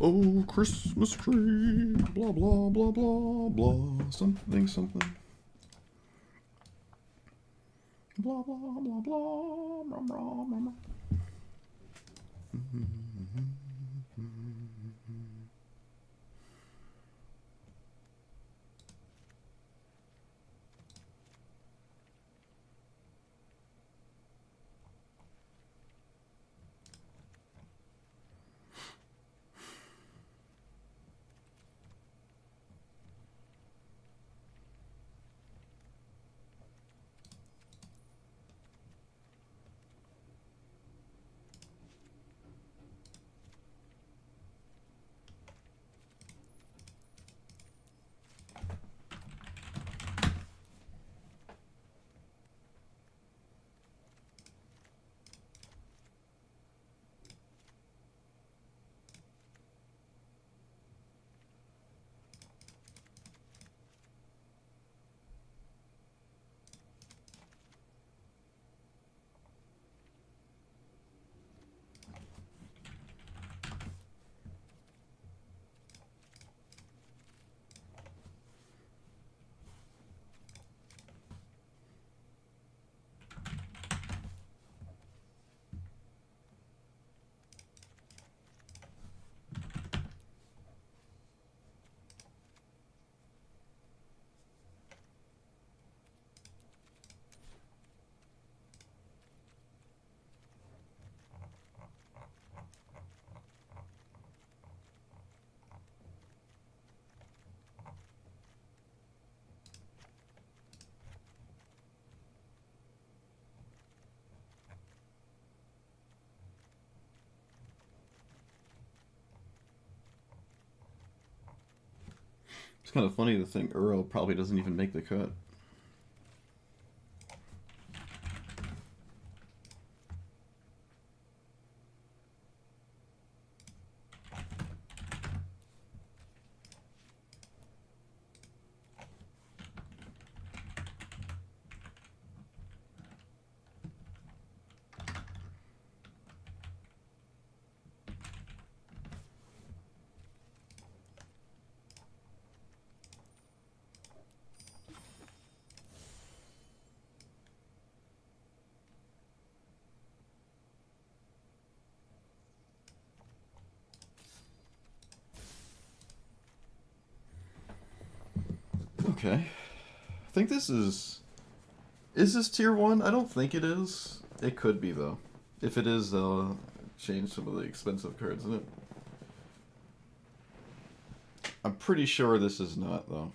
Oh, Christmas tree, blah, blah, blah, blah, blah, something, something. Blah, blah, blah, blah, blah, blah, blah, blah. It's kind of funny to think Earl probably doesn't even make the cut. Okay. I think this is. Is this tier 1? I don't think it is. It could be, though. If it is, they'll change some of the expensive cards in it. I'm pretty sure this is not, though.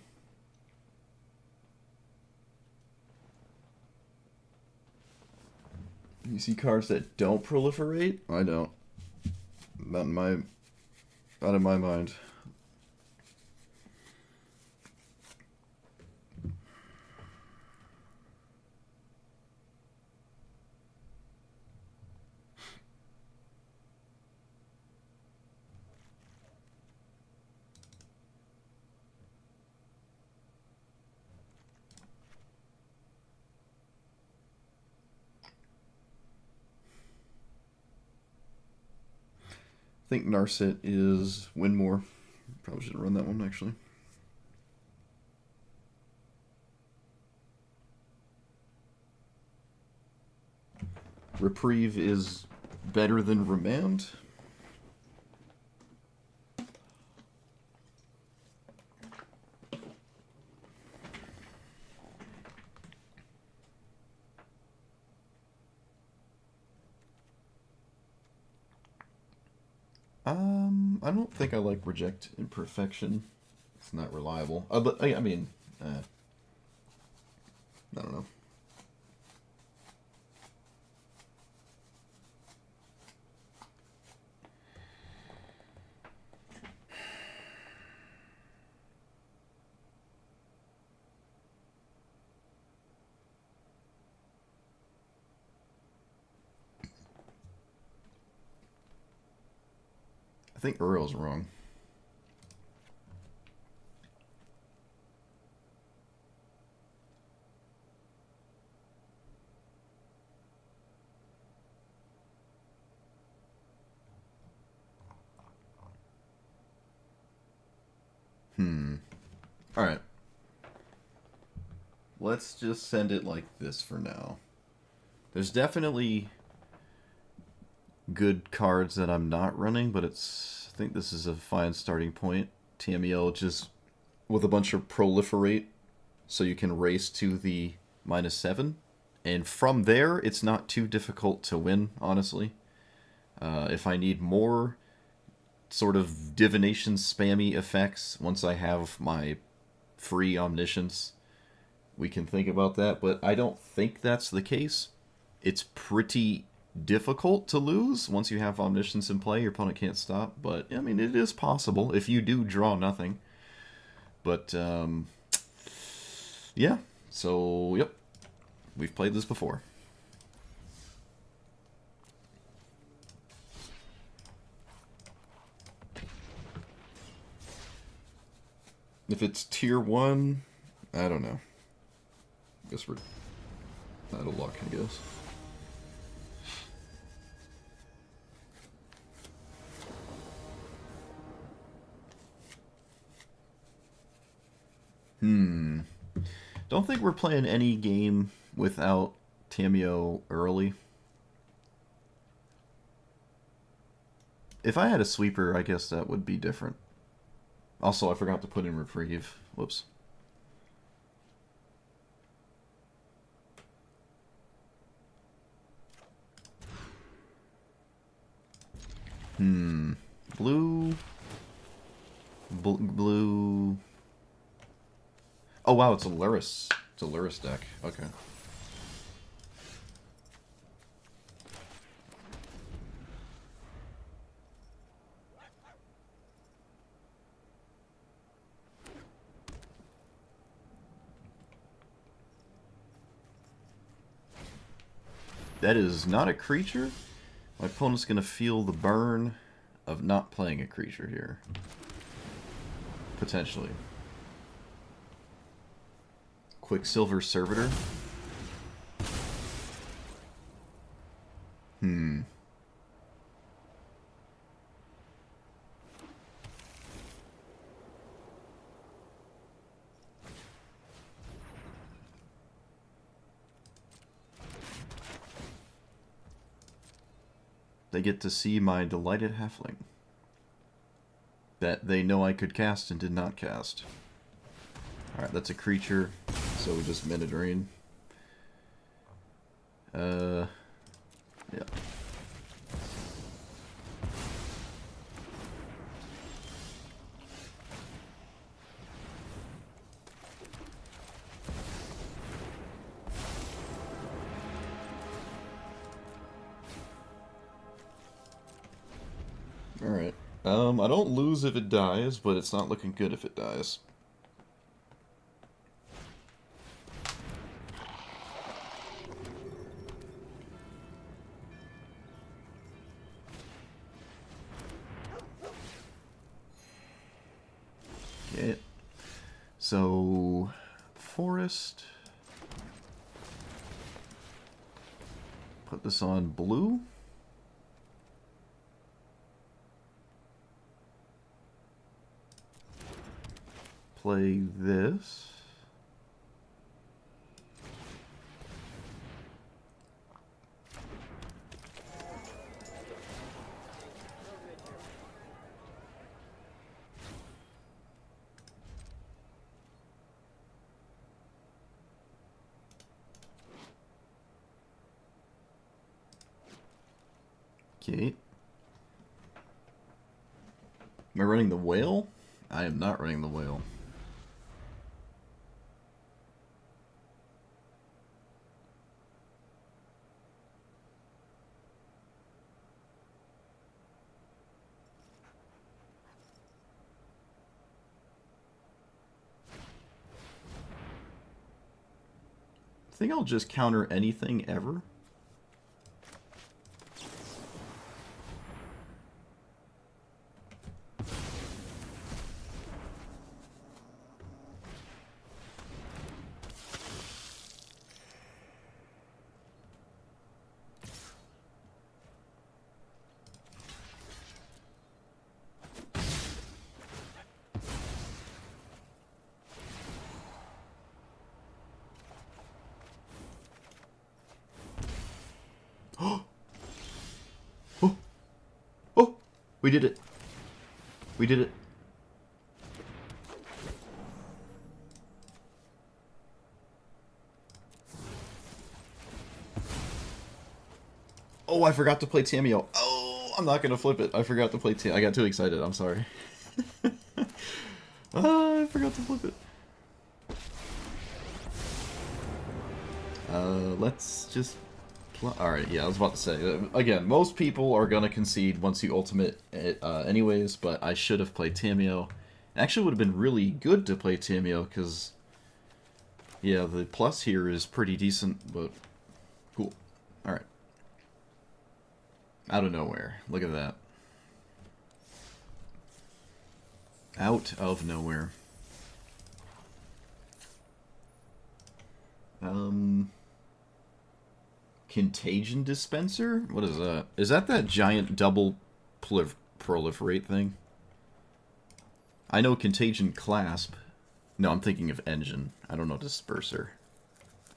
You see cards that don't proliferate? I don't. Not in my. Not in my mind. I think Narset is win more. Probably shouldn't run that one, actually. Reprieve is better than Remand. I don't think I like Reject Imperfection. It's not reliable. But I mean, I don't know. I think Uriel's wrong. Alright. Let's just send it like this for now. There's definitely good cards that I'm not running, but I think this is a fine starting point. Tamiel just with a bunch of Proliferate, so you can race to the -7. And from there, it's not too difficult to win, honestly. If I need more sort of divination spammy effects, once I have my free omniscience, we can think about that, but I don't think that's the case. It's pretty difficult to lose once you have omniscience in play. Your opponent can't stop, but I mean, it is possible if you do draw nothing. But yeah, so yep, we've played this before. If it's tier 1, I don't know. I guess we're out of luck, I guess. Don't think we're playing any game without Tamiyo early. If I had a sweeper, I guess that would be different. Also, I forgot to put in reprieve. Whoops. Blue. Blue. Oh wow, it's a Luris. It's a Luris deck. Okay. That is not a creature. My opponent's going to feel the burn of not playing a creature here. Potentially. Quicksilver Servitor. They get to see my delighted halfling that they know I could cast and did not cast. Alright, that's a creature, so we just Mana Drain. Yeah. Alright. I don't lose if it dies, but it's not looking good if it dies. Okay. So, Forest. Put this on blue. Play this. Okay. Am I running the whale? I am not running the whale. I think I'll just counter anything ever. We did it. We did it. Oh, I forgot to play Tamio. Oh, I'm not gonna flip it. I forgot to play Tamio. I got too excited. I'm sorry. I forgot to flip it. Let's just... Alright, yeah, I was about to say. Again, most people are gonna concede once you ultimate it anyways, but I should have played Tamio. Actually, would have been really good to play Tamio, because... Yeah, the plus here is pretty decent, but... Cool. Alright. Out of nowhere. Look at that. Out of nowhere. Contagion dispenser? What is that? Is that giant double proliferate thing? I know contagion clasp. No, I'm thinking of engine. I don't know disperser.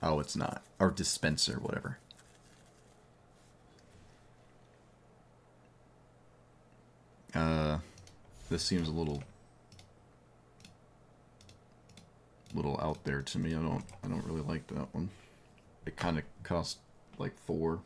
Oh, it's not. Or dispenser, whatever. This seems a little out there to me. I don't really like that one. It kind of costs like 4.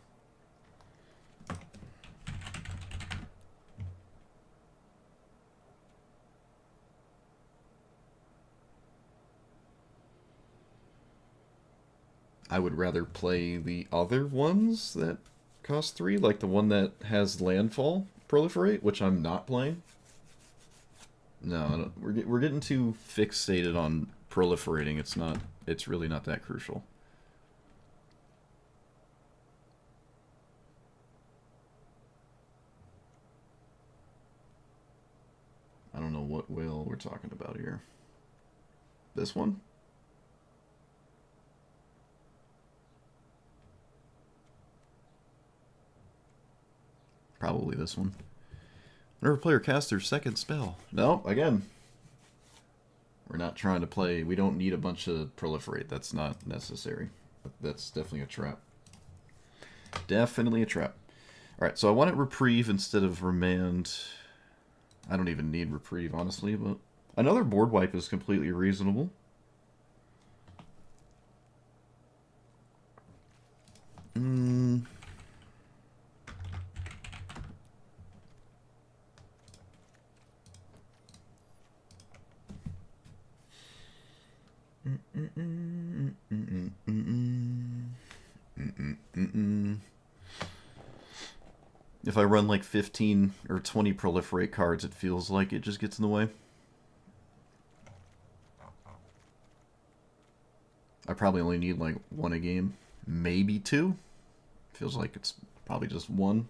I would rather play the other ones that cost 3, like the one that has landfall proliferate, which I'm not playing. No, we're getting too fixated on proliferating. It's really not that crucial. I don't know what whale we're talking about here. This one? Probably this one. Whenever a player casts their second spell. No, again. We're not trying to play. We don't need a bunch of proliferate. That's not necessary. That's definitely a trap. Definitely a trap. Alright, so I want it reprieve instead of remand. I don't even need reprieve, honestly, but another board wipe is completely reasonable. If I run like 15 or 20 proliferate cards, it feels like it just gets in the way. I probably only need like 1 a game, maybe 2. Feels like it's probably just 1.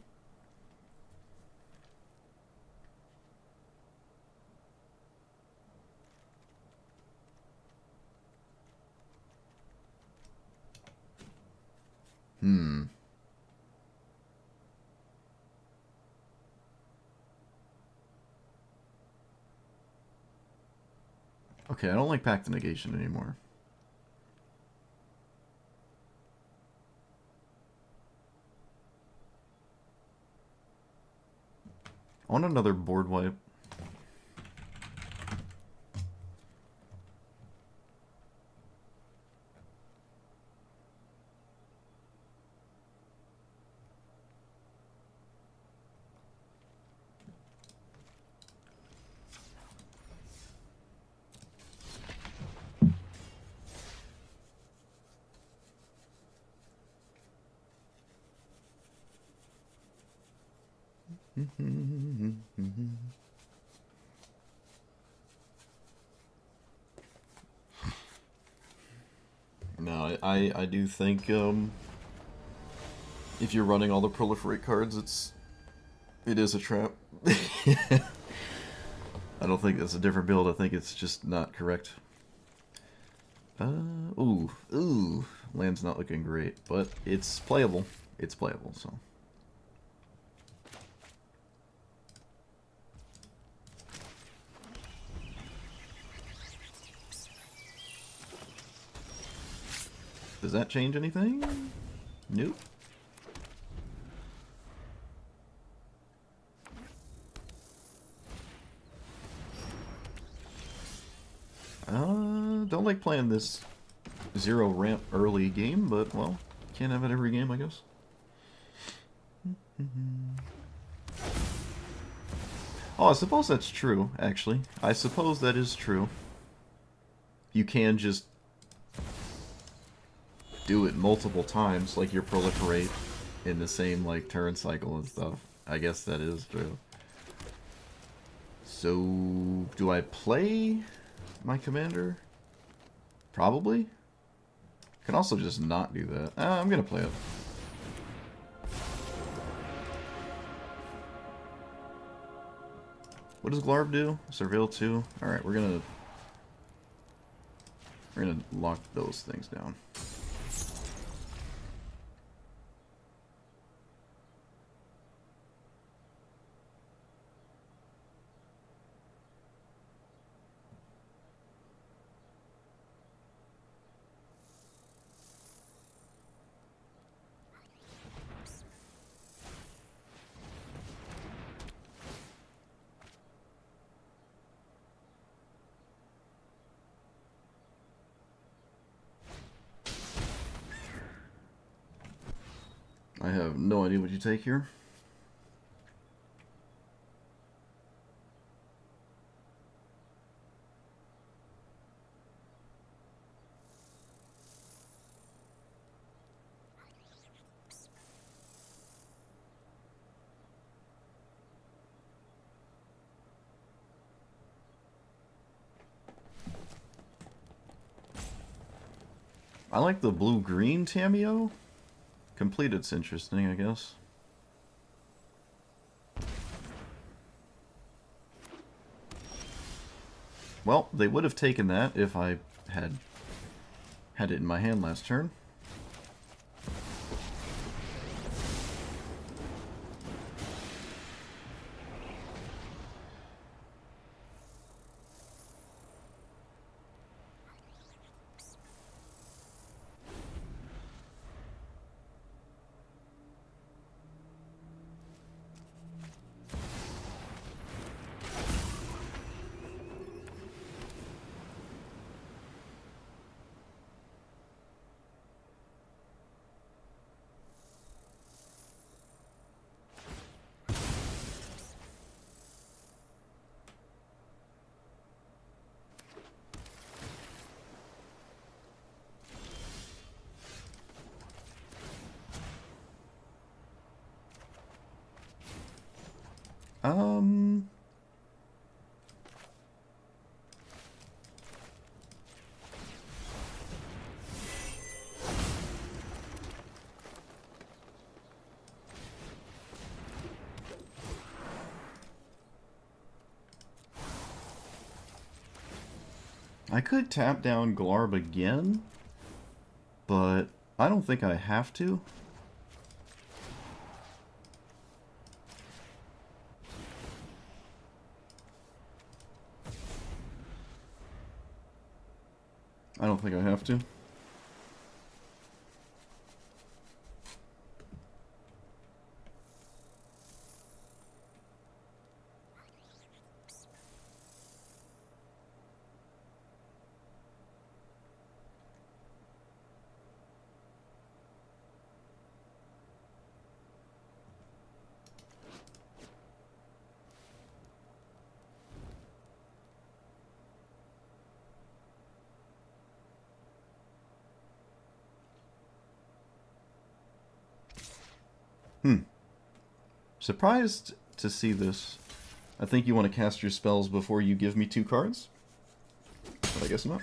Okay, I don't like Pact the Negation anymore. I want another board wipe. No, I do think if you're running all the proliferate cards, it is a trap. I don't think that's a different build. I think it's just not correct. Ooh, land's not looking great, but it's playable. It's playable, so. Does that change anything? Nope. don't like playing this 0 ramp early game, but, well, can't have it every game, I guess. Oh, I suppose that's true, actually. I suppose that is true. You can just do it multiple times, like your Proliferate in the same, like, turn cycle and stuff. I guess that is true. So, do I play my commander? Probably. Can also just not do that. I'm gonna play it. What does Glarb do? Surveil 2? Alright, we're gonna lock those things down. I have no idea what you take here. I like the blue-green Tameo. Completed's interesting, I guess. Well, they would have taken that if I had it in my hand last turn. I could tap down Glarb again, but I don't think I have to. I don't think I have to. Surprised to see this. I think you want to cast your spells before you give me 2 cards. But I guess not.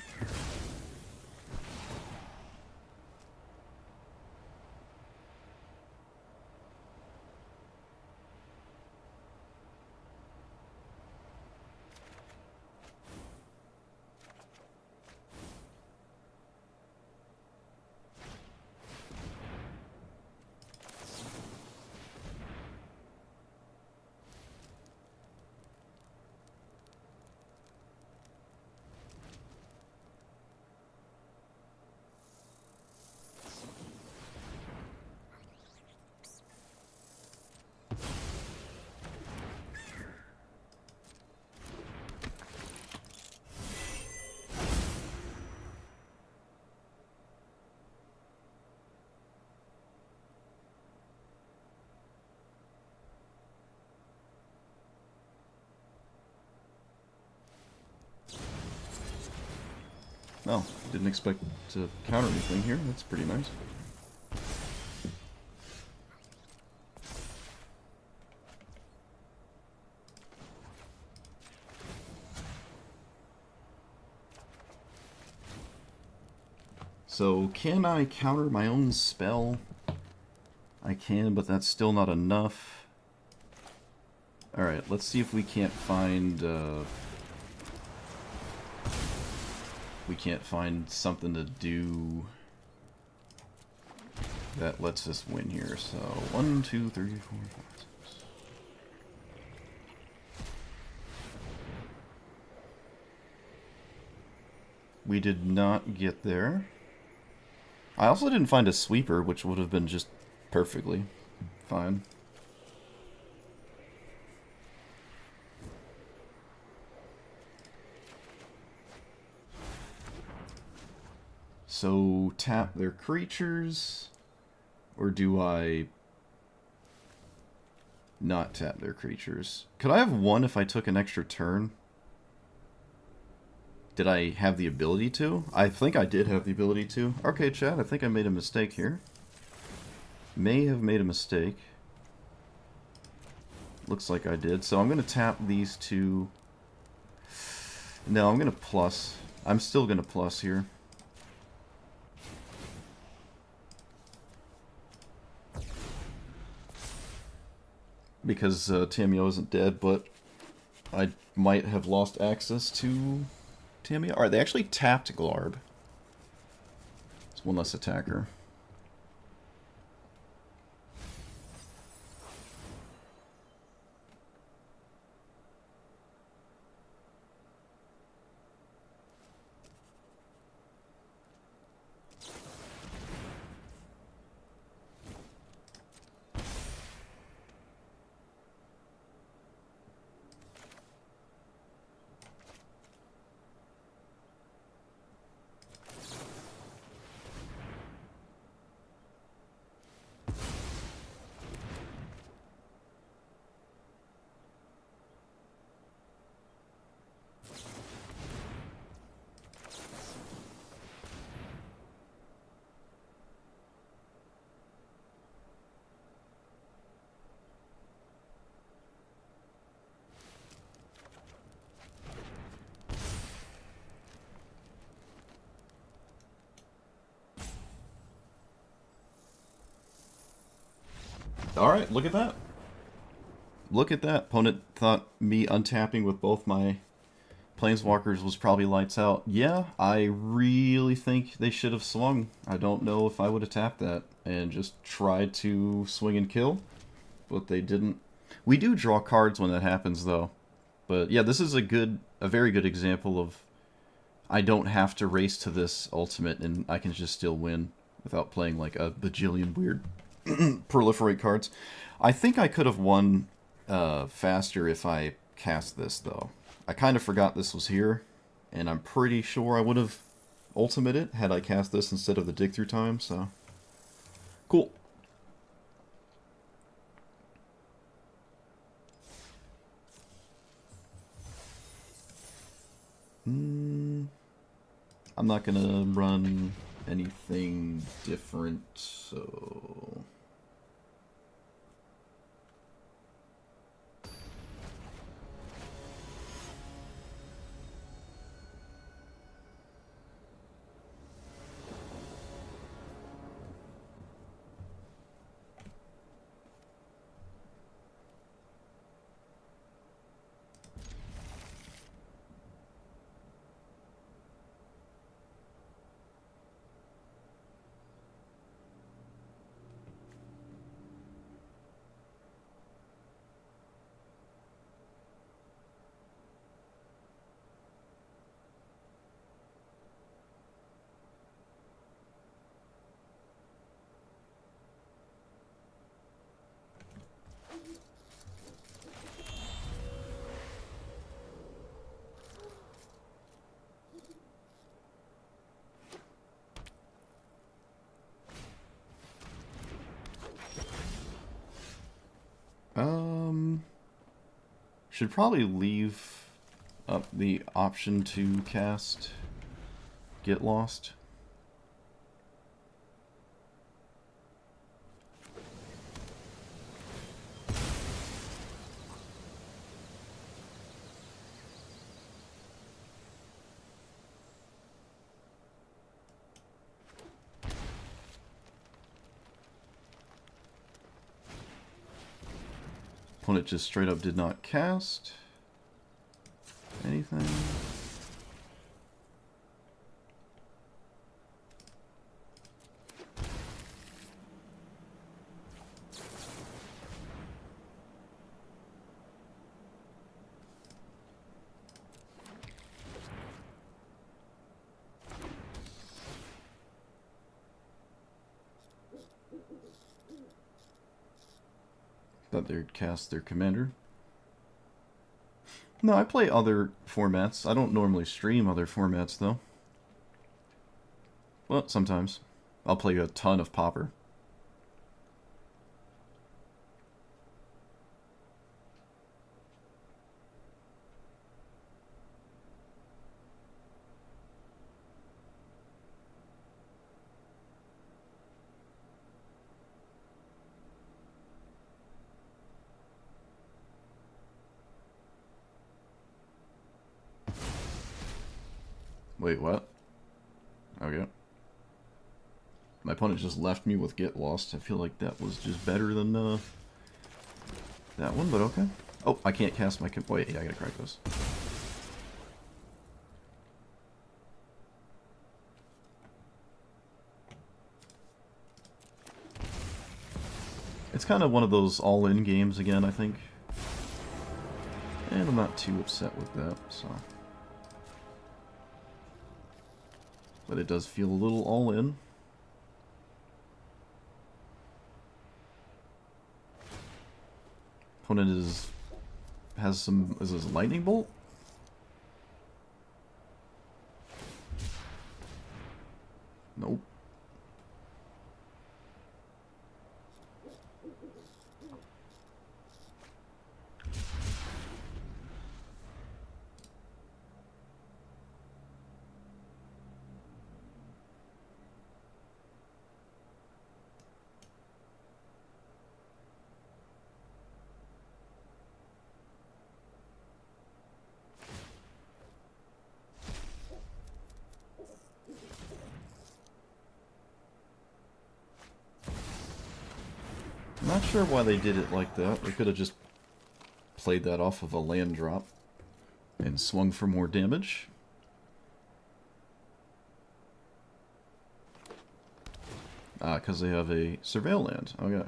Oh, didn't expect to counter anything here. That's pretty nice. So, can I counter my own spell? I can, but that's still not enough. Alright, let's see if we can't find, we can't find something to do that lets us win here. So, 1, 2, 3, 4, 5, 6. We did not get there. I also didn't find a sweeper, which would have been just perfectly fine. So, tap their creatures, or do I not tap their creatures? Could I have one if I took an extra turn? Did I have the ability to? I think I did have the ability to. Okay, chat, I think I made a mistake here. May have made a mistake. Looks like I did. So I'm going to tap these two. No, I'm going to plus. I'm still going to plus here. Because Tamio isn't dead, but I might have lost access to Tamio. Alright, they actually tapped Glarb. It's one less attacker. Alright, look at that. Look at that. Opponent thought me untapping with both my Planeswalkers was probably lights out. Yeah, I really think they should have swung. I don't know if I would have tapped that and just tried to swing and kill, but they didn't. We do draw cards when that happens, though. But yeah, this is a very good example of I don't have to race to this ultimate and I can just still win without playing like a bajillion weird proliferate cards. I think I could have won faster if I cast this, though. I kind of forgot this was here, and I'm pretty sure I would have ultimated had I cast this instead of the dig through time, so. Cool. I'm not gonna run anything different, so... Should probably leave up the option to cast Get Lost. Opponent just straight up did not cast anything. Thought they'd cast their commander. No, I play other formats. I don't normally stream other formats, though. Well, sometimes. I'll play a ton of Pauper. Wait, what? Okay. My opponent just left me with Get Lost. I feel like that was just better than that one, but okay. Oh, I can't cast my... Wait, yeah, I gotta crack this. It's kind of one of those all-in games again, I think. And I'm not too upset with that, so... But it does feel a little all-in. Opponent has some... Is this a lightning bolt? Nope. Not sure why they did it like that. They could have just played that off of a land drop and swung for more damage. Ah, because they have a Surveil land. Okay.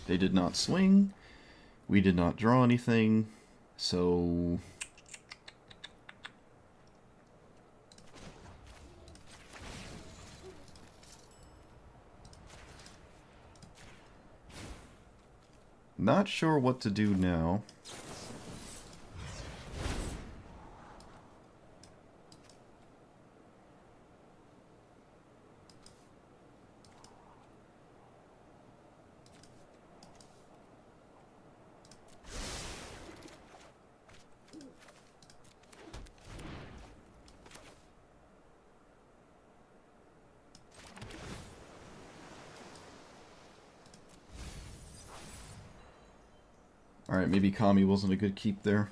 They did not swing. We did not draw anything. So... Not sure what to do now. Alright, maybe Kami wasn't a good keep there.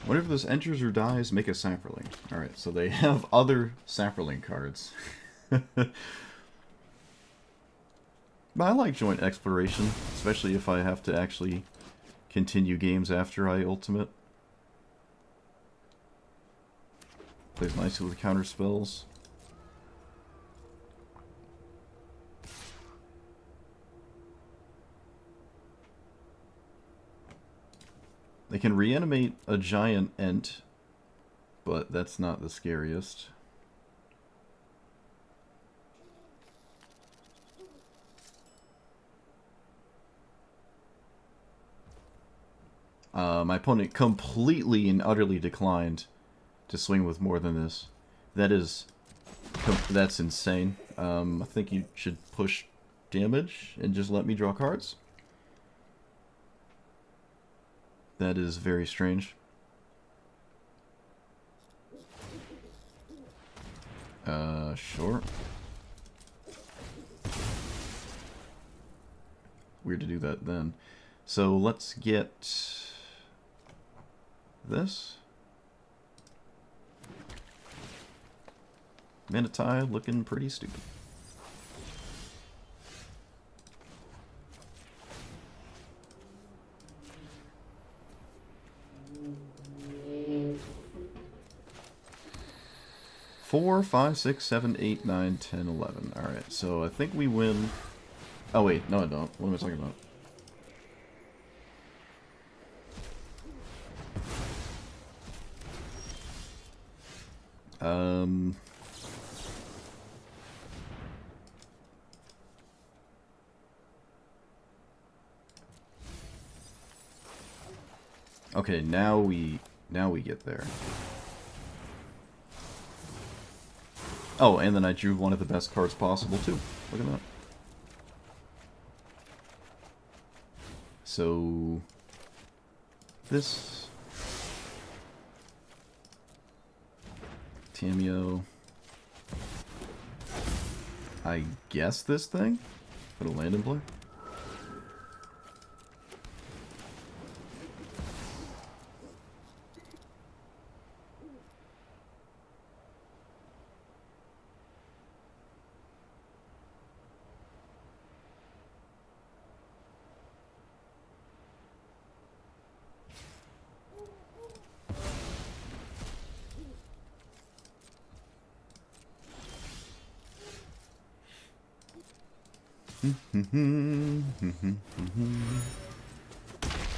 Whenever this enters or dies, make a Saproling. Alright, so they have other Saproling cards. But I like joint exploration, especially if I have to actually continue games after I ultimate. Plays nicely with counter spells. They can reanimate a giant ent, but that's not the scariest. My opponent completely and utterly declined to swing with more than this. That's insane. I think you should push damage and just let me draw cards. That is very strange. Sure. Weird to do that then. So let's get this. Manatide looking pretty stupid. Four, 5, 6, 7, 8, 9, 10, 11. Alright, so I think we win. Oh wait, no I don't. What am I talking about? Okay, now we get there. Oh, and then I drew one of the best cards possible too. Look at that. So this Tamio. I guess this thing? Put a land in play?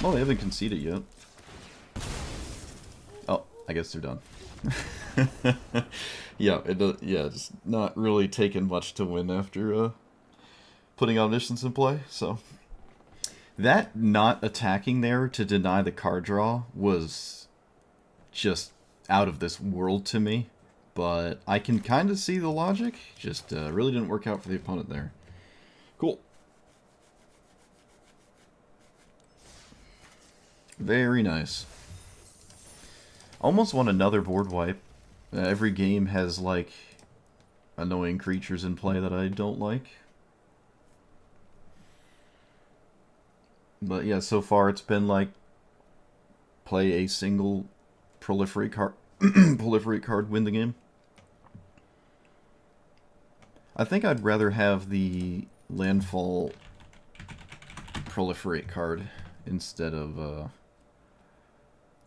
Oh, they haven't conceded yet. Oh, I guess they're done. Yeah, it's not really taking much to win after putting omniscience in play, so. That not attacking there to deny the card draw was just out of this world to me. But I can kind of see the logic, just really didn't work out for the opponent there. Cool. Very nice. Almost want another board wipe. Every game has, like, annoying creatures in play that I don't like. But yeah, so far it's been, like, play a single proliferate card, proliferate card win the game. I think I'd rather have the landfall proliferate card instead of the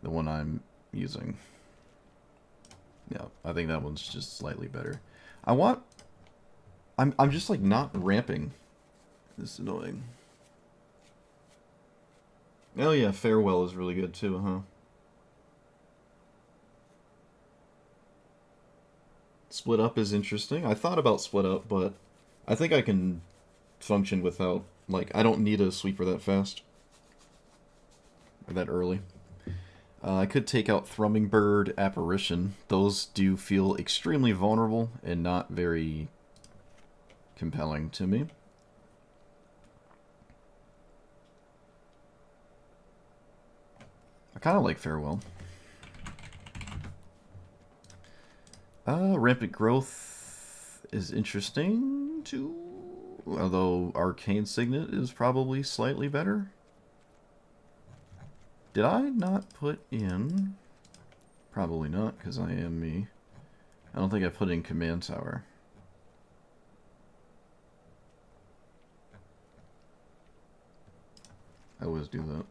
one I'm using. Yeah, I think that one's just slightly better. I'm just like not ramping. This is annoying. Oh yeah, Farewell is really good too, huh? Split Up is interesting. I thought about Split Up, but I think I can function without, like, I don't need a sweeper that fast. Or that early. I could take out Thrumming Bird, Apparition. Those do feel extremely vulnerable and not very compelling to me. I kind of like Farewell. Rampant Growth is interesting too, although Arcane Signet is probably slightly better. Did I not put in? Probably not, because I am me. I don't think I put in Command Tower. I always do that.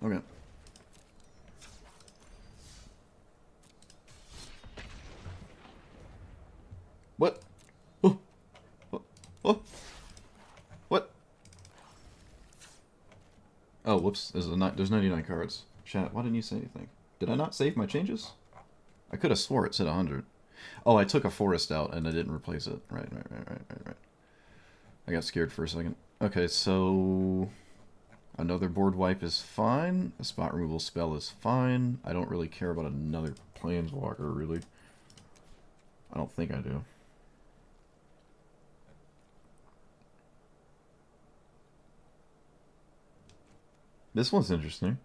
Okay. What? Oh. Oh. Oh. What? Oh, whoops. There's 99 cards. Chat, why didn't you say anything? Did I not save my changes? I could have swore it said 100. Oh, I took a forest out and I didn't replace it. Right. I got scared for a second. Okay, so another board wipe is fine. A spot removal spell is fine. I don't really care about another planeswalker, really. I don't think I do. This one's interesting.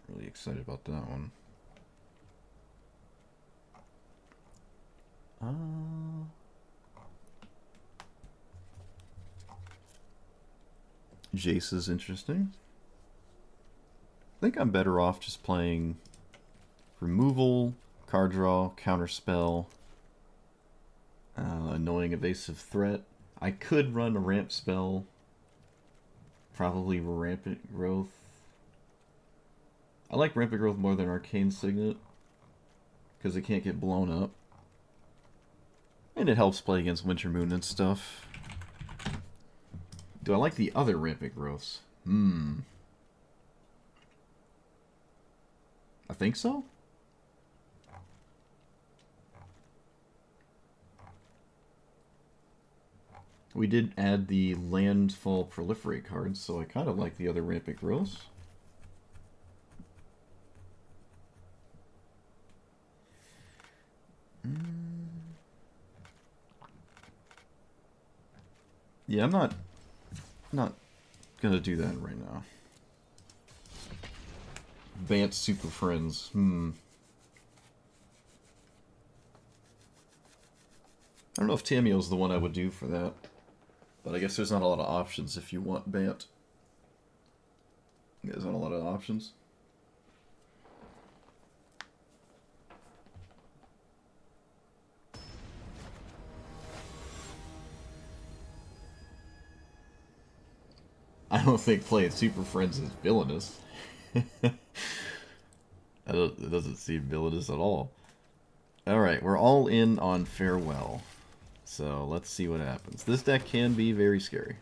Really excited about that one. Jace is interesting. I think I'm better off just playing removal, card draw, counterspell, annoying evasive threat. I could run a ramp spell, probably rampant growth. I like rampant growth more than arcane signet because it can't get blown up. And it helps play against Winter Moon and stuff. Do I like the other rampant growths? I think so. We did add the Landfall Proliferate cards, so I kind of like the other rampant growths. Yeah, I'm not gonna do that right now. Bant Super Friends. I don't know if Tamiyo's the one I would do for that. But I guess there's not a lot of options if you want Bant. There's not a lot of options. I don't think playing Super Friends is villainous. It doesn't seem villainous at all. Alright, we're all in on Farewell. So let's see what happens. This deck can be very scary.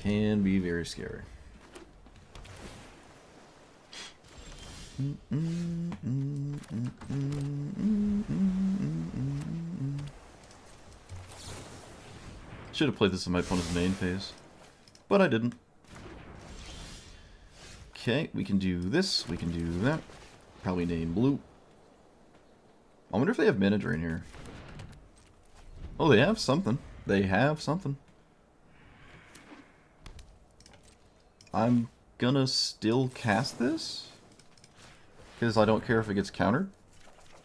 Can be very scary. Should have played this in my opponent's main phase, but I didn't. Okay, we can do this, we can do that. Probably name blue. I wonder if they have mana drain here. Oh, they have something. They have something. I'm gonna still cast this, because I don't care if it gets countered.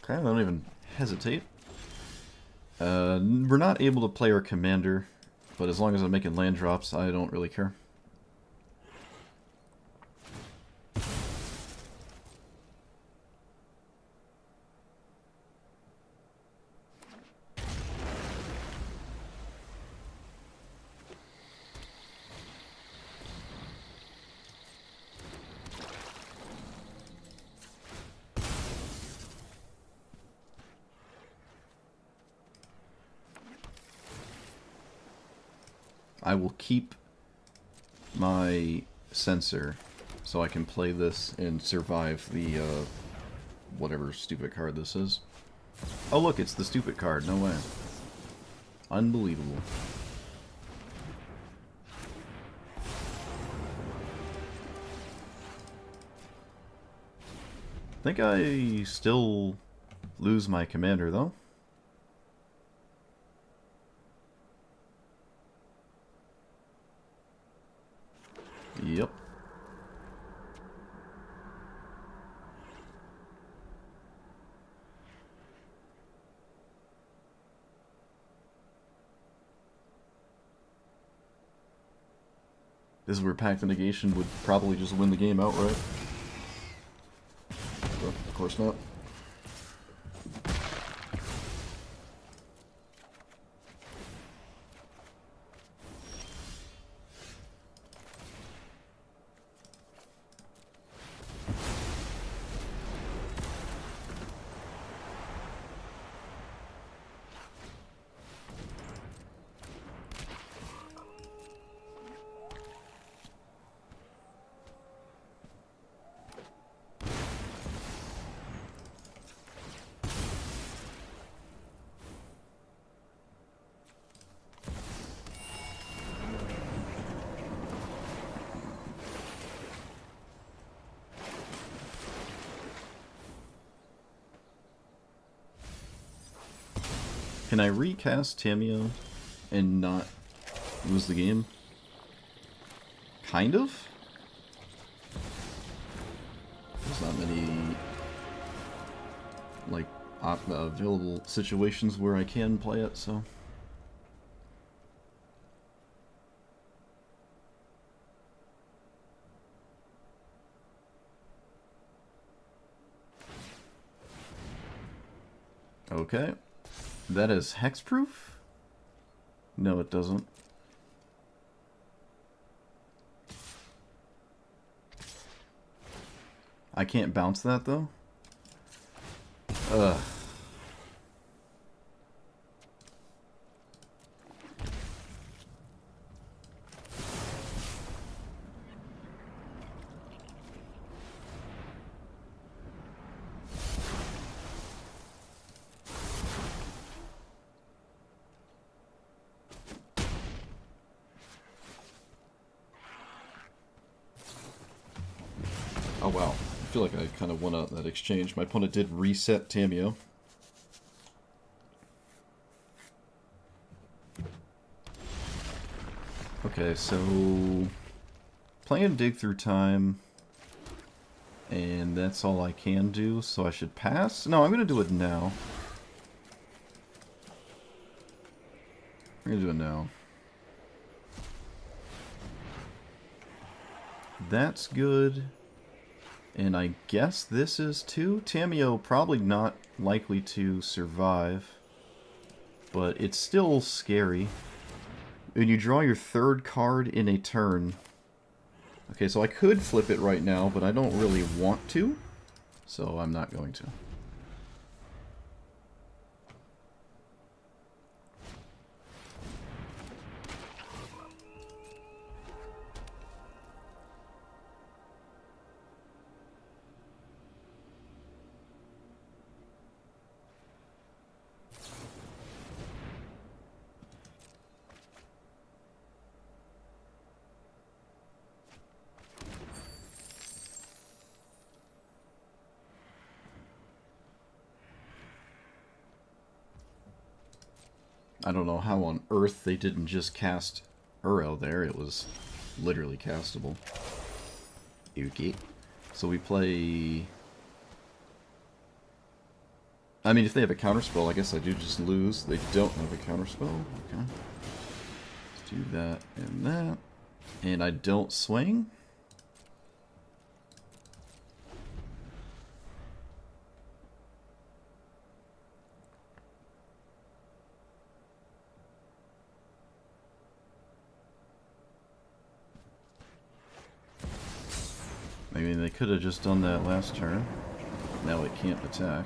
Okay, I don't even hesitate. We're not able to play our commander, but as long as I'm making land drops, I don't really care. I will keep my sensor so I can play this and survive the whatever stupid card this is. Oh look, it's the stupid card. No way. Unbelievable. I think I still lose my commander though. Yep. This is where Pact the Negation would probably just win the game outright. But of course not. Can I recast Tamio and not lose the game? Kind of? There's not many, like, available situations where I can play it, so... Okay. That is hexproof? No, it doesn't. I can't bounce that, though? Ugh. Oh wow, I feel like I kind of won out in that exchange. My opponent did reset Tamio. Okay, so... playing Dig Through Time, and that's all I can do, so I should pass? No, I'm going to do it now. I'm going to do it now. That's good. And I guess this is too? Tamio probably not likely to survive, but it's still scary. And you draw your third card in a turn. Okay, so I could flip it right now, but I don't really want to, so I'm not going to. I don't know how on earth they didn't just cast Uro there. It was literally castable. Okay. So we play... I mean, if they have a counterspell, I guess I do just lose. They don't have a counterspell. Okay. Let's do that and that. And I don't swing. Maybe they could have just done that last turn. Now it can't attack.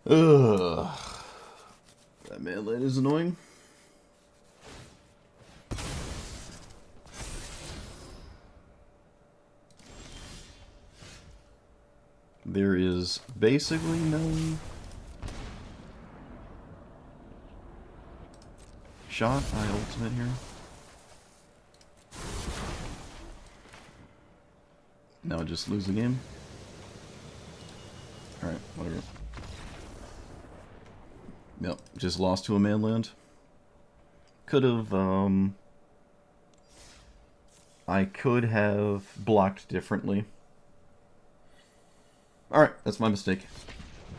Ugh. That manlet is annoying. There is basically no shot. I ultimate here. Now just lose the game. Alright, whatever. Yep, just lost to a manland. Could have, I could have blocked differently. Alright, that's my mistake.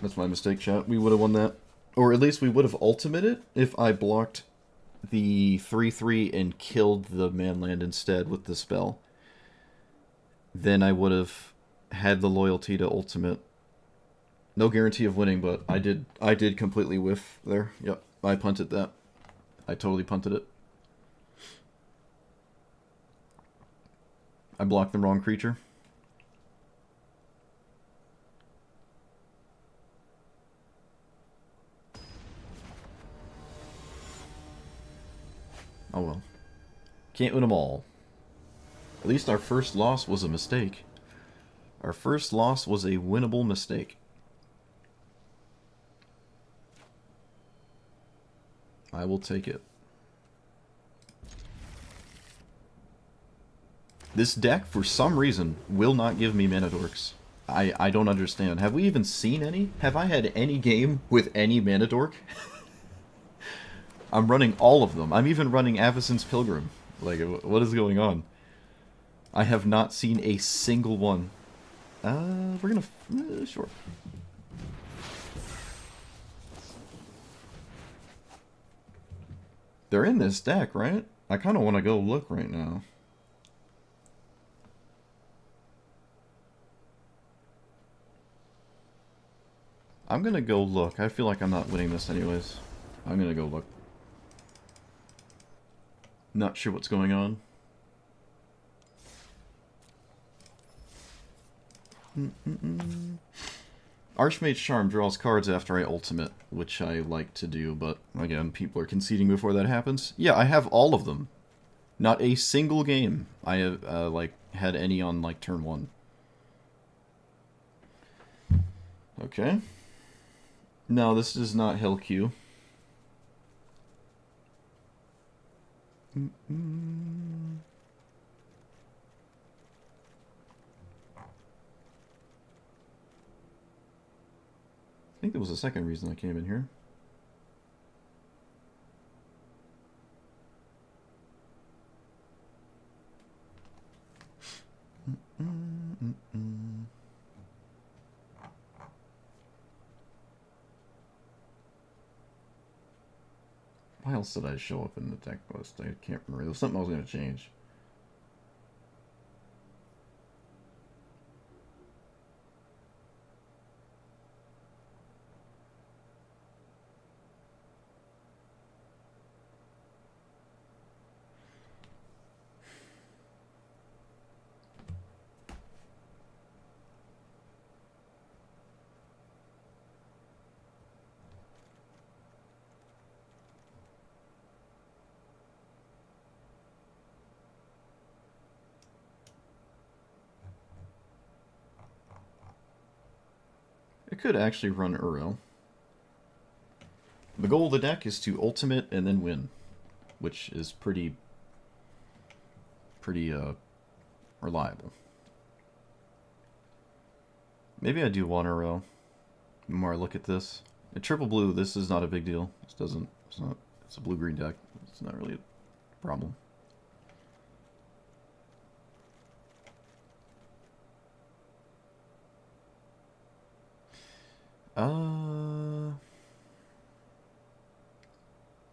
That's my mistake, chat. We would have won that. Or at least we would have ultimated if I blocked the 3/3 and killed the manland instead with the spell. Then I would have had the loyalty to ultimate No guarantee of winning, but I did completely whiff there. Yep, I punted that. I totally punted it. I blocked the wrong creature. Oh well. Can't win them all. At least our first loss was a mistake. Our first loss was a winnable mistake. I will take it. This deck, for some reason, will not give me mana dorks. I don't understand. Have we even seen any? Have I had any game with any mana dork? I'm running all of them. I'm even running Avacyn's Pilgrim. Like, what is going on? I have not seen a single one. We're gonna... sure. They're in this deck, right? I kind of want to go look right now. I'm gonna go look. I feel like I'm not winning this anyways. I'm gonna go look. Not sure what's going on. Archmage's Charm draws cards after I ultimate, which I like to do, but again, people are conceding before that happens. Yeah, I have all of them. Not a single game I have like had any on like turn 1. Okay. No, this is not Hell Q. I think there was a second reason I came in here. Why else did I show up in the deck list? I can't remember. There was something I was going to change. I could actually run Uro. The goal of the deck is to ultimate and then win, which is pretty reliable. Maybe I do want Uro. The more I look at this. In triple blue, this is not a big deal. It's a blue-green deck. It's not really a problem.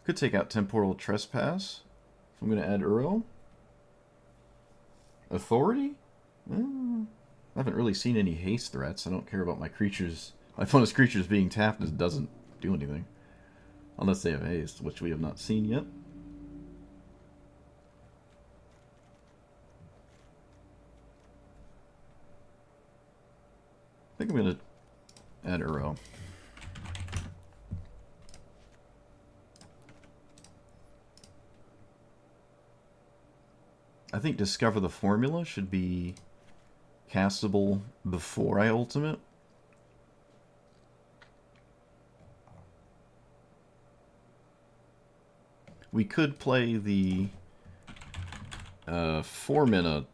Could take out Temporal Trespass. If I'm going to add Uro. Authority? I haven't really seen any haste threats. I don't care about my creatures. My opponent's creatures being tapped doesn't do anything. Unless they have haste, which we have not seen yet. I think I'm going to add Uro. I think Discover the Formula should be castable before I ultimate. We could play the 4 mana,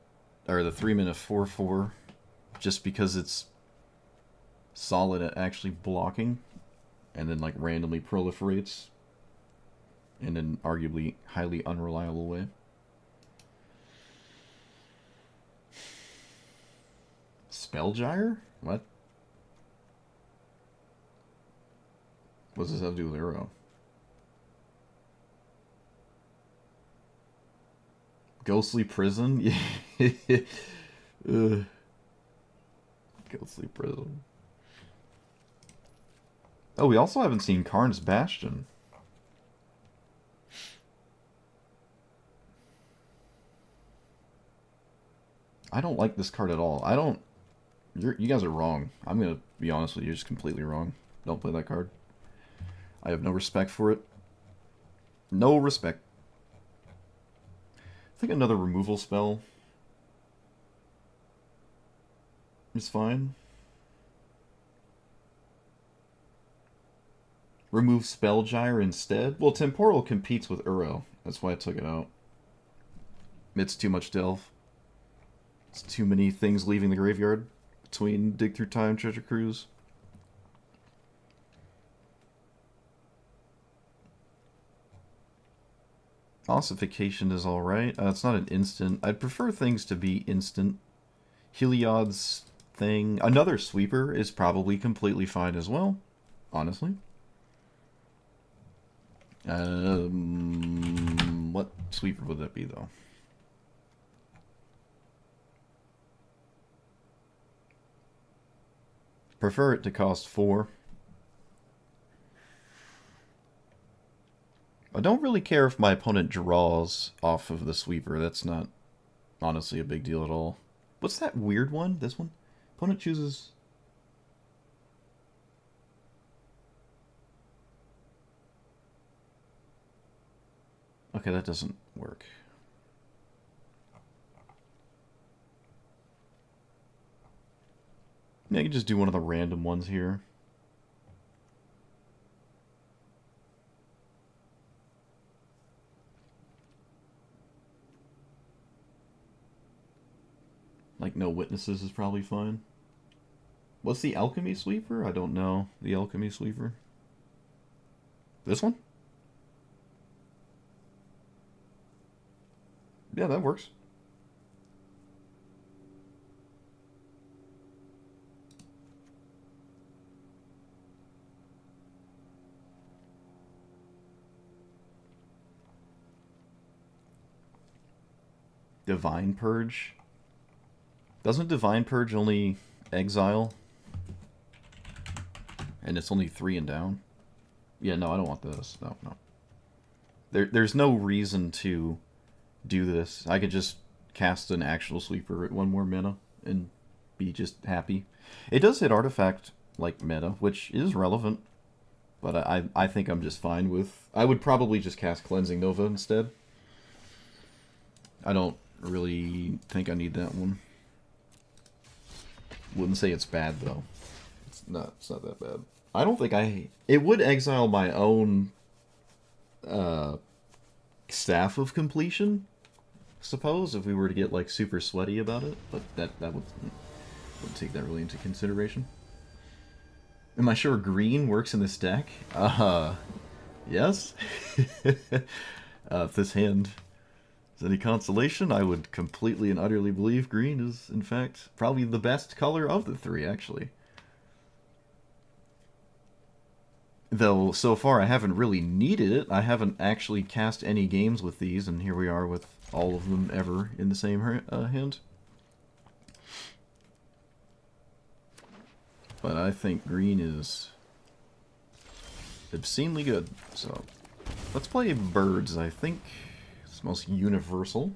or the 3 mana 4/4, just because it's solid at actually blocking, and then like randomly proliferates in an arguably highly unreliable way. Spellgyre? What? What does this have to do with Uro? Ghostly Prison? Ghostly Prison. Oh, we also haven't seen Karn's Bastion. I don't like this card at all. I don't... you guys are wrong. I'm going to be honest with you. You're just completely wrong. Don't play that card. I have no respect for it. No respect. I think another removal spell is fine. Remove Spellgyre instead? Well, Temporal competes with Uro. That's why I took it out. It's too much delve. It's too many things leaving the graveyard between Dig Through Time, Treasure Cruise. Ossification is alright. It's not an instant. I'd prefer things to be instant. Heliod's thing. Another sweeper is probably completely fine as well, honestly. What sweeper would that be, though? Prefer it to cost 4. I don't really care if my opponent draws off of the sweeper. That's not honestly a big deal at all. What's that weird one? This one? Opponent chooses... Okay, that doesn't work. Yeah, I can just do one of the random ones here. Like, no witnesses is probably fine. What's the Alchemy Sweeper? I don't know. The Alchemy Sweeper. This one? Yeah, that works. Divine Purge? Doesn't Divine Purge only exile? And it's only 3 and down? Yeah, no, I don't want this. No, no. There's no reason to do this. I could just cast an actual sweeper at 1 more mana and be just happy. It does hit artifact like meta, which is relevant, but I think I'm just fine with... I would probably just cast Cleansing Nova instead. I don't really think I need that one. Wouldn't say it's bad, though. It's not that bad. I don't think it would exile my own Staff of Completion, I suppose, if we were to get like super sweaty about it, but that wouldn't take that really into consideration. Am I sure green works in this deck? Yes. If this hand is any consolation, I would completely and utterly believe green is, in fact, probably the best color of the 3, actually. Though, so far, I haven't really needed it. I haven't actually cast any games with these, and here we are with all of them ever in the same hand. But I think green is obscenely good. So, let's play birds, I think. It's most universal.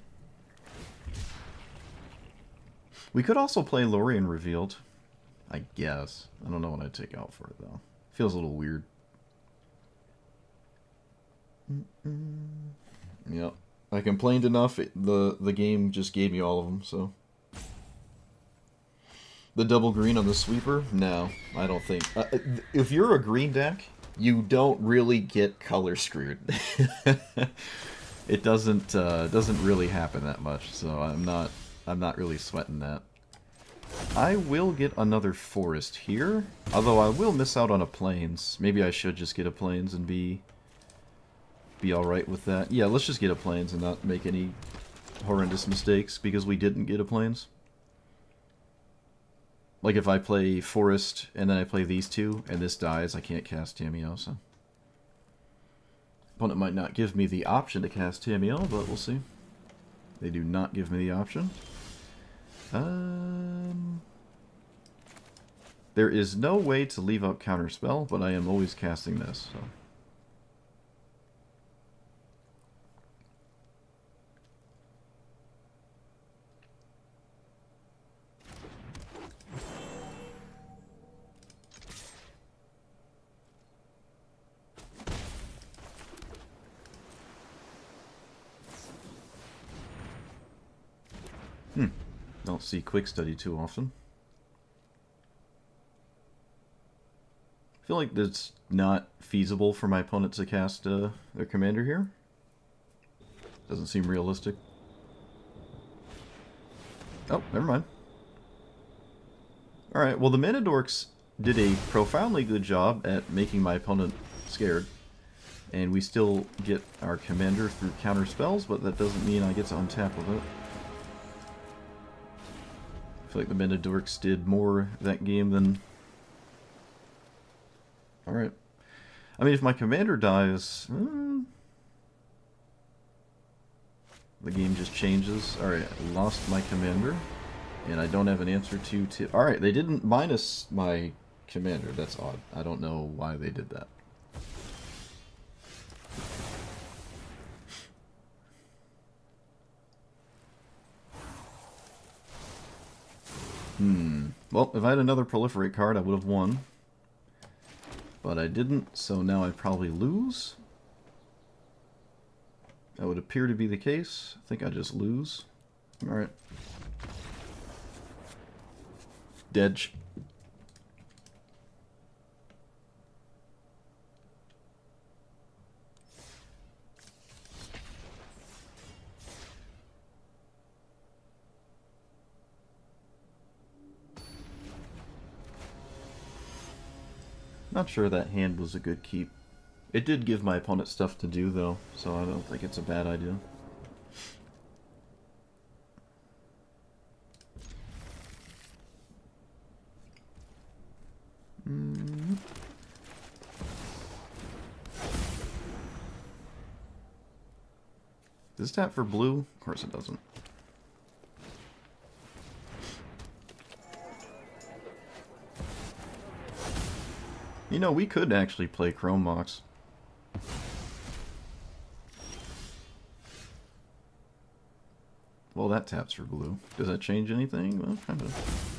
We could also play Lorien Revealed, I guess. I don't know what I'd take out for it, though. Feels a little weird. Yep. I complained enough, the game just gave me all of them, so... The double green on the sweeper? No, I don't think. If you're a green deck, you don't really get color screwed. It doesn't really happen that much, so I'm not really sweating that. I will get another forest here, although I will miss out on a plains. Maybe I should just get a plains and be alright with that. Yeah, let's just get a plains and not make any horrendous mistakes because we didn't get a plains. Like if I play forest and then I play these two and this dies, I can't cast Tamiyo, so. Opponent might not give me the option to cast Tamiyo, but we'll see. They do not give me the option. There is no way to leave out Counterspell, but I am always casting this, so... Don't see Quick Study too often. I feel like it's not feasible for my opponent to cast their commander here. Doesn't seem realistic. Oh, never mind. Alright, well the Mana Dorks did a profoundly good job at making my opponent scared. And we still get our commander through counter spells, but that doesn't mean I get to untap with it. I feel like the Mana Dorks did more that game than... Alright. I mean, if my commander dies... the game just changes. Alright, I lost my commander. And I don't have an answer to... Alright, they didn't minus my commander. That's odd. I don't know why they did that. Well, if I had another Proliferate card, I would have won. But I didn't, so now I probably lose. That would appear to be the case. I think I just lose. Alright. Dead. Not sure that hand was a good keep. It did give my opponent stuff to do, though, so I don't think it's a bad idea. Does this tap for blue? Of course it doesn't. You know, we could actually play Chrome Mox. Well, that taps for blue. Does that change anything? Well, kind of.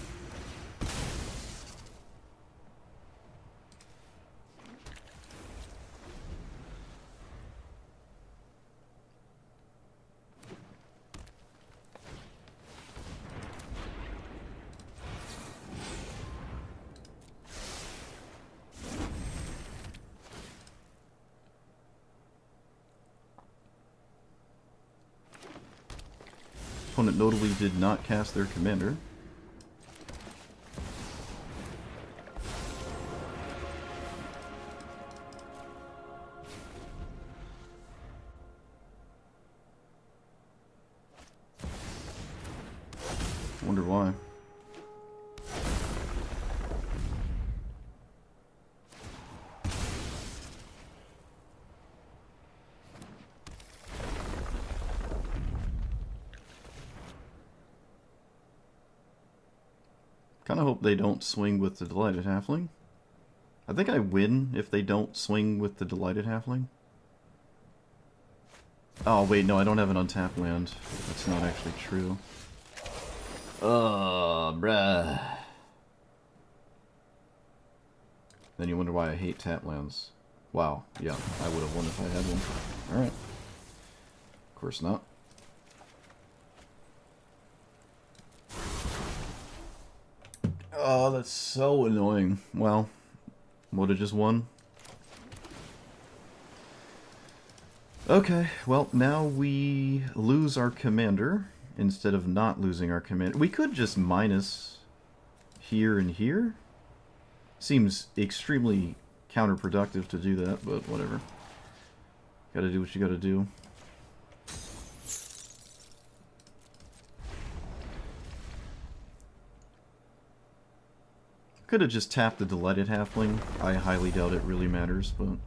Opponent notably did not cast their commander. Wonder why. Kind of hope they don't swing with the Delighted Halfling. I think I win if they don't swing with the Delighted Halfling. Oh, wait, no, I don't have an untapped land. That's not actually true. Bruh. Then you wonder why I hate tap lands. Wow, yeah, I would have won if I had one. Alright. Of course not. Oh, that's so annoying. Well, would have just won. Okay, well, now we lose our commander instead of not losing our commander. We could just minus here and here. Seems extremely counterproductive to do that, but whatever. Gotta do what you gotta do. Could have just tapped the Delighted Halfling. I highly doubt it really matters, but...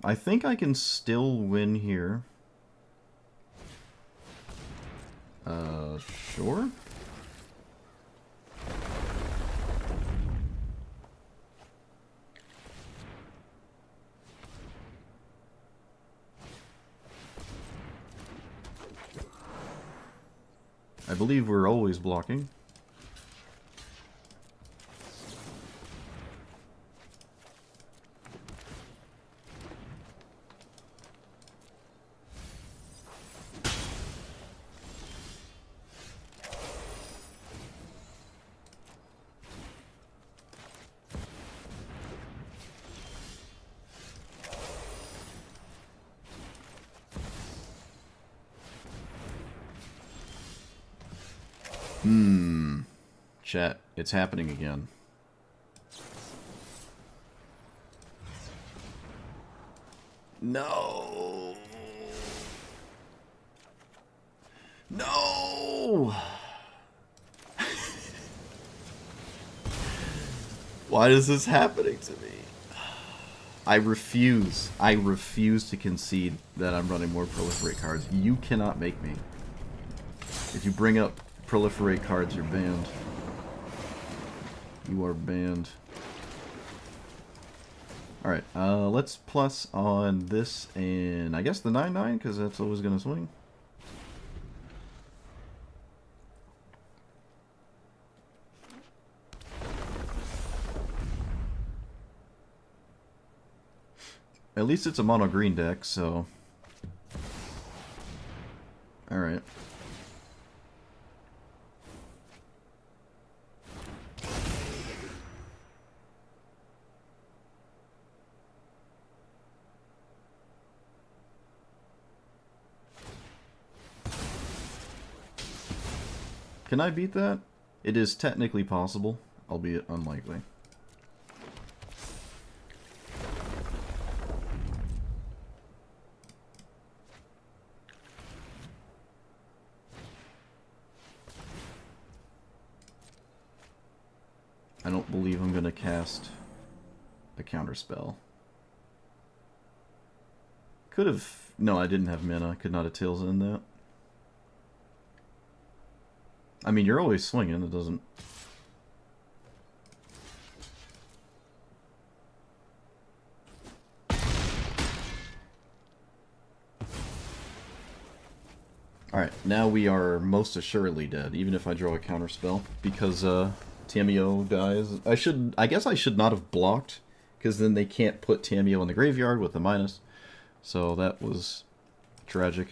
I think I can still win here. Sure? I believe we're always blocking. Chat, it's happening again. No! No! Why is this happening to me? I refuse to concede that I'm running more Proliferate cards. You cannot make me. If you bring up Proliferate cards, you're banned. You are banned. Alright, let's plus on this and I guess the 9/9, because that's always going to swing. At least it's a mono green deck, so... Alright. Can I beat that? It is technically possible, albeit unlikely. I don't believe I'm gonna cast a counterspell. Could have... No, I didn't have mana. Could not have tails in that. I mean, you're always swinging. It doesn't... Alright, now we are most assuredly dead, even if I draw a counterspell, because Tamiyo dies. I guess I should not have blocked, because then they can't put Tamiyo in the graveyard with a minus. So that was tragic,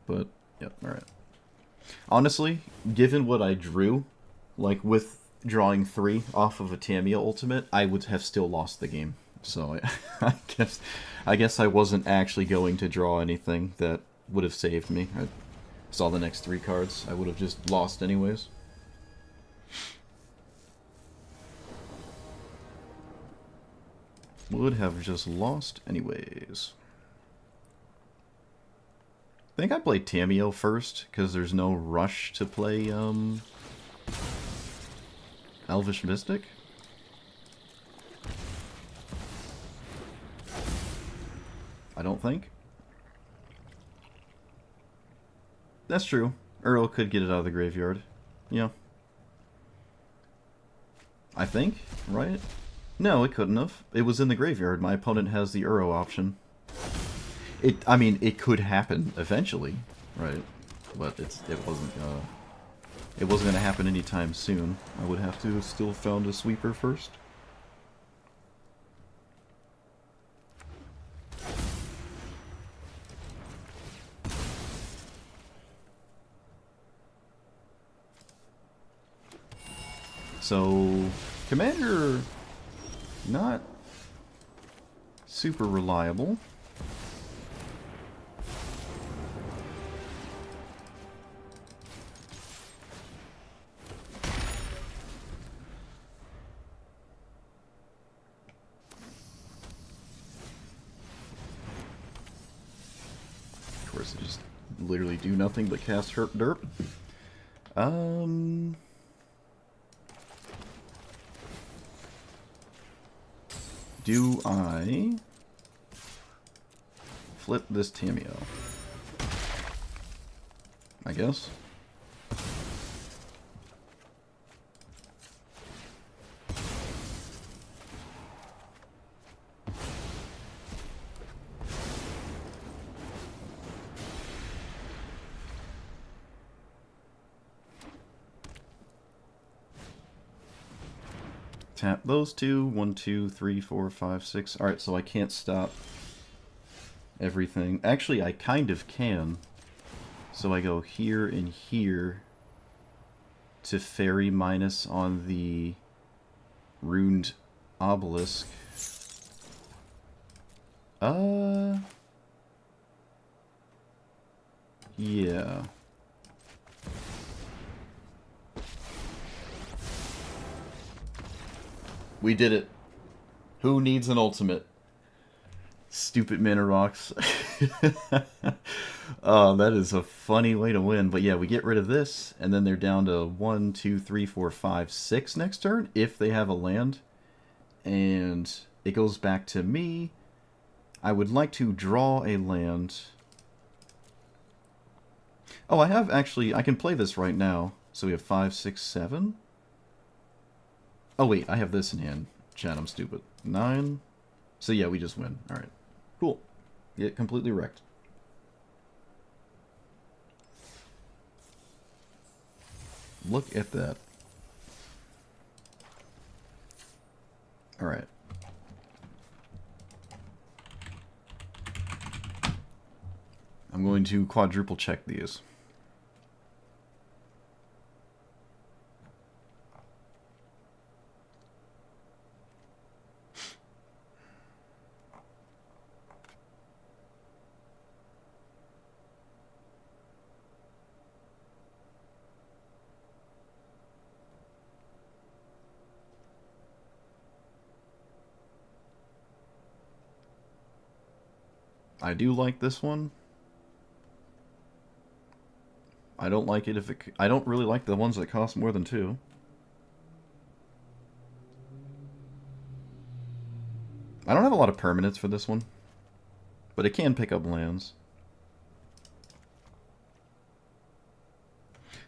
but yep, alright. Honestly, given what I drew, like with drawing 3 off of a Tamiyo ultimate, I would have still lost the game. So I guess I wasn't actually going to draw anything that would have saved me. I saw the next 3 cards. I would have just lost anyways. Would have just lost anyways. I think I played Tamiyo first, because there's no rush to play, Elvish Mystic? I don't think. That's true. Earl could get it out of the graveyard. Yeah. I think, right? No, it couldn't have. It was in the graveyard. My opponent has the Uro option. I mean, it could happen eventually, right? But it wasn't gonna happen anytime soon. I would have to still found a sweeper first. So, Commander, not super reliable. Of course, I just literally do nothing but cast Herp Derp. Do I flip this Tamiyo? I guess. Tap those two. 1, 2, 3, 4, 5, 6. Alright, so I can't stop everything. Actually, I kind of can. So I go here and here to fairy minus on the runed obelisk. Yeah. We did it. Who needs an ultimate? Stupid mana rocks. Oh, that is a funny way to win. But yeah, we get rid of this, and then they're down to 1, 2, 3, 4, 5, 6 next turn, if they have a land. And it goes back to me. I would like to draw a land. Oh, I have actually... I can play this right now. So we have 5, 6, 7. Oh, wait, I have this in hand. Chat, I'm stupid. 9. So yeah, we just win. Alright. Cool. Get completely wrecked. Look at that. Alright. I'm going to quadruple check these. I do like this one. I don't like it if it... I don't really like the ones that cost more than 2. I don't have a lot of permanents for this one, but it can pick up lands.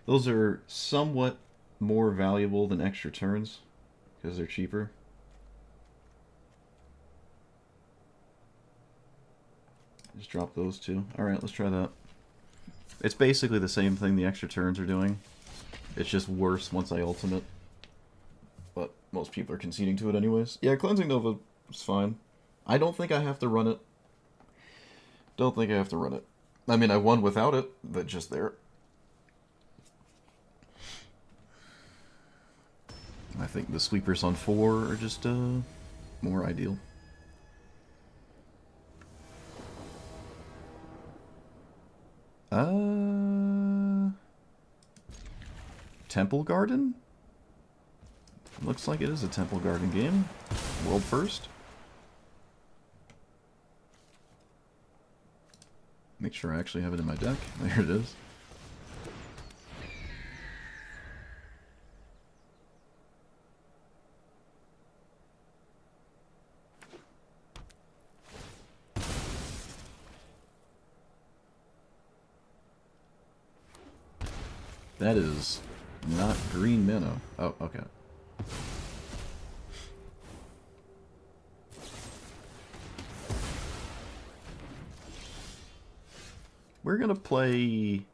Those are somewhat more valuable than extra turns, because they're cheaper. Just drop those two. Alright, let's try that. It's basically the same thing the extra turns are doing. It's just worse once I ultimate. But most people are conceding to it anyways. Yeah, Cleansing Nova is fine. I don't think I have to run it. Don't think I have to run it. I mean, I won without it, but just there. I think the sweepers on 4 are just more ideal. Temple Garden? Looks like it is a Temple Garden game. World first. Make sure I actually have it in my deck. There it is. That is not green mana. Oh, okay. We're gonna play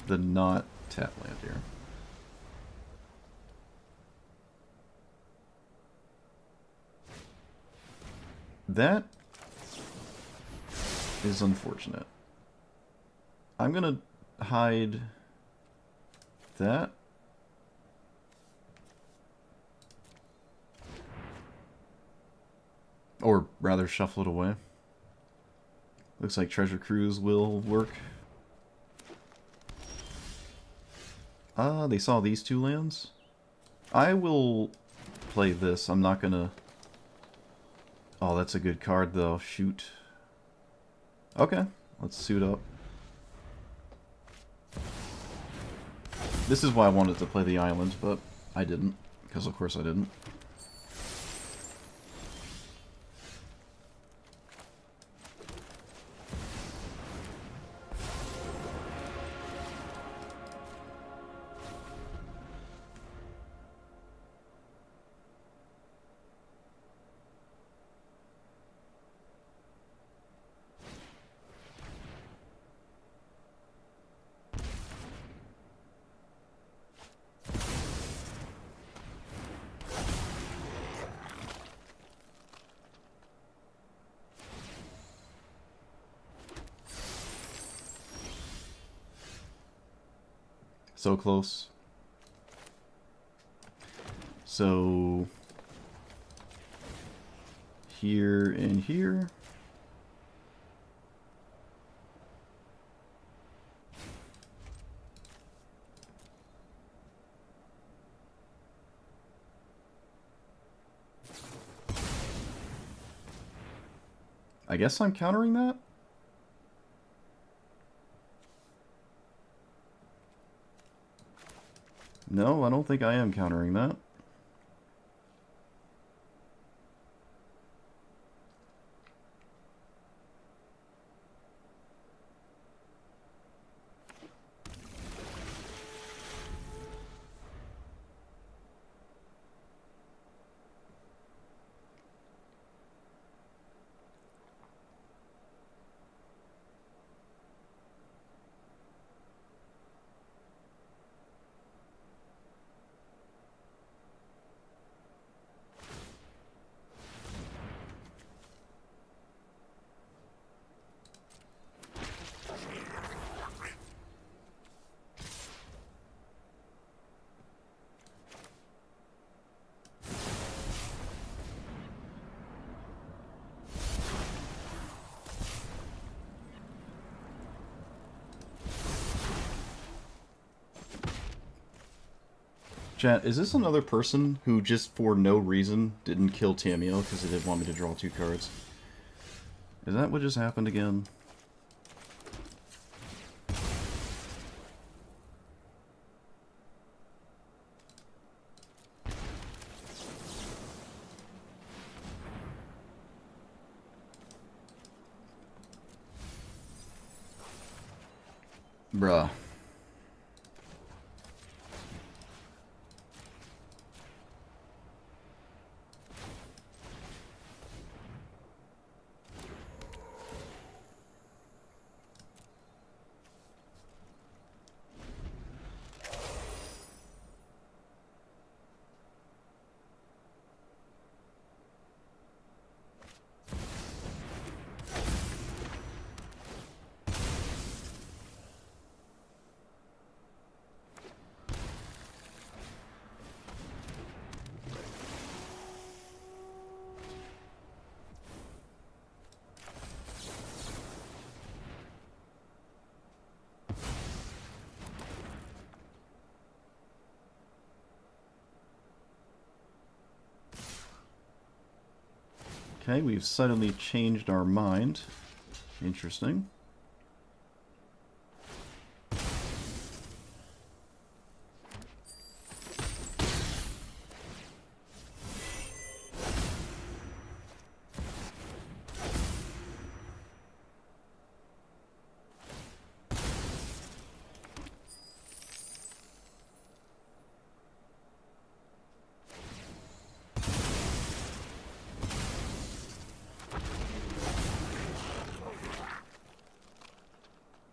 the not tap land here. That is unfortunate. I'm gonna hide that. Or rather, shuffle it away. Looks like Treasure Cruise will work. They saw these 2 lands. I will play this. I'm not gonna... Oh, that's a good card, though. Shoot. Okay, let's suit up. This is why I wanted to play the island, but I didn't. Because of course I didn't. So close. So here and here. I guess I'm countering that? No, I don't think I am countering that. Chat, is this another person who just for no reason didn't kill Tamio because they didn't want me to draw 2 cards? Is that what just happened again? Bruh. Okay, we've suddenly changed our mind. Interesting.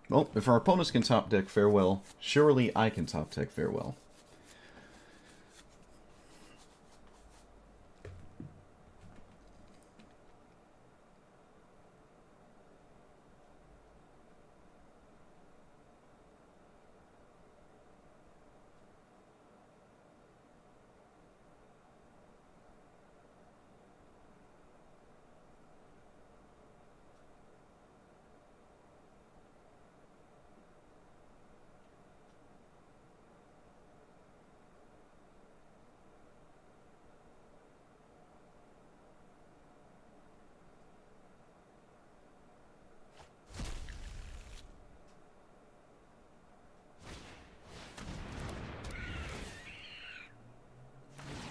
Well, if our opponents can top deck Farewell, surely I can top deck Farewell.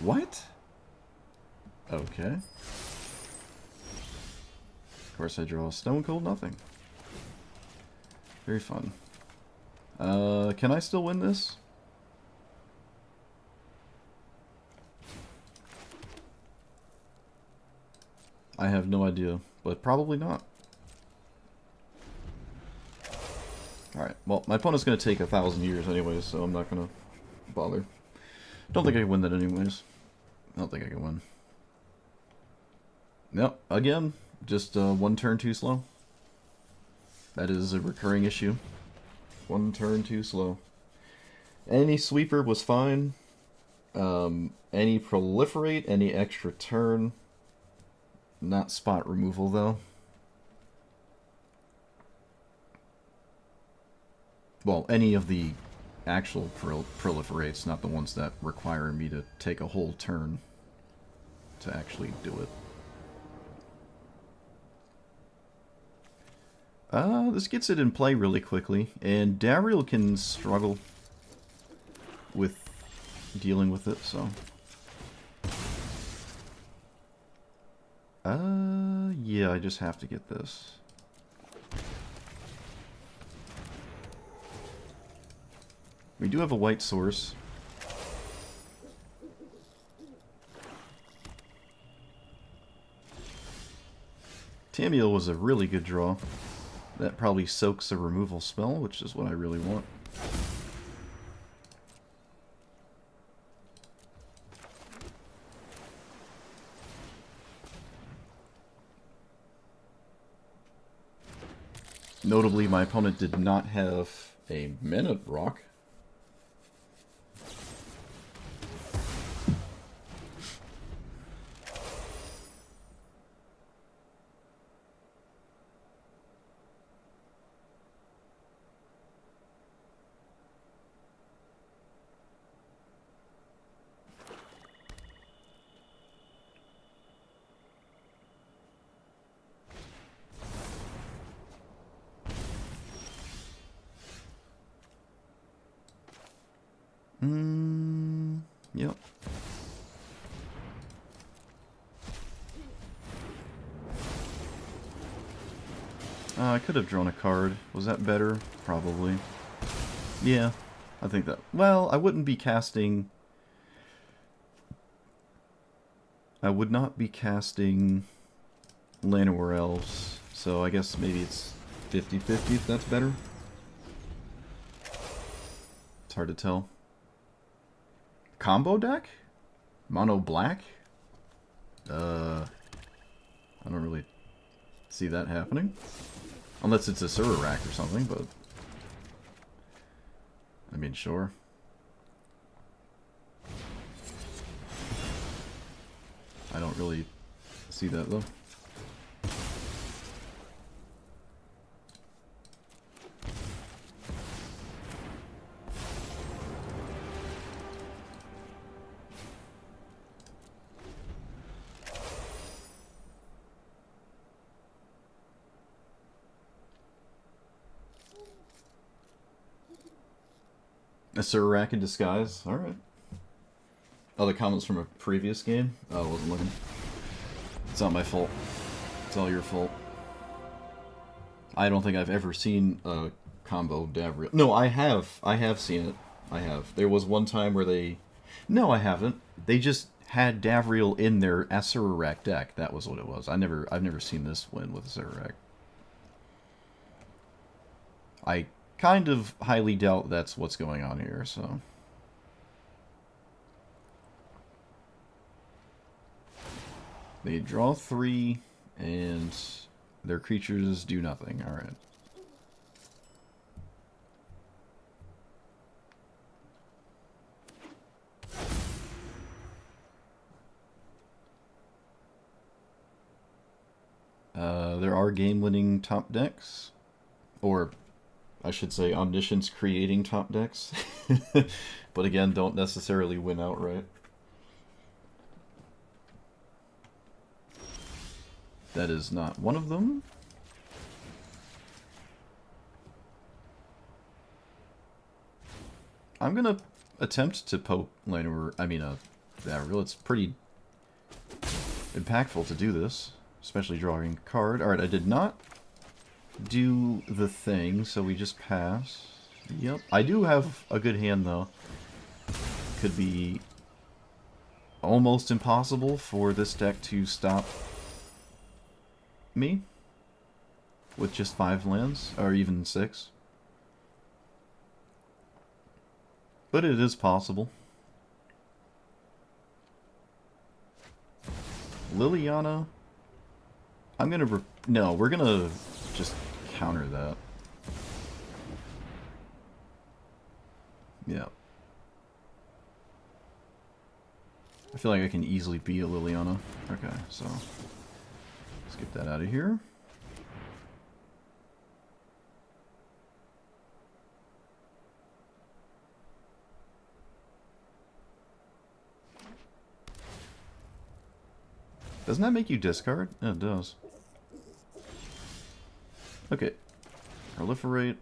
What? Okay. Of course I draw Stone Cold Nothing. Very fun. Can I still win this? I have no idea, but probably not. Alright, well, my opponent's gonna take 1,000 years anyways, so I'm not gonna bother. Don't think I can win that anyways. I don't think I can win. Yep, again, just 1 turn too slow. That is a recurring issue. 1 turn too slow. Any sweeper was fine. Any proliferate, any extra turn. Not spot removal, though. Well, any of the actual proliferates, not the ones that require me to take a whole turn to actually do it. This gets it in play really quickly, and Dariel can struggle with dealing with it, so... yeah, I just have to get this. We do have a white source. Tamiel was a really good draw. That probably soaks a removal spell, which is what I really want. Notably, my opponent did not have a Mana Rock. Yep. I could have drawn a card. Was that better? Probably. Yeah, I think that... Well, I wouldn't be casting... I would not be casting Llanowar Elves, so I guess maybe it's 50-50 if that's better. It's hard to tell. Combo deck? Mono black? I don't really see that happening. Unless it's a Sururak or something, but... I mean, sure. I don't really see that, though. A Sururak in disguise? Alright. Other comments from a previous game? Oh, I wasn't looking. It's not my fault. It's all your fault. I don't think I've ever seen a combo Davriel. No, I have. I have seen it. I have. There was one time where they... No, I haven't. They just had Davriel in their Sururak deck. That was what it was. I've never seen this win with a Sururak. I kind of highly doubt that's what's going on here, so... They draw 3, and their creatures do nothing. Alright. There are game-winning top decks. Or, I should say, Omniscience creating top decks. But again, don't necessarily win outright. That is not one of them. I'm gonna attempt to poke Llanowar. I mean, Davriel. It's pretty impactful to do this, especially drawing a card. Alright, I did not do the thing, so we just pass. Yep. I do have a good hand, though. Could be almost impossible for this deck to stop me with just 5 lands, or even 6. But it is possible. Liliana. I'm gonna... No, we're gonna just counter that. Yeah. I feel like I can easily beat a Liliana. Okay, so let's get that out of here. Doesn't that make you discard? Yeah, it does. Okay. Proliferate.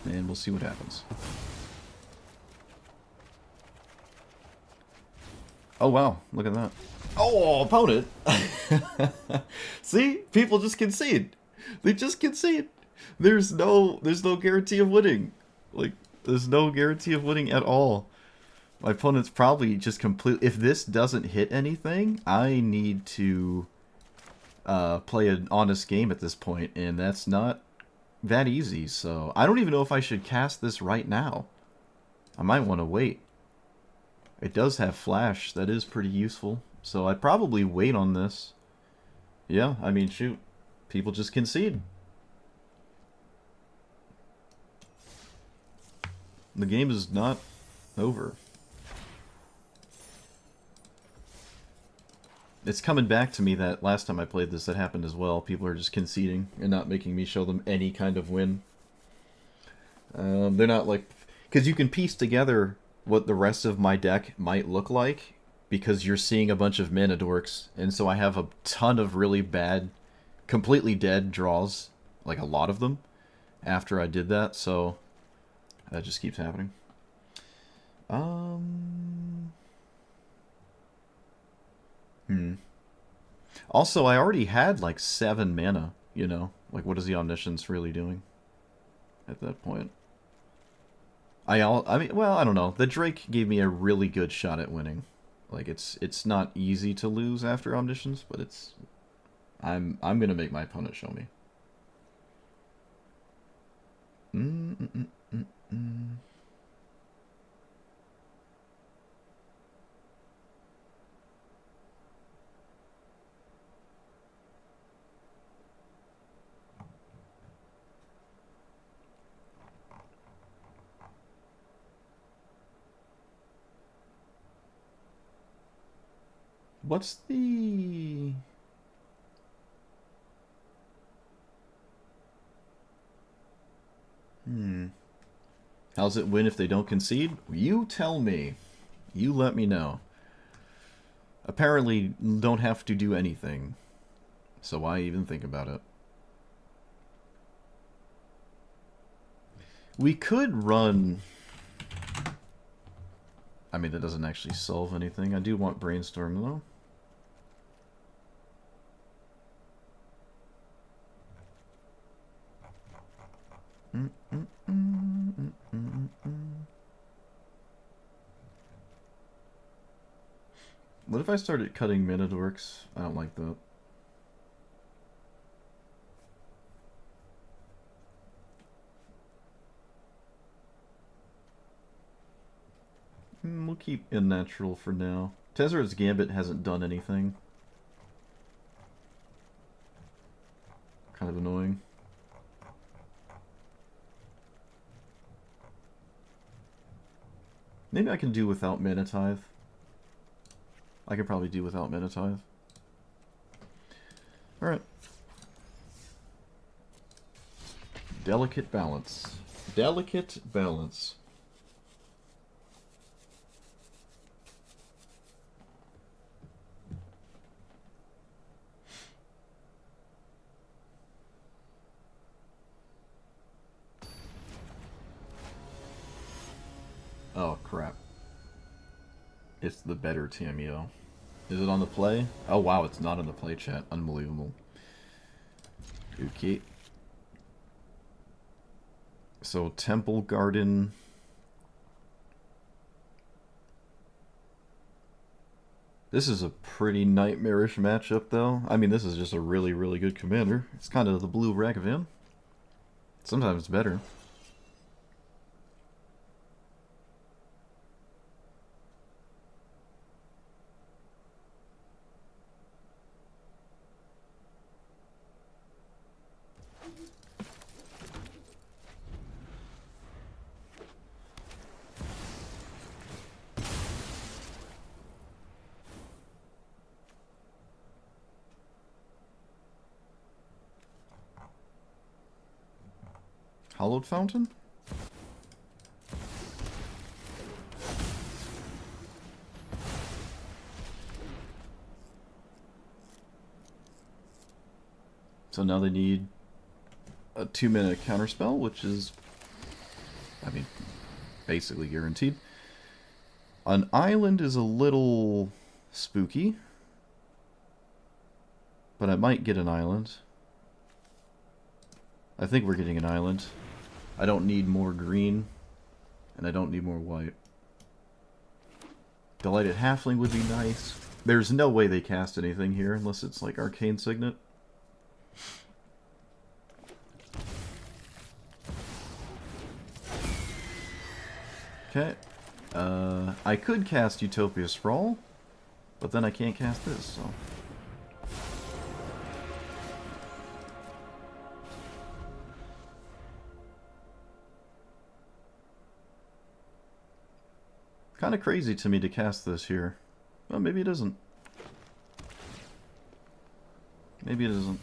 And we'll see what happens. Oh wow, look at that. Oh, opponent! See? People just concede. They just concede. There's no guarantee of winning. Like, there's no guarantee of winning at all. My opponent's probably just completely... If this doesn't hit anything, I need to play an honest game at this point, and that's not that easy, so... I don't even know if I should cast this right now. I might want to wait. It does have flash, that is pretty useful, so I'd probably wait on this. Yeah, I mean, shoot. People just concede. The game is not over. It's coming back to me that last time I played this, that happened as well. People are just conceding and not making me show them any kind of win. They're not like... Because you can piece together what the rest of my deck might look like because you're seeing a bunch of mana dorks. And so I have a ton of really bad, completely dead draws. Like a lot of them after I did that. So that just keeps happening. Also, I already had like 7 mana, you know? Like, what is the Omniscience really doing at that point? I mean, well, I don't know. The Drake gave me a really good shot at winning. Like, it's not easy to lose after Omniscience, but it's... I'm gonna make my opponent show me. What's the... How's it win if they don't concede? You tell me. You let me know. Apparently, don't have to do anything. So why even think about it? We could run... I mean, that doesn't actually solve anything. I do want Brainstorm, though. What if I started cutting mana dorks? I don't like that. We'll keep Unnatural for now. Tezzeret's Gambit hasn't done anything. Kind of annoying. Maybe I can do without Mana Tithe. I could probably do without Mana Tithe. Alright. Delicate balance. Delicate balance. Oh, crap. It's the better Tameo. Is it on the play? Oh, wow, it's not on the play chat. Unbelievable. Okay. So, Temple Garden. This is a pretty nightmarish matchup, though. I mean, this is just a really, really good commander. It's kind of the blue Ragavan. Sometimes it's better. Hallowed Fountain? So now they need a 2-minute counterspell, which is, I mean, basically guaranteed. An island is a little spooky, but I might get an island. I think we're getting an island. I don't need more green, and I don't need more white. Delighted Halfling would be nice. There's no way they cast anything here unless it's like Arcane Signet. Okay. I could cast Utopia Sprawl, but then I can't cast this, so... Kind of crazy to me to cast this here. Well, maybe it isn't. Maybe it isn't.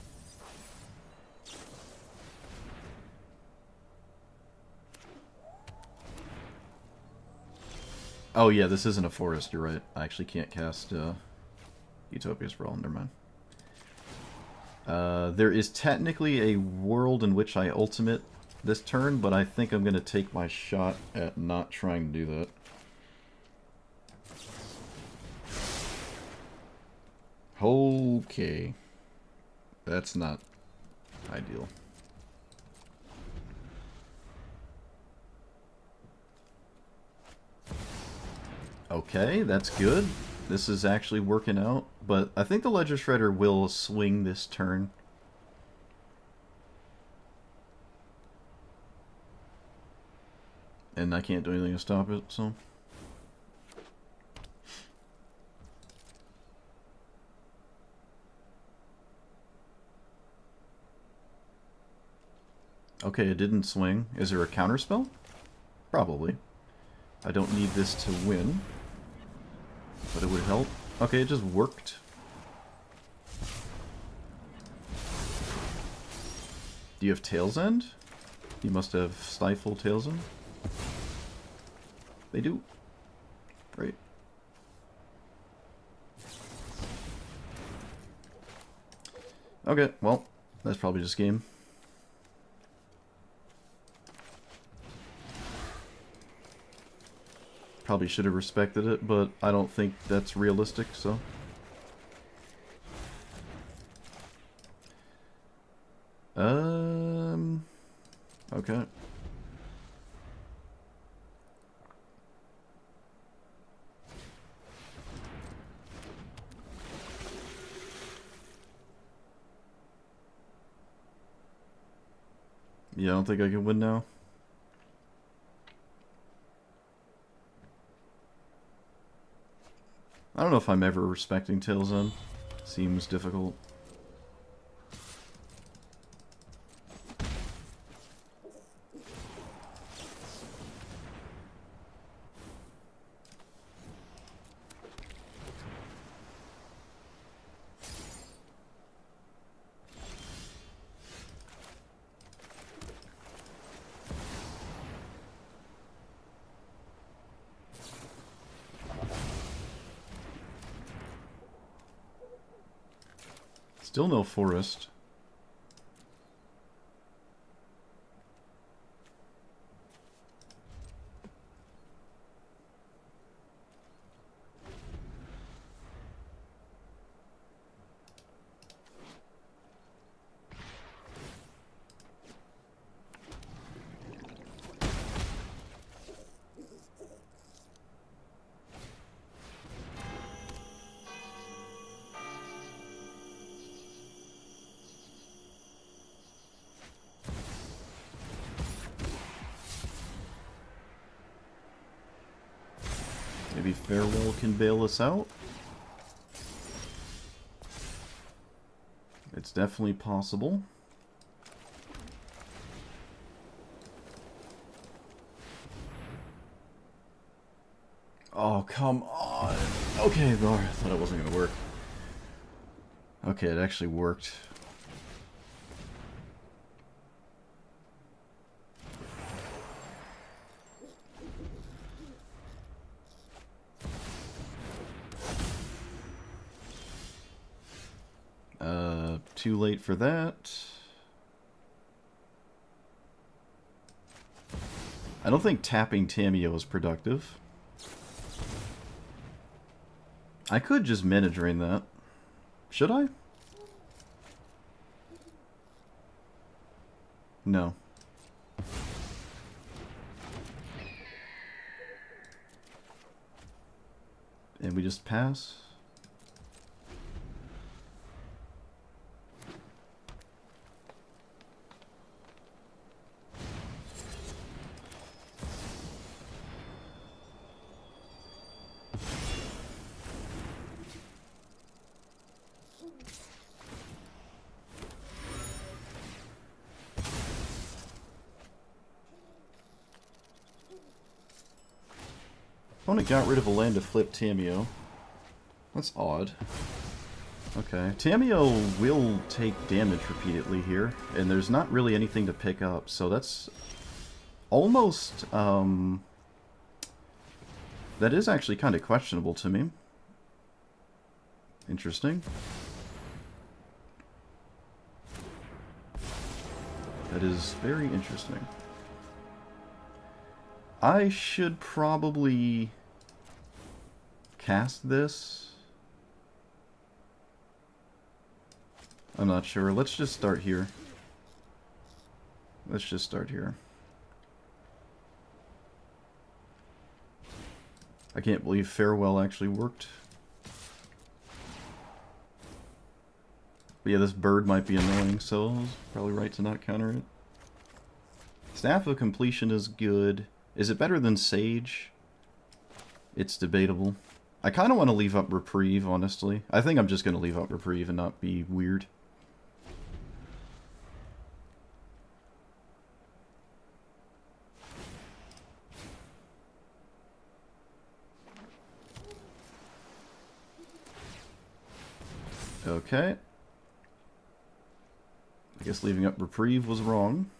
Oh yeah, this isn't a forest, you're right. I actually can't cast Utopia Sprawl, never mind. There is technically a world in which I ultimate this turn, but I think I'm going to take my shot at not trying to do that. Okay. That's not ideal. Okay, that's good. This is actually working out, but I think the Ledger Shredder will swing this turn. And I can't do anything to stop it, so... Okay, it didn't swing. Is there a counterspell? Probably. I don't need this to win, but it would help. Okay, it just worked. Do you have Tail's End? You must have Stifle Tail's End. They do. Great. Okay, well, that's probably just game. Probably should have respected it, but I don't think that's realistic, so... Okay. Yeah, I don't think I can win now. I don't know if I'm ever respecting Tail's End. Seems difficult. Still no forest. Maybe Farewell can bail us out? It's definitely possible. Oh, come on. Okay, though, I thought it wasn't going to work. Okay, it actually worked. Too late for that. I don't think tapping Tamiyo is productive. I could just mana drain that. Should I? No. And we just pass. Opponent got rid of a land to flip Tamiyo. That's odd. Okay, Tamiyo will take damage repeatedly here, and there's not really anything to pick up, so that's almost, that is actually kind of questionable to me. Interesting. That is very interesting. I should probably cast this. I'm not sure. Let's just start here. Let's just start here. I can't believe Farewell actually worked. But yeah, this bird might be annoying, so it's probably right to not counter it. Staff of Completion is good. Is it better than Sage? It's debatable. I kind of want to leave up Reprieve, honestly. I think I'm just going to leave up Reprieve and not be weird. Okay. I guess leaving up Reprieve was wrong.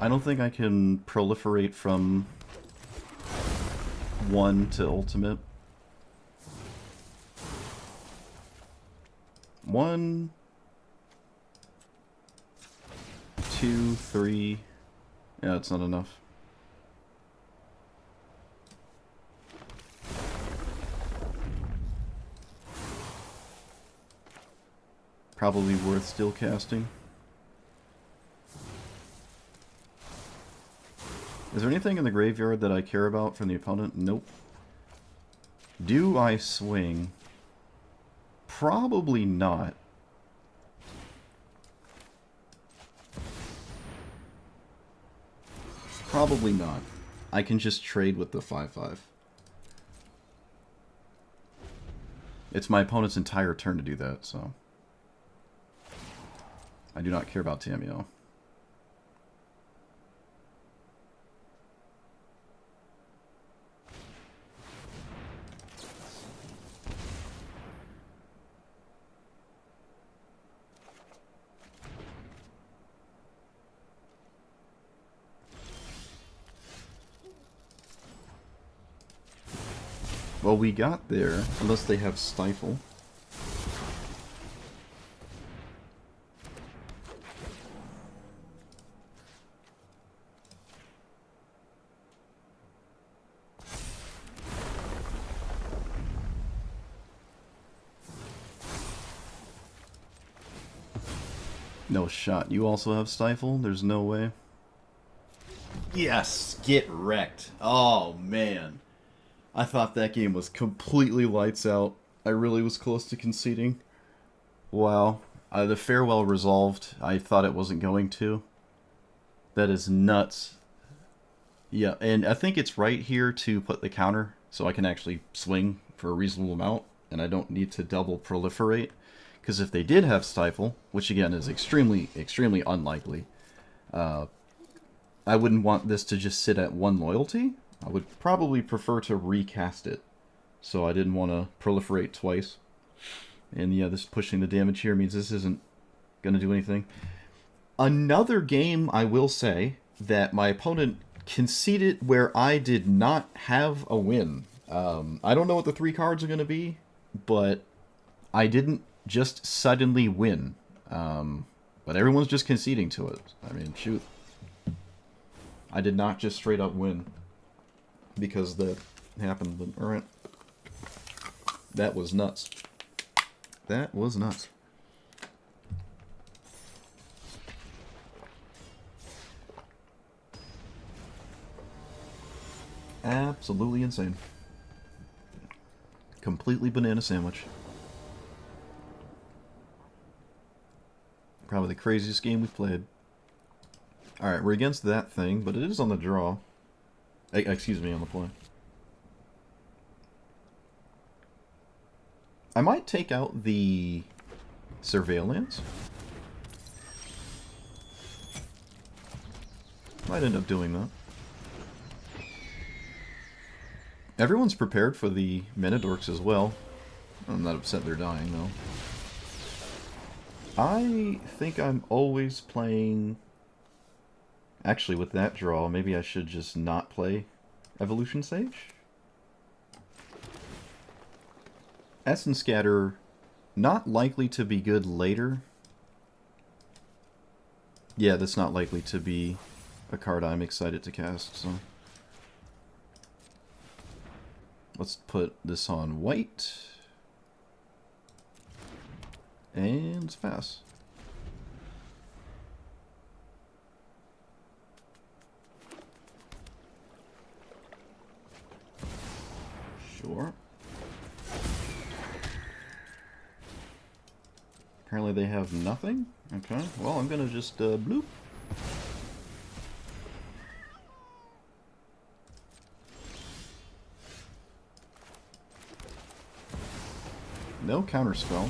I don't think I can proliferate from 1 to ultimate. 1, 2, 3. Yeah, it's not enough. Probably worth still casting. Is there anything in the graveyard that I care about from the opponent? Nope. Do I swing? Probably not. Probably not. I can just trade with the 5/5. It's my opponent's entire turn to do that, so... I do not care about Tamiyo. Well, we got there, unless they have Stifle. No shot. You also have Stifle? There's no way. Yes! Get wrecked. Oh, man. I thought that game was completely lights out. I really was close to conceding. Wow. The Farewell resolved. I thought it wasn't going to. That is nuts. Yeah, and I think it's right here to put the counter, so I can actually swing for a reasonable amount, and I don't need to double Proliferate. Because if they did have Stifle, which again is extremely, extremely unlikely, I wouldn't want this to just sit at 1 loyalty. I would probably prefer to recast it. So I didn't want to proliferate twice. And yeah, this pushing the damage here means this isn't going to do anything. Another game, I will say, that my opponent conceded where I did not have a win. I don't know what the 3 cards are going to be, but I didn't just suddenly win. But everyone's just conceding to it. I mean, shoot. I did not just straight up win. Because that happened. Alright. That was nuts. That was nuts. Absolutely insane. Completely banana sandwich. Probably the craziest game we've played. Alright, we're against that thing, but it is on the draw. Excuse me, on the play. I might take out the surveillance. Might end up doing that. Everyone's prepared for the Menadorks as well. I'm not upset they're dying, though. I think I'm always playing... Actually, with that draw, maybe I should just not play Evolution Sage? Essence Scatter, not likely to be good later. Yeah, that's not likely to be a card I'm excited to cast, so... Let's put this on white. And fast. Sure. Apparently they have nothing? Okay, well I'm gonna just bloop. No counterspell.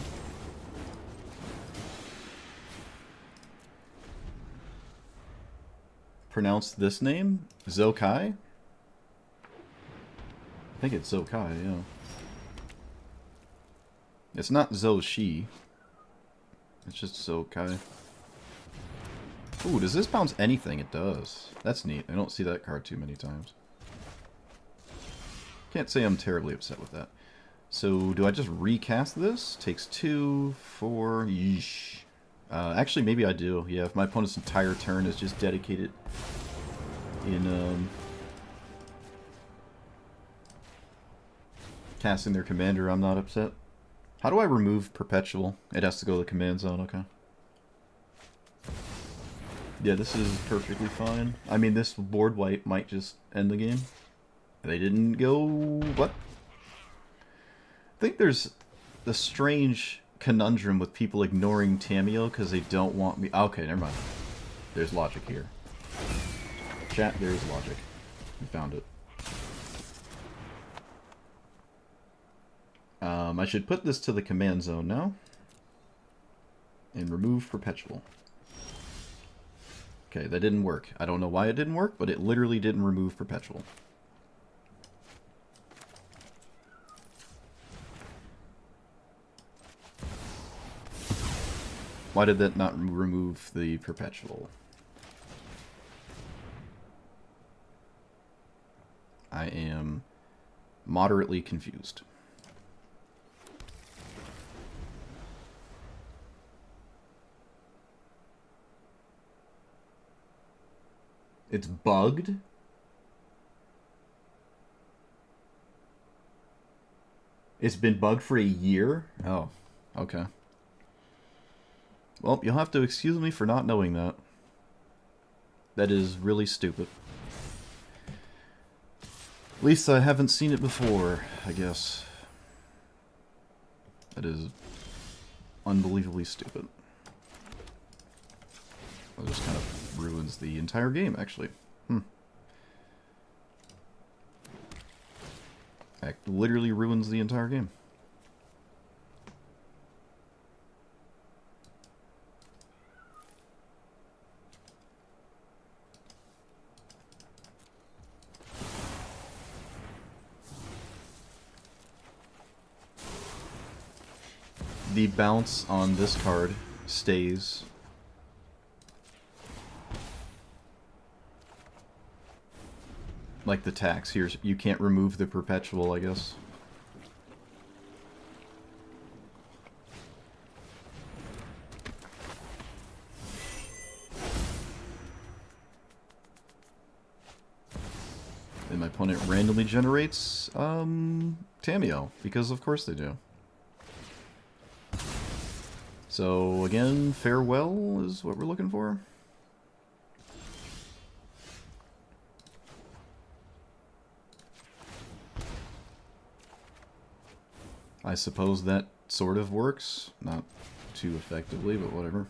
Pronounce this name? Zokai? I think it's Zokai, yeah. It's not Zoshi. It's just Zokai. Ooh, does this bounce anything? It does. That's neat. I don't see that card too many times. Can't say I'm terribly upset with that. So, do I just recast this? Takes 2, 4, yeesh. Actually, maybe I do. Yeah, if my opponent's entire turn is just dedicated in, casting their commander, I'm not upset. How do I remove Perpetual? It has to go to the command zone, okay. Yeah, this is perfectly fine. I mean, this board wipe might just end the game. They didn't go... what? I think there's a strange conundrum with people ignoring Tamiyo because they don't want me... okay, never mind. There's logic here. Chat, there's logic. We found it. I should put this to the command zone now. And remove Perpetual. Okay, that didn't work. I don't know why it didn't work, but it literally didn't remove Perpetual. Why did that not remove the Perpetual? I am moderately confused. It's bugged? It's been bugged for a year? Oh, okay. Well, you'll have to excuse me for not knowing that. That is really stupid. At least I haven't seen it before, I guess. That is unbelievably stupid. It just kind of ruins the entire game, actually. It literally ruins the entire game. the bounce on this card stays. Like the tax here, you can't remove the perpetual, I guess. And my opponent randomly generates Tamiyo, because of course they do. So again, farewell is what we're looking for. I suppose that sort of works. Not too effectively, but whatever.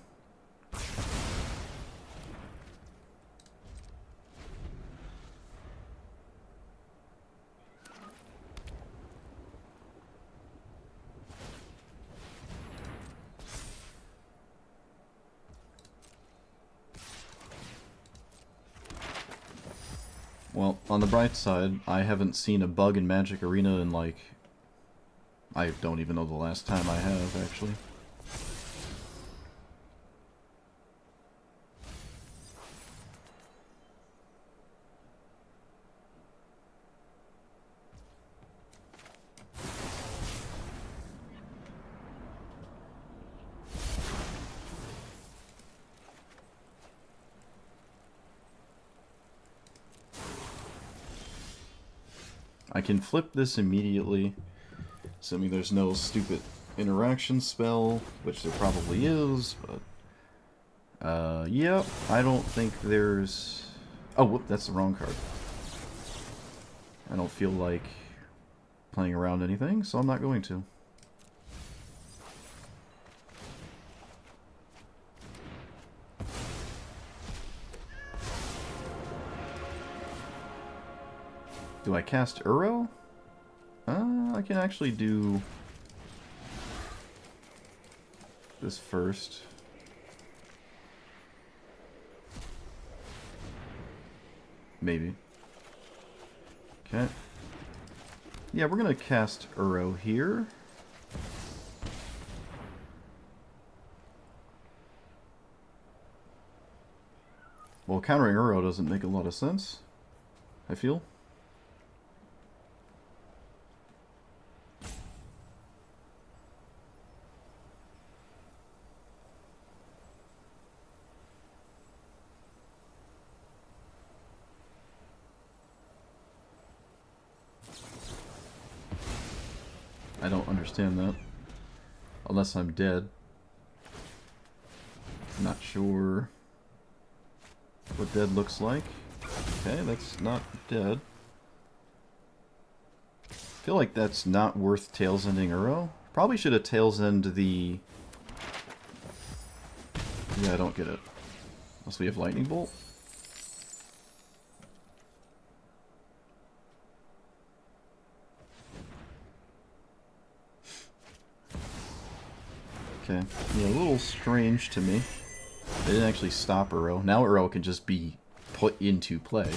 Well, on the bright side, I haven't seen a bug in Magic Arena in, like... I don't even know the last time I have, actually. I can flip this immediately, assuming there's no stupid interaction spell, which there probably is, but... yeah, I don't think there's... Oh, whoop, that's the wrong card. I don't feel like playing around anything, so I'm not going to. Do I cast Uro? I can actually do this first. Maybe. Okay. Yeah, we're gonna cast Uro here. Well, countering Uro doesn't make a lot of sense, I feel. I don't understand that. Unless I'm dead. Not sure what dead looks like. Okay, that's not dead. I feel like that's not worth Tails Ending Uro. Probably should have Tails End the... Yeah, I don't get it. Unless we have Lightning Bolt. Okay. Yeah, a little strange to me. They didn't actually stop Uro. Now Uro can just be put into play.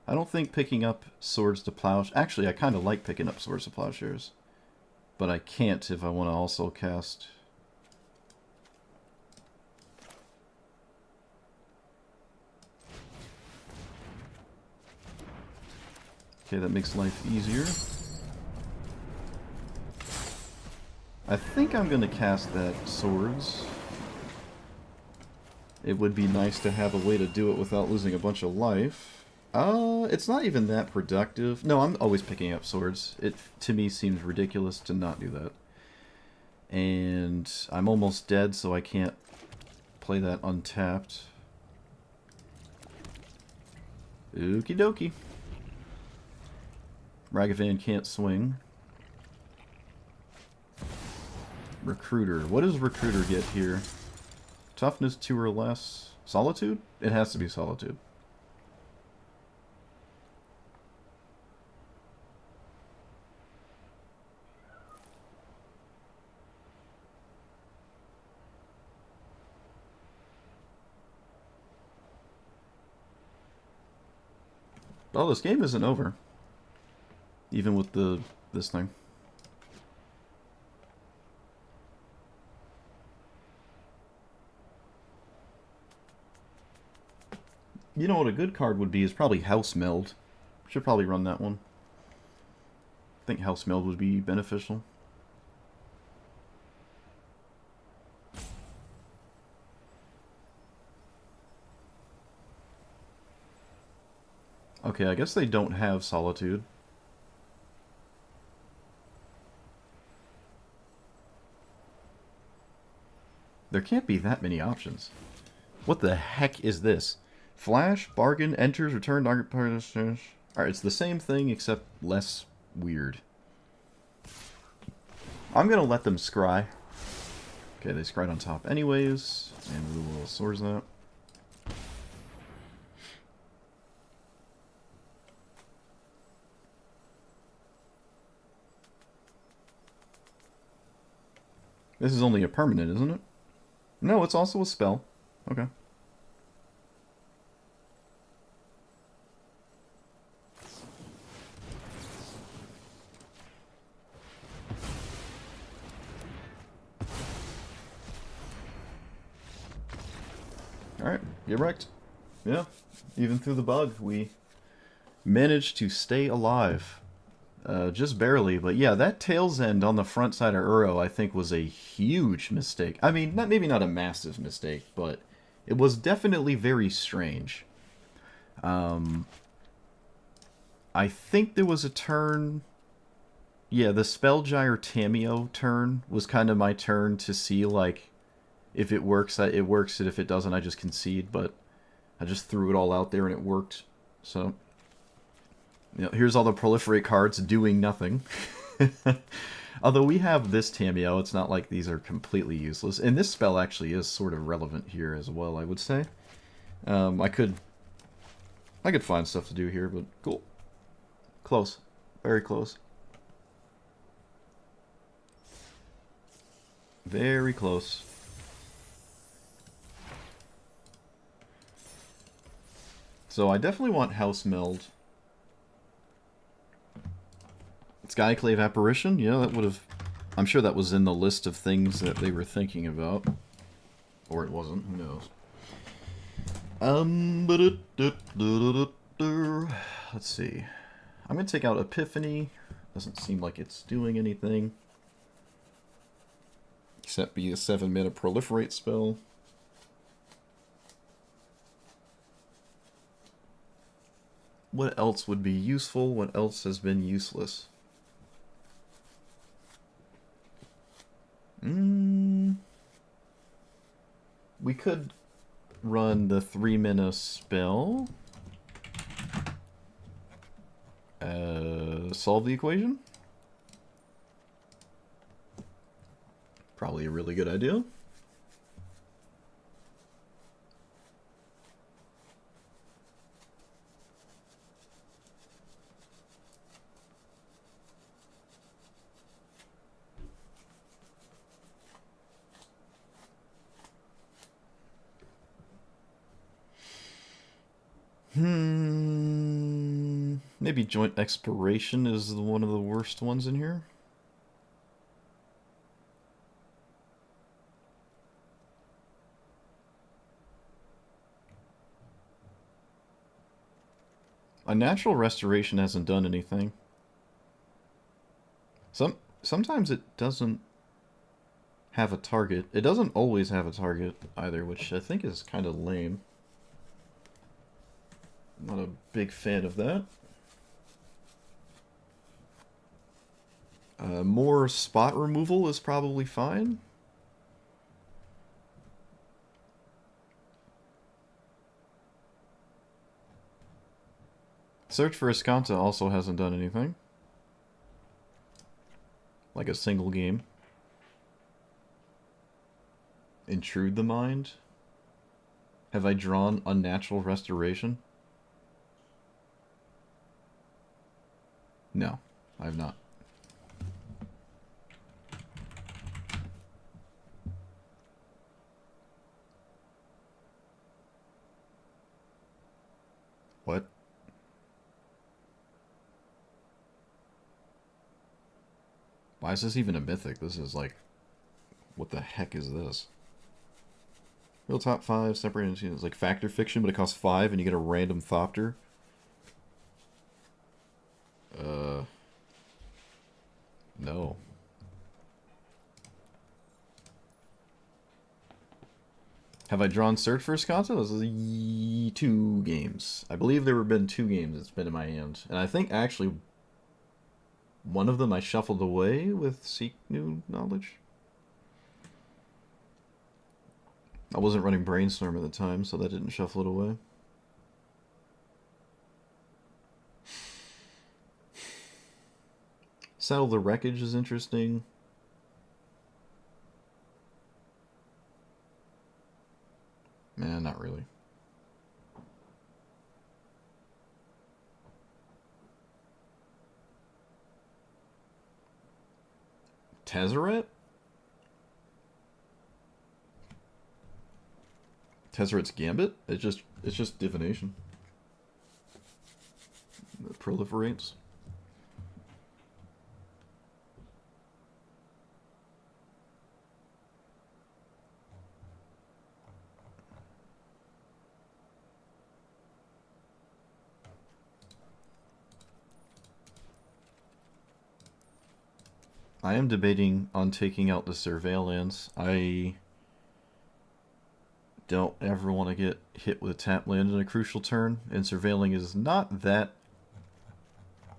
I don't think picking up Swords to Plowshares... Actually, I kind of like picking up Swords to Plowshares. But I can't if I want to also cast... Okay, that makes life easier. I think I'm going to cast that Swords. It would be nice to have a way to do it without losing a bunch of life. It's not even that productive. No, I'm always picking up Swords. It, to me, seems ridiculous to not do that. And I'm almost dead, so I can't play that untapped. Okie dokie. Ragavan can't swing. Recruiter. What does Recruiter get here? Toughness 2 or less. Solitude? It has to be Solitude. Oh, this game isn't over. Even with this thing. You know what a good card would be is probably House Meld. Should probably run that one. I think House Meld would be beneficial. Okay, I guess they don't have Solitude. There can't be that many options. What the heck is this? Flash, bargain, enters, return, target. Alright, it's the same thing except less weird. I'm gonna let them scry. Okay, they scried on top anyways, and we will source that. This is only a permanent, isn't it? No, it's also a spell. Okay. Alright, get wrecked. Yeah, even through the bug, we managed to stay alive. Just barely, but yeah, that tail's end on the front side of Uro, I think, was a huge mistake. I mean, maybe not a massive mistake, but it was definitely very strange. I think there was a turn... Yeah, the Spellgyre Tameo turn was kind of my turn to see, like, if it works, it works, and if it doesn't, I just concede, but I just threw it all out there and it worked, so... You know, here's all the Proliferate cards doing nothing. Although we have this Tameo, it's not like these are completely useless. And this spell actually is sort of relevant here as well, I would say. I could find stuff to do here, but cool. Close. Very close. Very close. So I definitely want House Meld. Skyclave Apparition? Yeah, that would have... I'm sure that was in the list of things that they were thinking about. Or it wasn't, who knows. Let's see. I'm going to take out Epiphany. Doesn't seem like it's doing anything. Except be a 7-mana Proliferate spell. What else would be useful? What else has been useless? We could run the 3-mana spell. Solve the equation? Probably a really good idea. Maybe Joint Expiration is one of the worst ones in here. A Natural Restoration hasn't done anything. Sometimes it doesn't have a target. It doesn't always have a target either, which I think is kind of lame. Not a big fan of that. More spot removal is probably fine. Search for Escanta also hasn't done anything. Like a single game. Intrude the Mind? Have I drawn Unnatural Restoration? No, I have not. What? Why is this even a mythic? This is like, what the heck is this? Real top 5, separated into, it's like Factor Fiction, but it costs 5 and you get a random Thopter. No. Have I drawn Search for Escanto? This is 2 games. I believe there have been 2 games it's been in my hand. And I think actually one of them I shuffled away with Seek New Knowledge. I wasn't running Brainstorm at the time, so that didn't shuffle it away. Settle the Wreckage is interesting. Man, not really. Tezzeret? Tezzeret's Gambit? It's just divination. It proliferates. I am debating on taking out the Surveillance. I don't ever want to get hit with a tap land in a crucial turn, and Surveilling is not that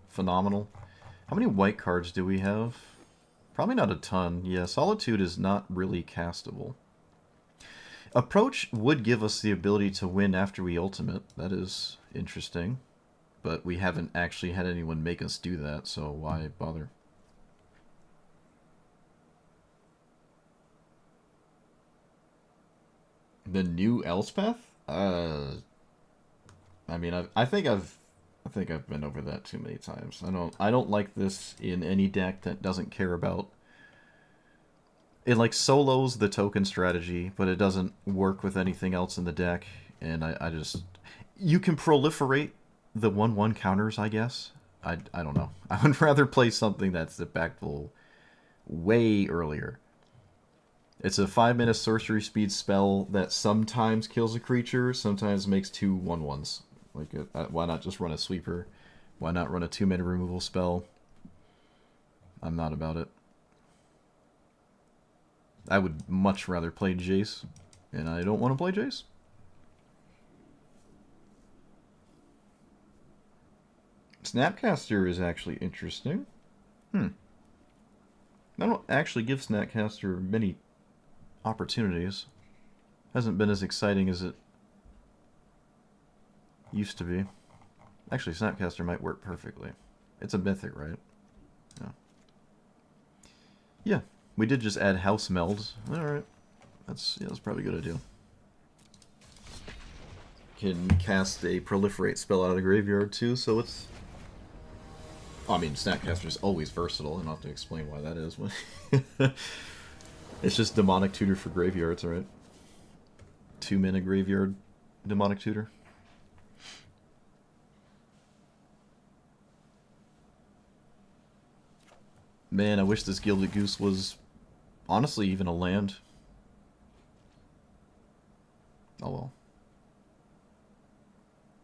phenomenal. How many white cards do we have? Probably not a ton. Yeah, Solitude is not really castable. Approach would give us the ability to win after we ultimate. That is interesting. But we haven't actually had anyone make us do that, so why bother? The new Elspeth? I mean, I think I've been over that too many times. I don't like this in any deck that doesn't care about it. Like solos the token strategy, but it doesn't work with anything else in the deck. And I just, you can proliferate the 1/1 counters, I guess. I don't know. I would rather play something that's impactful way earlier. It's a 5-minute sorcery speed spell that sometimes kills a creature, sometimes makes 2 1/1s. Like, why not just run a sweeper? Why not run a 2-mana removal spell? I'm not about it. I would much rather play Jace, and I don't want to play Jace. Snapcaster is actually interesting. I don't actually give Snapcaster many opportunities. Hasn't been as exciting as it used to be. Actually, Snapcaster might work perfectly. It's a mythic, right? Yeah. Yeah, we did just add House Meld. Alright. That's probably a good idea. Can cast a Proliferate spell out of the graveyard too, so it's... Oh, I mean, Snapcaster is always versatile. I don't have to explain why that is. It's just Demonic Tutor for graveyards, right? 2-mana graveyard Demonic Tutor. Man, I wish this Gilded Goose was honestly even a land. Oh well.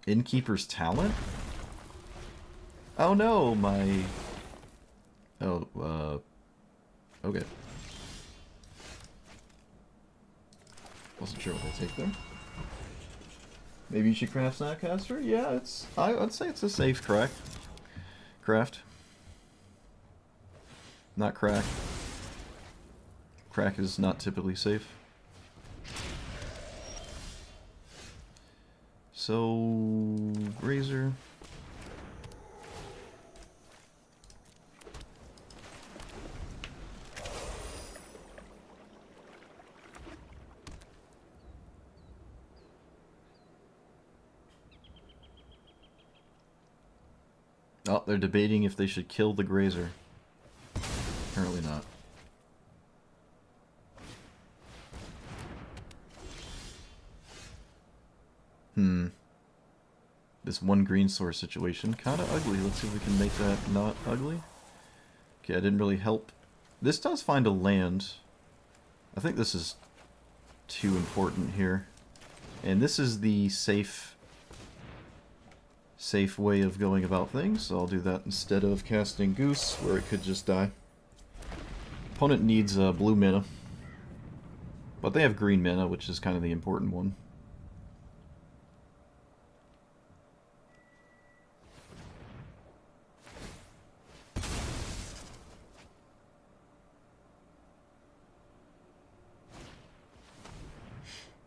Innkeeper's Talent? Oh no, my... Oh, okay. Wasn't sure what they take there. Maybe you should craft Snapcaster? Yeah, I'd say it's a safe craft. Not crack. Crack is not typically safe. So... Razor... Oh, they're debating if they should kill the Grazer. Apparently not. This one green source situation, kinda ugly. Let's see if we can make that not ugly. Okay, I didn't really help This does find a land. I think this is too important here. And this is the safe way of going about things, so I'll do that instead of casting Goose, where it could just die. Opponent needs blue mana. But they have green mana, which is kind of the important one.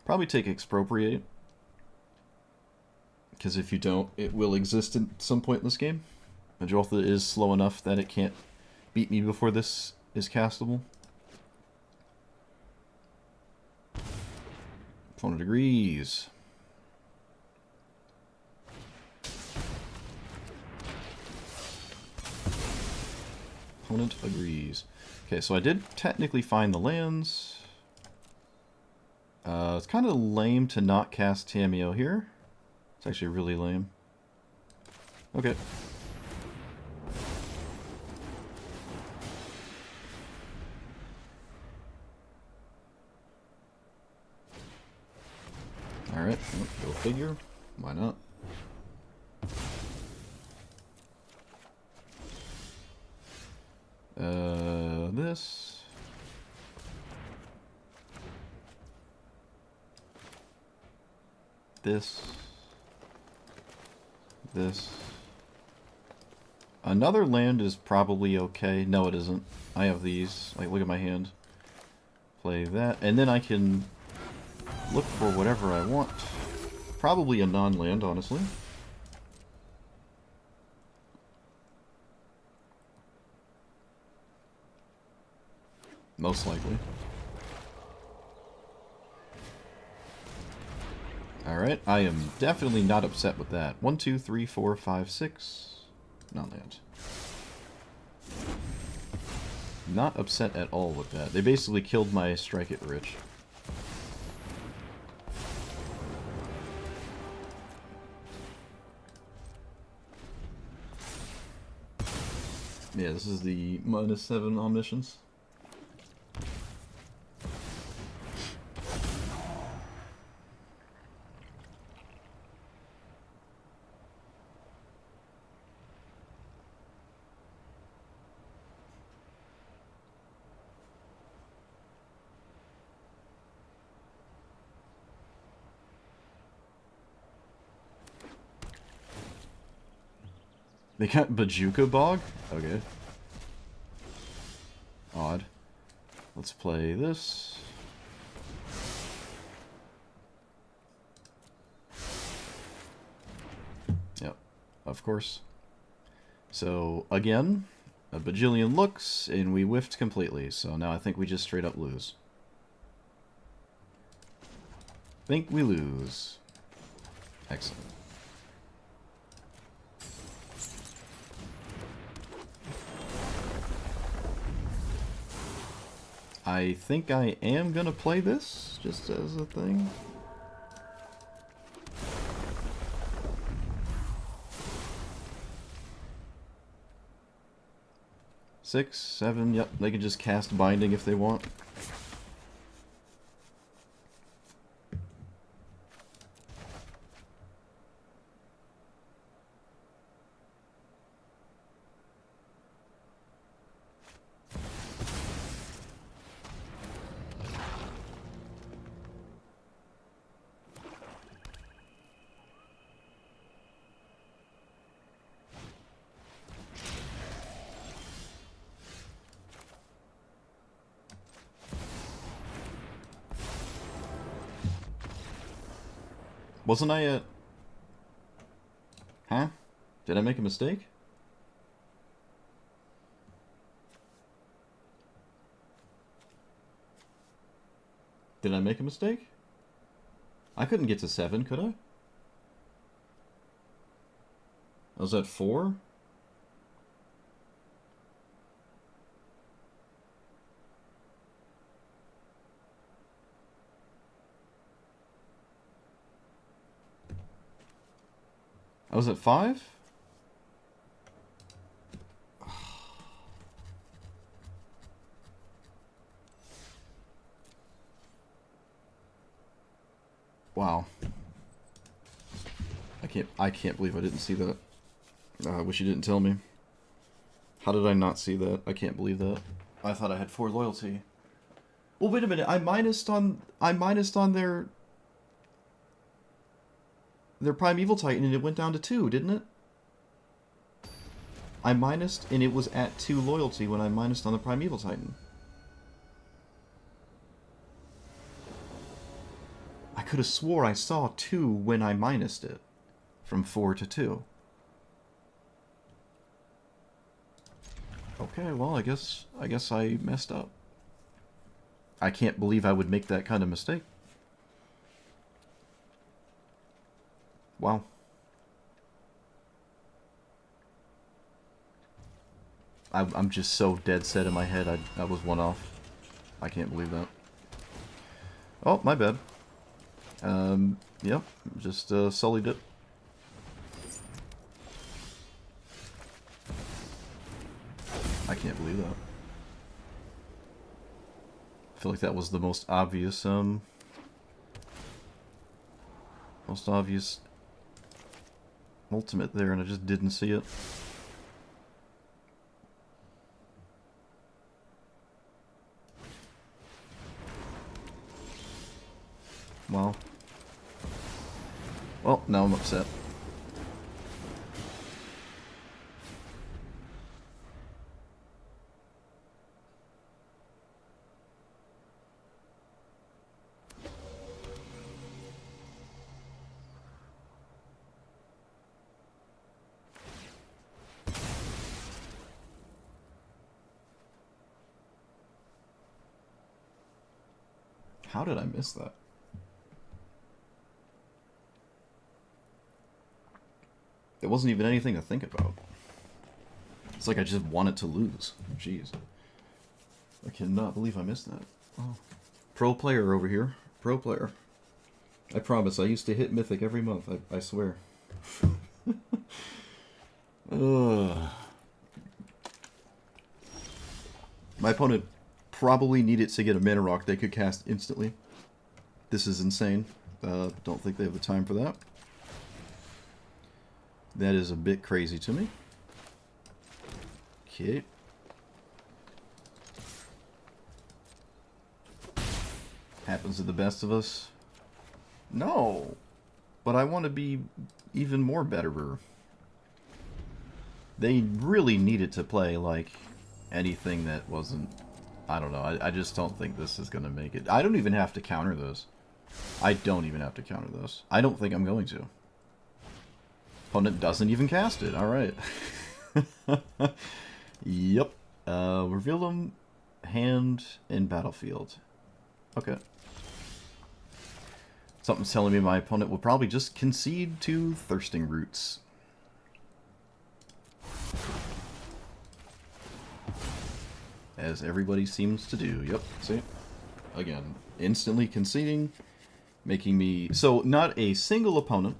Probably take Expropriate. Because if you don't, it will exist at some point in this game. Majoltha is slow enough that it can't beat me before this is castable. Opponent agrees. Opponent agrees. Okay, so I did technically find the lands. It's kind of lame to not cast Tamiyo here. It's actually really lame. Okay. Alright, go figure. Why not? This. This. Another land is probably okay. No, it isn't. I have these. Like, look at my hand. Play that. And then I can look for whatever I want. Probably a non-land, honestly. Most likely. Alright, I am definitely not upset with that. 1, 2, 3, 4, 5, 6. Non-land. Not upset at all with that. They basically killed my Strike It Rich. Yeah, this is the -7 Omniscience. They got Bajuka Bog? Okay. Odd. Let's play this. Yep, of course. So, again, a bajillion looks, and we whiffed completely. So now I think we just straight up lose. Think we lose. Excellent. I think I am gonna play this, just as a thing. Six, 7, yep, they can just cast Binding if they want. Wasn't I at... Huh? Did I make a mistake? Did I make a mistake? I couldn't get to 7, could I? I was at 4? I was at 5? Wow. I can't believe I didn't see that. I wish you didn't tell me. How did I not see that? I can't believe that. I thought I had 4 loyalty. Well, wait a minute. I minused on their Primeval Titan and it went down to 2, didn't it? I minused and it was at 2 loyalty when I minused on the Primeval Titan. I could have swore I saw 2 when I minused it. From 4 to 2. Okay, well, I guess I messed up. I can't believe I would make that kind of mistake. Wow. I'm just so dead set in my head. I was one off. I can't believe that. Oh, my bad. Yep, just sullied it. I can't believe that. I feel like that was the most obvious ultimate there, and I just didn't see it. Wow. Well, now I'm upset. How did I miss that? It wasn't even anything to think about. It's like I just wanted to lose. Jeez. I cannot believe I missed that. Oh. Pro player over here. Pro player. I promise, I used to hit Mythic every month. I swear. Ugh. My opponent probably needed to get a mana rock they could cast instantly. This is insane. Don't think they have the time for that. That is a bit crazy to me. Okay. Happens to the best of us. No! But I want to be even more betterer. They really needed to play, like, anything that wasn't... I don't know. I just don't think this is going to make it. I don't even have to counter this. I don't even have to counter this. I don't think I'm going to. Opponent doesn't even cast it. Alright. Yep. Reveal them, hand, and battlefield. Okay. Something's telling me my opponent will probably just concede to Thirsting Roots. As everybody seems to do. Yep, see? Again, instantly conceding, making me... So, not a single opponent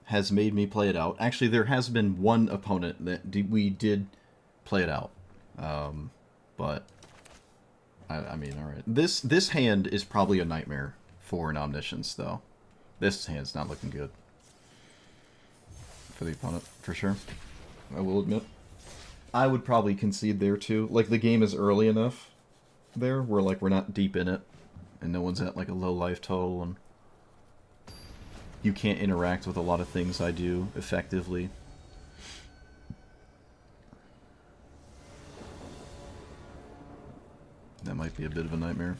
has made me play it out. Actually, there has been one opponent that we did play it out. But, I mean, alright. This hand is probably a nightmare for an Omniscience, though. This hand's not looking good. For the opponent, for sure. I will admit. I would probably concede there, too. Like, the game is early enough there, where, like, we're not deep in it, and no one's at, like, a low life total, and you can't interact with a lot of things I do effectively. That might be a bit of a nightmare.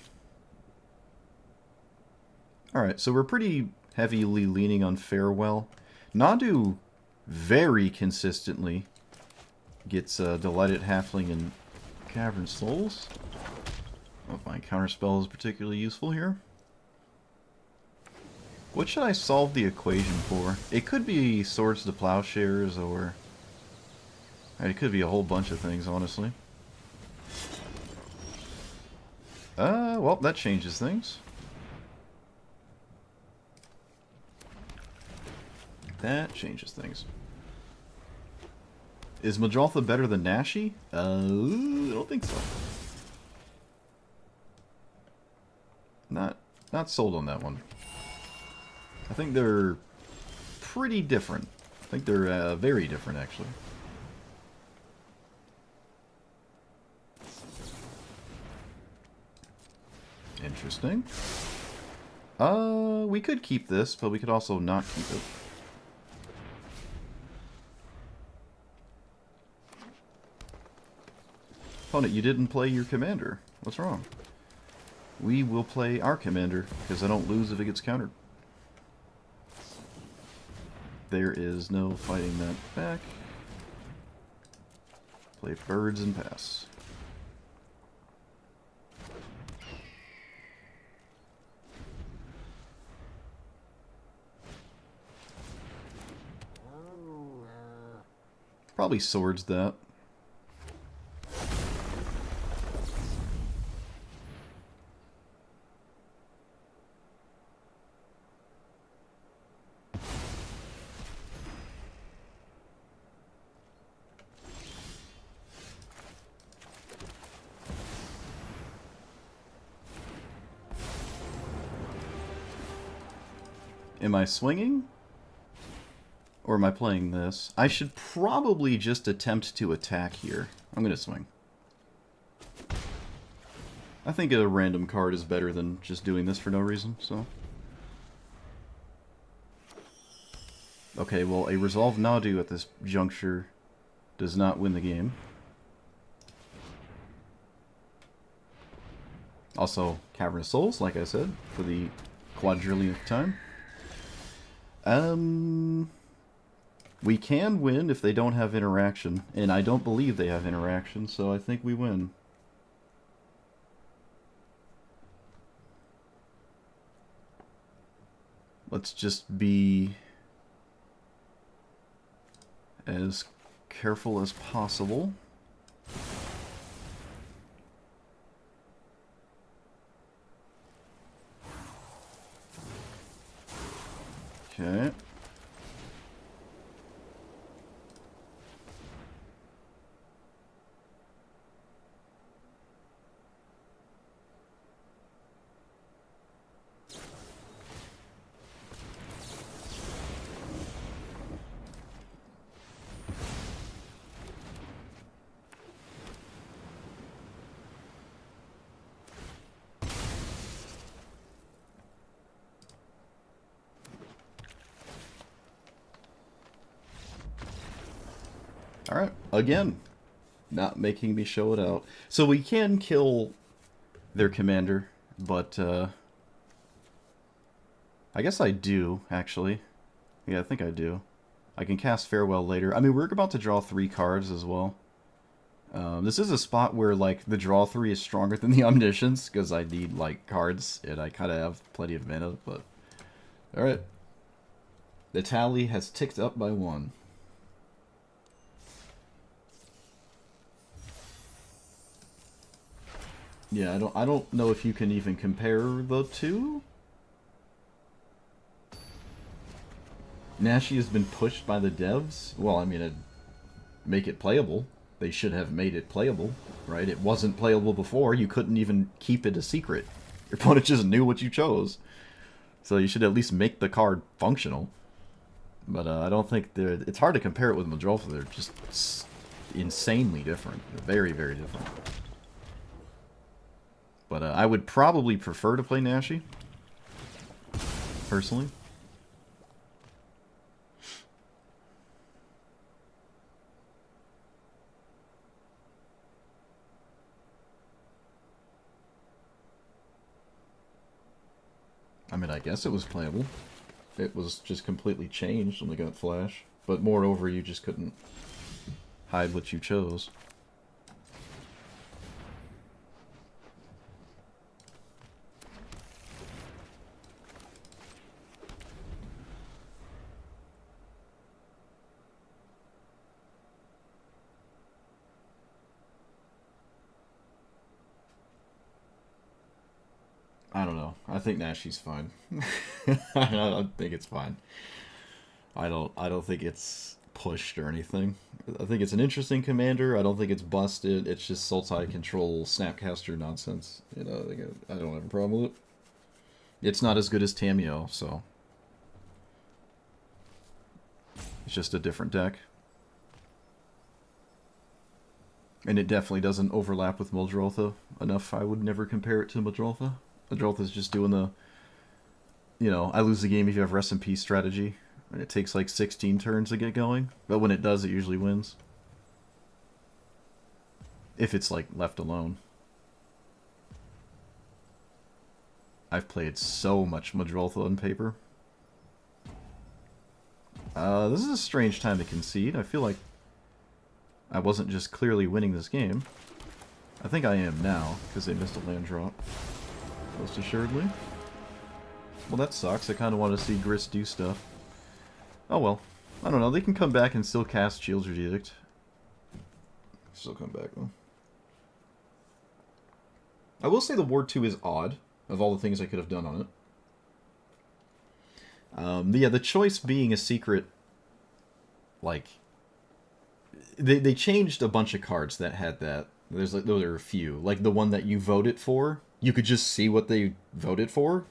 Alright, so we're pretty heavily leaning on Farewell. Nadu very consistently gets Delighted Halfling and Cavern Souls. I don't know if my counterspell is particularly useful here. What should I solve the equation for? It could be Swords to Plowshares, or... It could be a whole bunch of things, honestly. Well, that changes things. That changes things. Is Majaltha better than Nashi? I don't think so. Not sold on that one. I think they're pretty different. I think they're very different, actually. Interesting. We could keep this, but we could also not keep it. Opponent, you didn't play your commander. What's wrong? We will play our commander, because I don't lose if it gets countered. There is no fighting that back. Play birds and pass. Probably swords that. Am I swinging? Or am I playing this? I should probably just attempt to attack here. I'm going to swing. I think a random card is better than just doing this for no reason, so... Okay, well, a Resolve Nadu at this juncture does not win the game. Also, Cavernous Souls, like I said, for the quadrillionth time. We can win if they don't have interaction, and I don't believe they have interaction, so I think we win. Let's just be as careful as possible. Okay. Alright, again, not making me show it out. So we can kill their commander, but I guess I do, actually. Yeah, I think I do. I can cast Farewell later. I mean, we're about to draw 3 cards as well. This is a spot where, like, the draw 3 is stronger than the Omniscience, because I need, like, cards, and I kind of have plenty of mana, but... Alright. The tally has ticked up by 1. Yeah, I don't know if you can even compare the two. Nashi has been pushed by the devs. Well, I mean, it'd make it playable. They should have made it playable, right? It wasn't playable before. You couldn't even keep it a secret. Your opponent just knew what you chose. So you should at least make the card functional. But I don't think they're... It's hard to compare it with Madrolfa. They're just insanely different. They're very, very different. But I would probably prefer to play Nashi, personally. I mean, I guess it was playable. It was just completely changed when we got Flash. But moreover, you just couldn't hide what you chose. I don't know. I think Nashi's fine. I don't think it's fine. I don't think it's pushed or anything. I think it's an interesting commander. I don't think it's busted. It's just Sultai control Snapcaster nonsense. You know, I don't have a problem with it. It's not as good as Tamiyo, so It's just a different deck. And it definitely doesn't overlap with Muldrotha enough. I would never compare it to Muldrotha. Muldrotha's just doing the, you know, I lose the game if you have rest in peace strategy. And it takes like 16 turns to get going. But when it does, it usually wins. If it's like left alone. I've played so much Muldrotha on paper. This is a strange time to concede. I feel like I wasn't just clearly winning this game. I think I am now, because they missed a land drop. Most assuredly. Well, that sucks. I kind of want to see Gris do stuff. Oh well. I don't know. They can come back and still cast Shield's Edict. Still come back, though. I will say the Ward 2 is odd, of all the things I could have done on it. Yeah, the choice being a secret, like, they changed a bunch of cards that had that. There are a few, like the one that you voted for. You could just see what they voted for.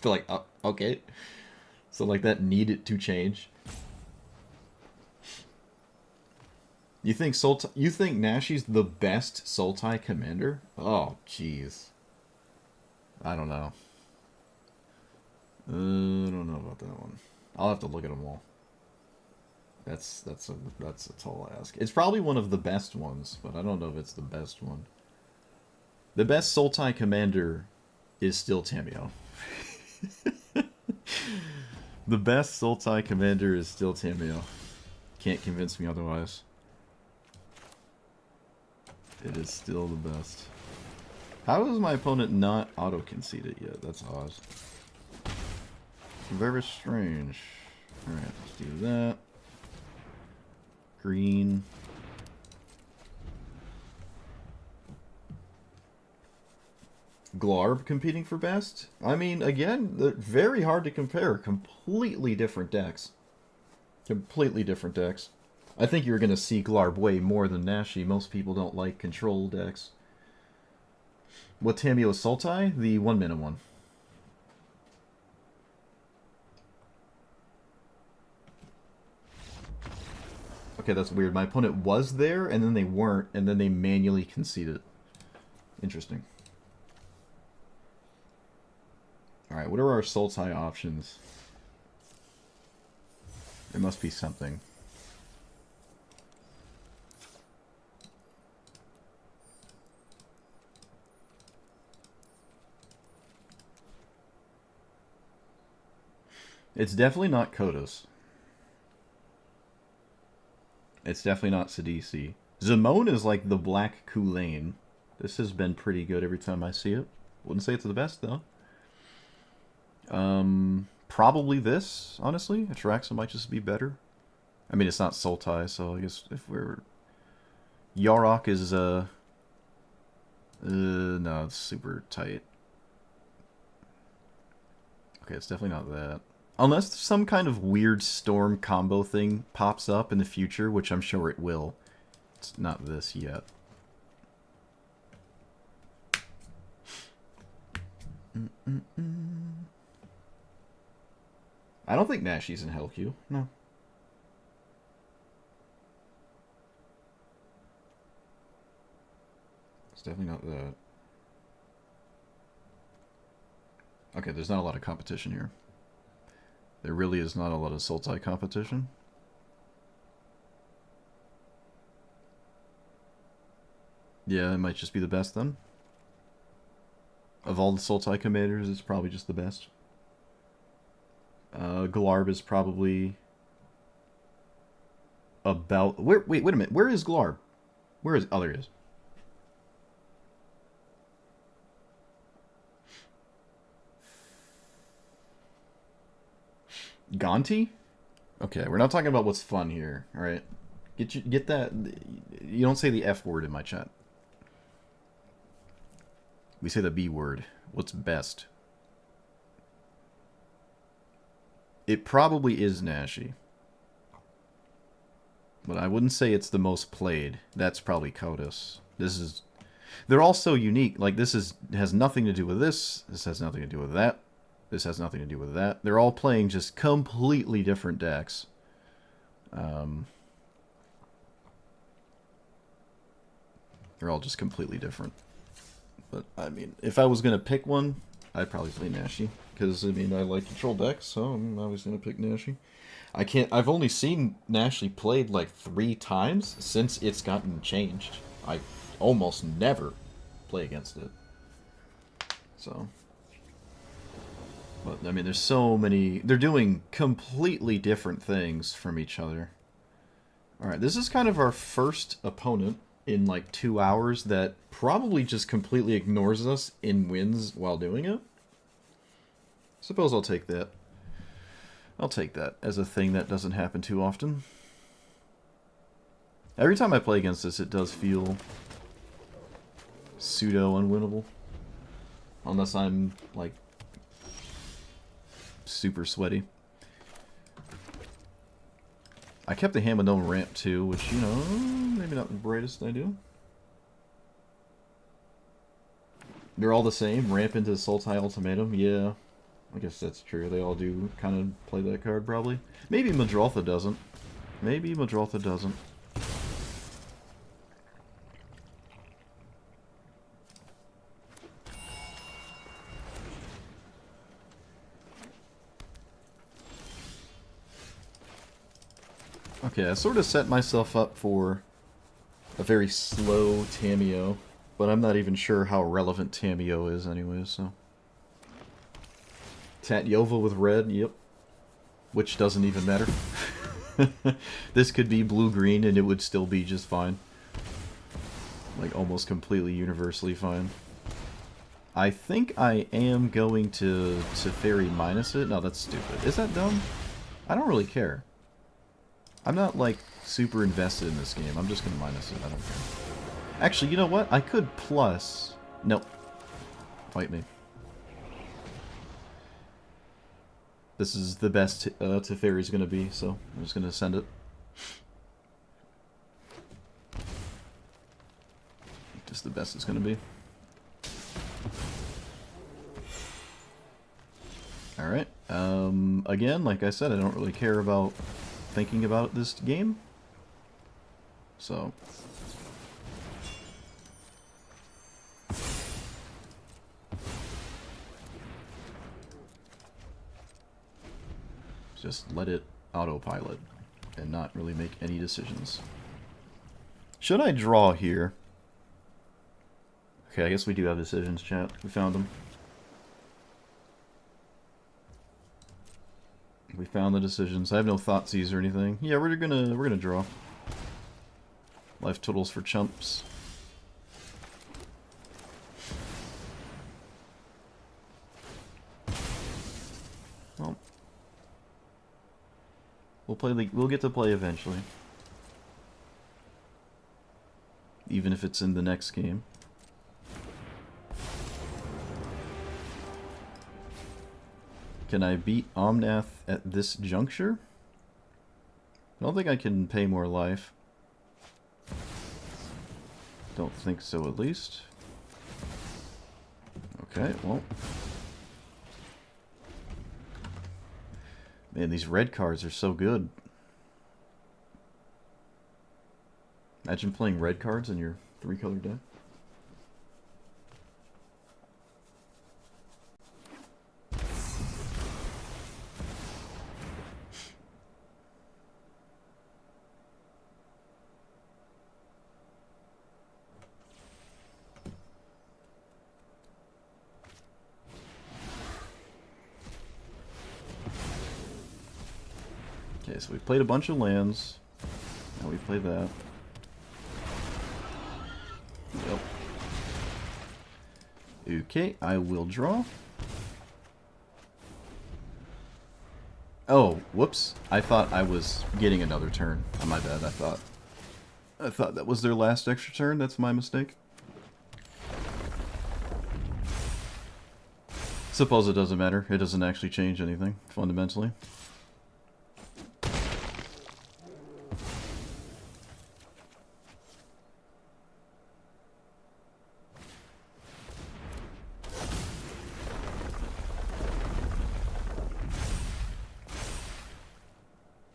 Feel like, oh, okay, so like that needed to change. You think Nashi's the best Sultai commander? Oh, jeez. I don't know. I don't know about that one. I'll have to look at them all. That's a tall ask. It's probably one of the best ones, but I don't know if it's the best one. The best Sultai commander is still Tamiyo. The best Sultai commander is still Tamiyo. Can't convince me otherwise. It is still the best. How is my opponent not auto-conceded yet? That's odd. Very strange. Alright, let's do that. Green. Glarb competing for best? I mean, again, very hard to compare. Completely different decks. Completely different decks. I think you're going to see Glarb way more than Nashi. Most people don't like control decks. What Tamiyo Sultai? The 1-mana one. Okay, that's weird. My opponent was there, and then they weren't, and then they manually conceded. Interesting. Alright, what are our Sultai options? There must be something. It's definitely not Kodos. It's definitely not Sidisi. Zimone is like the black Kulane. This has been pretty good every time I see it. Wouldn't say it's the best, though. Probably this, honestly. Atraxa might just be better. I mean, it's not Sultai, so I guess if we're... Yarok is, no, it's super tight. Okay, it's definitely not that. Unless some kind of weird storm combo thing pops up in the future, which I'm sure it will. It's not this yet. I don't think Nashi's in Hell Q. No. It's definitely not that. Okay, there's not a lot of competition here. There really is not a lot of Sultai competition. Yeah, it might just be the best then. Of all the Sultai commanders, it's probably just the best. Glarb is probably about... Wait a minute. Where is Glarb? Where is... Oh, there he is. Gonti? Okay, we're not talking about what's fun here, alright? Get that... You don't say the F word in my chat. We say the B word. What's best? It probably is Nashi. But I wouldn't say it's the most played. That's probably Kodos. This is... They're all so unique. Like, this has nothing to do with this. This has nothing to do with that. This has nothing to do with that. They're all playing just completely different decks. Um, they're all just completely different. But, I mean, if I was going to pick one, I'd probably play Nashi. Because, I mean, I like control decks, so I'm always going to pick Nashi. I've only seen Nashi played like 3 times since it's gotten changed. I almost never play against it. So. But, I mean, there's so many... They're doing completely different things from each other. Alright, this is kind of our first opponent in like 2 hours that probably just completely ignores us and wins while doing it. Suppose I'll take that. I'll take that as a thing that doesn't happen too often. Every time I play against this, it does feel pseudo-unwinnable. Unless I'm, like, super sweaty. I kept the hand with no ramp, too, which, you know, maybe not the brightest idea. They're all the same. Ramp into Sultai Ultimatum, yeah. I guess that's true. They all do kind of play that card, probably. Maybe Madrotha doesn't. Maybe Madrotha doesn't. Okay, I sort of set myself up for a very slow Tamiyo, but I'm not even sure how relevant Tamiyo is anyway, so... Tatyova with red, yep. Which doesn't even matter. This could be blue-green and it would still be just fine. Like, almost completely universally fine. I think I am going to Teferi minus it. No, that's stupid. Is that dumb? I don't really care. I'm not, like, super invested in this game. I'm just gonna minus it. I don't care. Actually, you know what? I could plus... Nope. Fight me. This is the best Teferi's gonna be, so I'm just gonna send it. Just the best it's gonna be. Alright. Again, like I said, I don't really care about thinking about this game. So... just let it autopilot and not really make any decisions. Should I draw here? Okay, I guess we do have decisions, chat. We found them. We found the decisions. I have no Thoughtseize or anything. Yeah, we're gonna draw. Life totals for chumps. Well, we'll get to play eventually. Even if it's in the next game. Can I beat Omnath at this juncture? I don't think I can pay more life. Don't think so, at least. Okay, well. Man, these red cards are so good. Imagine playing red cards in your 3-color deck. Okay, so we played a bunch of lands. Now we play that. Yep. Okay, I will draw. Oh, whoops. I thought I was getting another turn. Oh, my bad. I thought that was their last extra turn. That's my mistake. Suppose it doesn't matter. It doesn't actually change anything, fundamentally.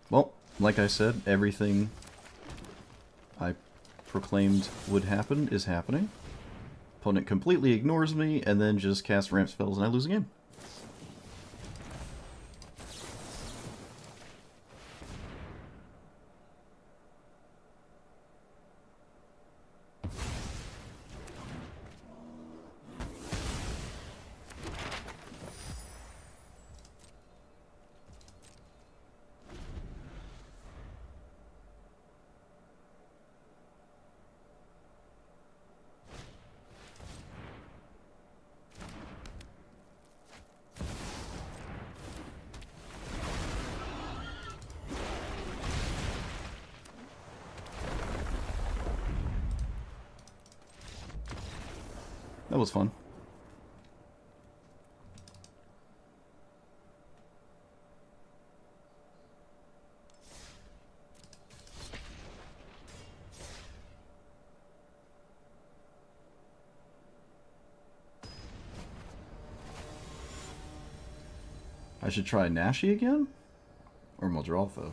Well, like I said, everything I proclaimed would happen is happening. Opponent completely ignores me, and then just casts ramp spells, and I lose the game. That was fun. I should try Nashi again? Or Moldrolfo?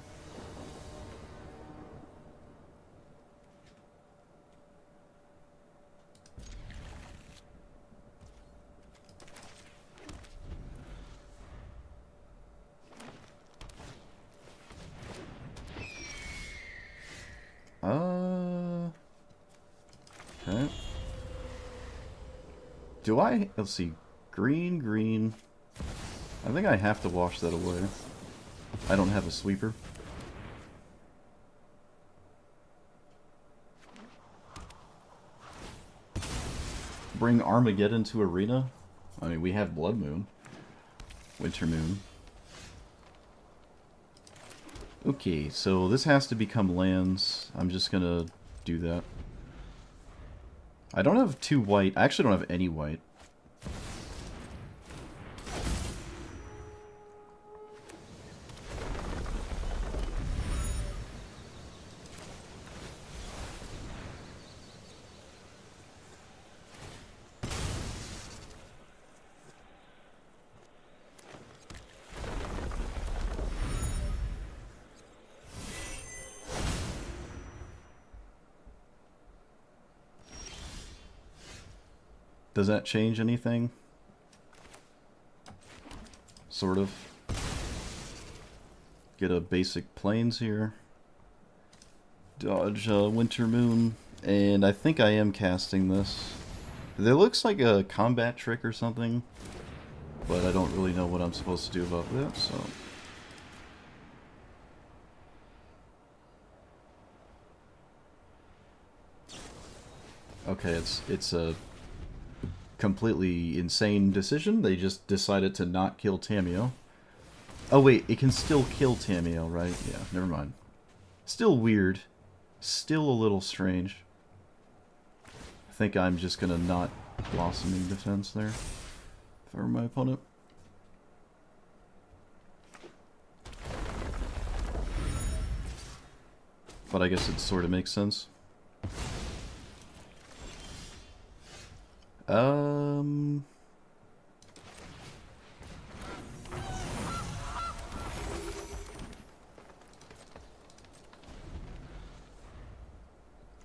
Okay. Do I... Let's see. Green, green... I think I have to wash that away. I don't have a sweeper. Bring Armageddon to Arena? I mean, we have Blood Moon. Winter Moon. Okay, so this has to become lands. I'm just gonna do that. I don't have 2 white. I actually don't have any white. Does that change anything? Sort of. Get a basic plains here. Dodge Winter Moon. And I think I am casting this. It looks like a combat trick or something. But I don't really know what I'm supposed to do about that, so... Okay, it's a completely insane decision. They just decided to not kill Tamiyo. Oh wait, it can still kill Tamiyo, right? Yeah, never mind. Still weird. Still a little strange. I think I'm just gonna not Blossoming Defense there for my opponent. But I guess it sort of makes sense.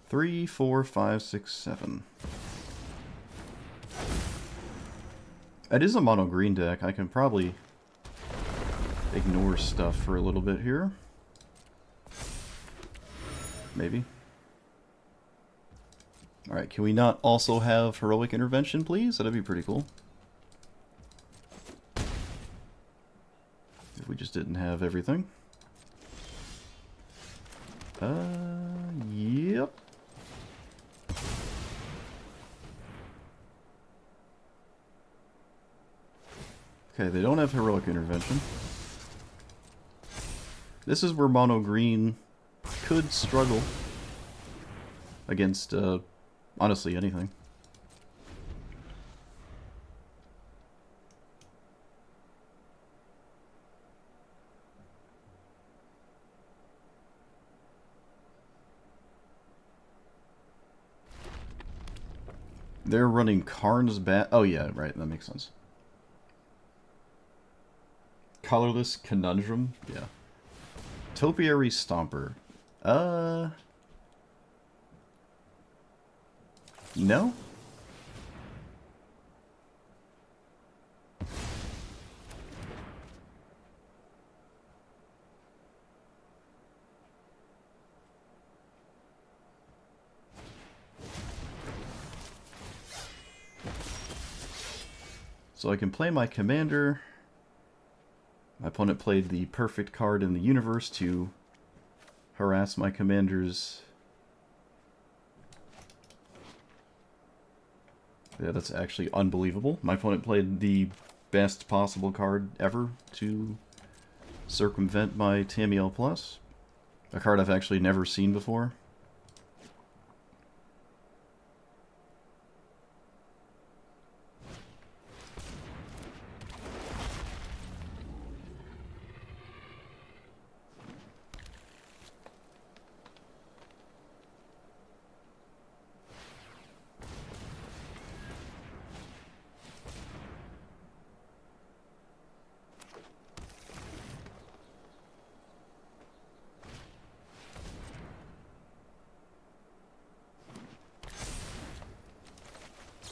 3, 4, 5, 6, 7. It is a mono green deck. I can probably ignore stuff for a little bit here. Maybe. Alright, can we not also have Heroic Intervention, please? That'd be pretty cool. If we just didn't have everything. Yep. Okay, they don't have Heroic Intervention. This is where mono green could struggle against, honestly, anything. They're running Karn's Bat. Oh, yeah, right, that makes sense. Colorless Conundrum? Yeah. Topiary Stomper. No? So I can play my commander. My opponent played the perfect card in the universe to harass my commander's... Yeah, that's actually unbelievable. My opponent played the best possible card ever to circumvent my Tamiel Plus. A card I've actually never seen before.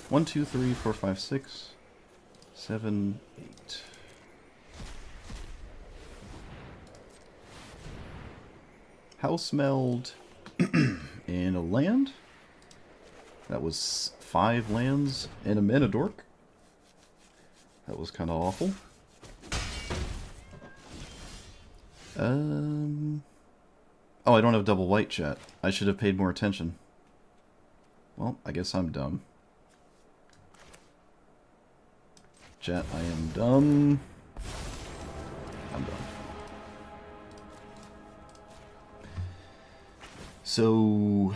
One, two, three, four, five, six, 7, 8. House Meld and a land. That was 5 lands and a mana dork. That was kind of awful. Oh, I don't have double white, chat. I should have paid more attention. Well, I guess I'm dumb. Chat, I am dumb. I'm dumb. So...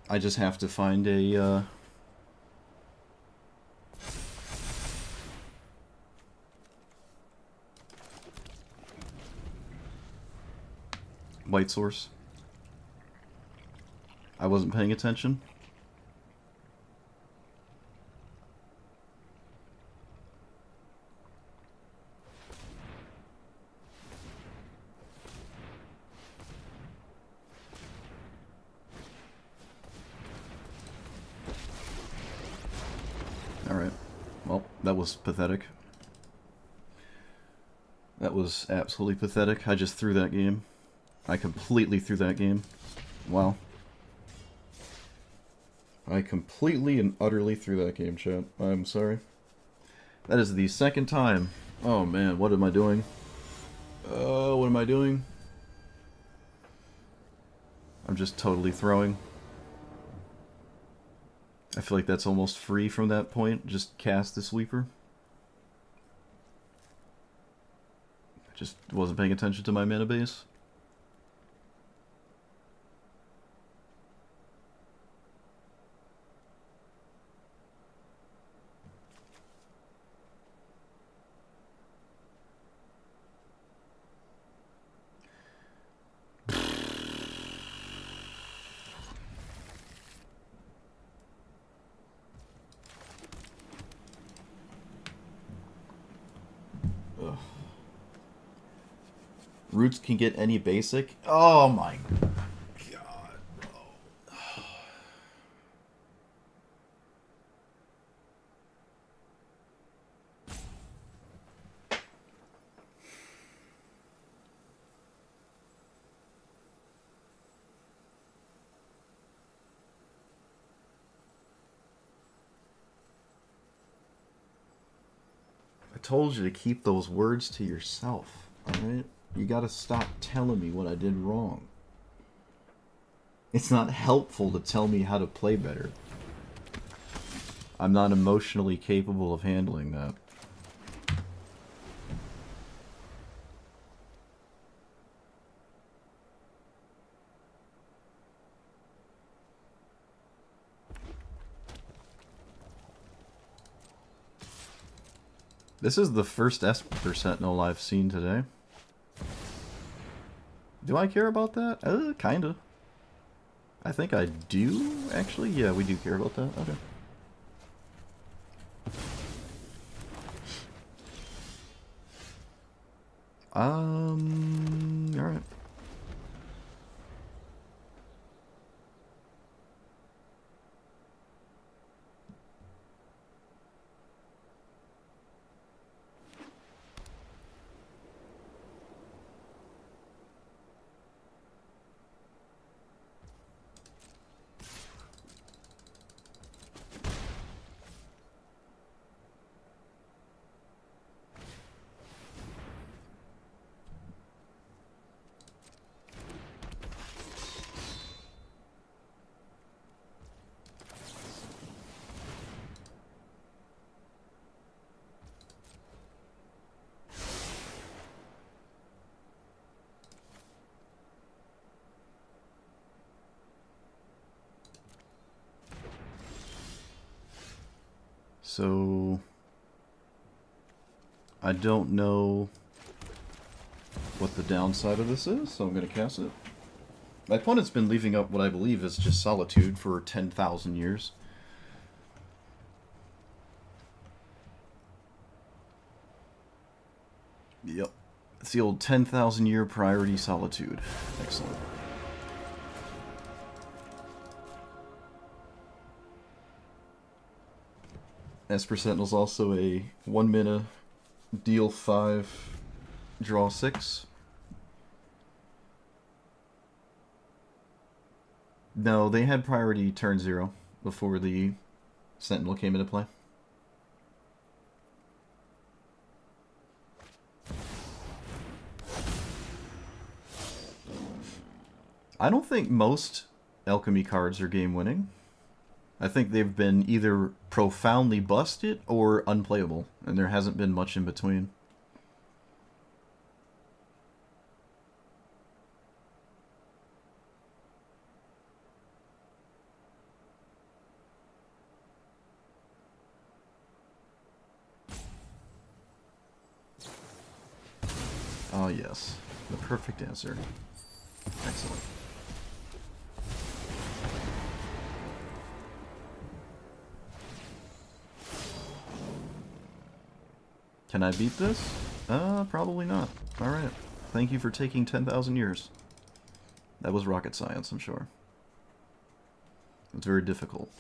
I just have to find a, white source. I wasn't paying attention. Alright. Well, that was pathetic. That was absolutely pathetic. I just threw that game. I completely threw that game. Wow. I completely and utterly threw that game, chat. I'm sorry. That is the second time. Oh man, what am I doing? What am I doing? I'm just totally throwing. I feel like that's almost free from that point. Just cast the sweeper. I just wasn't paying attention to my mana base. Roots can get any basic? Oh my god. I told you to keep those words to yourself, alright? You gotta stop telling me what I did wrong. It's not helpful to tell me how to play better. I'm not emotionally capable of handling that. This is the first Esper Sentinel I've seen today. Do I care about that? Kinda. I think I do, actually. Yeah, we do care about that. Okay. Alright. So I don't know what the downside of this is, so I'm going to cast it. My opponent's been leaving up what I believe is just Solitude for 10,000 years. Yep. It's the old 10,000 year priority Solitude. Excellent. Esper Sentinel's also a 1 mana, deal 5, draw 6. No, they had priority turn 0 before the Sentinel came into play. I don't think most alchemy cards are game-winning. I think they've been either profoundly busted or unplayable, and there hasn't been much in between. Oh yes, the perfect answer. Excellent. Can I beat this? Probably not. Alright. Thank you for taking 10,000 years. That was rocket science, I'm sure. It's very difficult.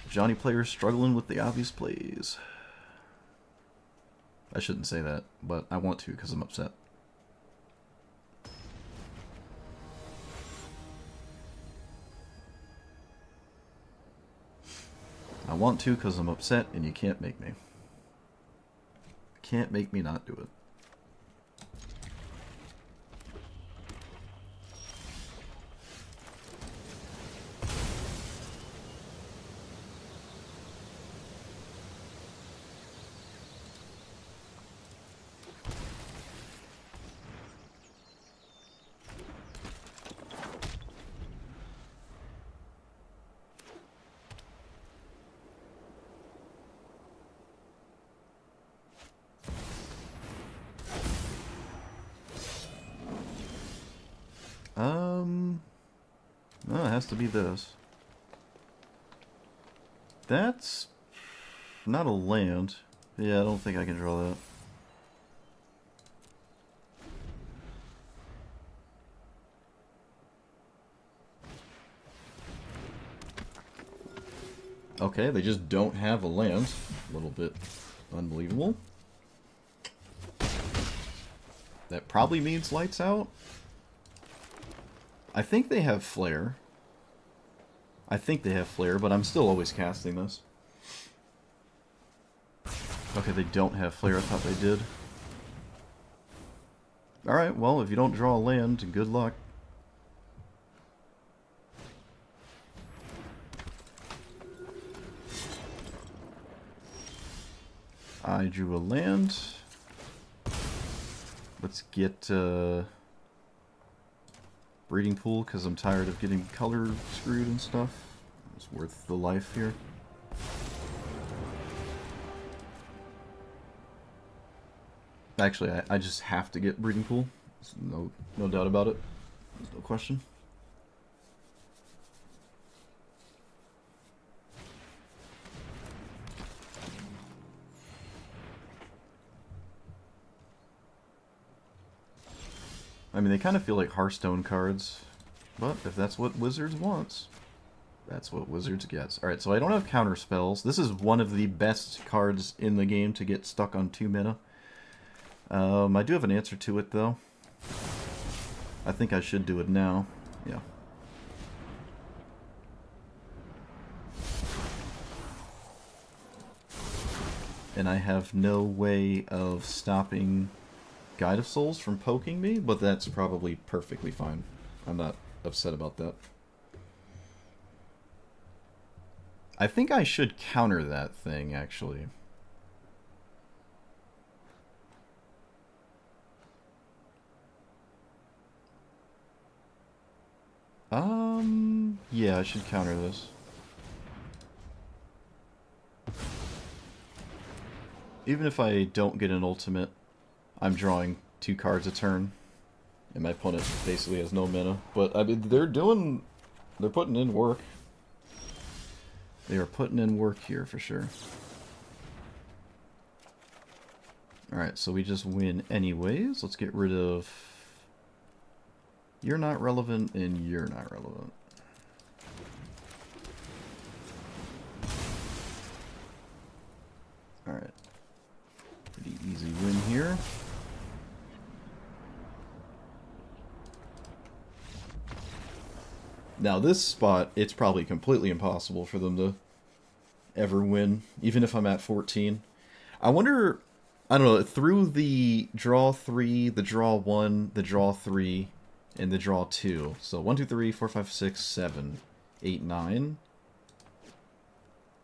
Johnny players struggling with the obvious plays. I shouldn't say that, but I want to because I'm upset. I want to because I'm upset, and you can't make me. Can't make me not do it. No, it has to be this. That's not a land. Yeah, I don't think I can draw that. Okay, they just don't have a land. A little bit unbelievable. That probably means lights out. I think they have Flare. I think they have Flare, but I'm still always casting this. Okay, they don't have Flare. I thought they did. Alright, well, if you don't draw a land, good luck. I drew a land. Let's get breeding pool because I'm tired of getting color screwed and stuff. It's worth the life here. Actually, I just have to get breeding pool. There's no doubt about it. There's no question. I mean, they kind of feel like Hearthstone cards, but if that's what Wizards wants, that's what Wizards gets. Alright, so I don't have counter spells. This is one of the best cards in the game to get stuck on 2 mana. I do have an answer to it, though. I think I should do it now. Yeah. And I have no way of stopping Guide of Souls from poking me, but that's probably perfectly fine. I'm not upset about that. I think I should counter that thing, actually. Yeah, I should counter this. Even if I don't get an ultimate, I'm drawing 2 cards a turn, and my opponent basically has no mana. But, I mean, they're putting in work. They are putting in work here, for sure. Alright, so we just win anyways. Let's get rid of... You're not relevant, and you're not relevant. Alright. Pretty easy win here. Now this spot, it's probably completely impossible for them to ever win, even if I'm at 14. I wonder, I don't know, through the draw 3, the draw 1, the draw 3, and the draw 2. So 1, 2, 3, 4, 5, 6, 7, 8, 9.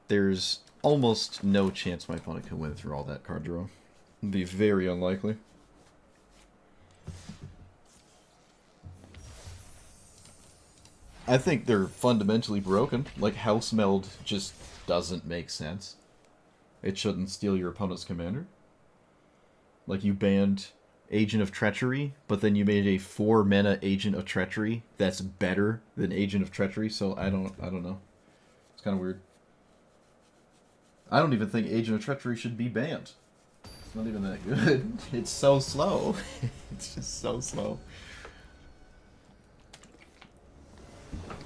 There's almost no chance my opponent can win through all that card draw. It'd be very unlikely. I think they're fundamentally broken. Like, House Meld just doesn't make sense. It shouldn't steal your opponent's commander. Like, you banned Agent of Treachery, but then you made a 4-mana Agent of Treachery that's better than Agent of Treachery, so I don't know. It's kind of weird. I don't even think Agent of Treachery should be banned. It's not even that good. It's so slow. It's just so slow.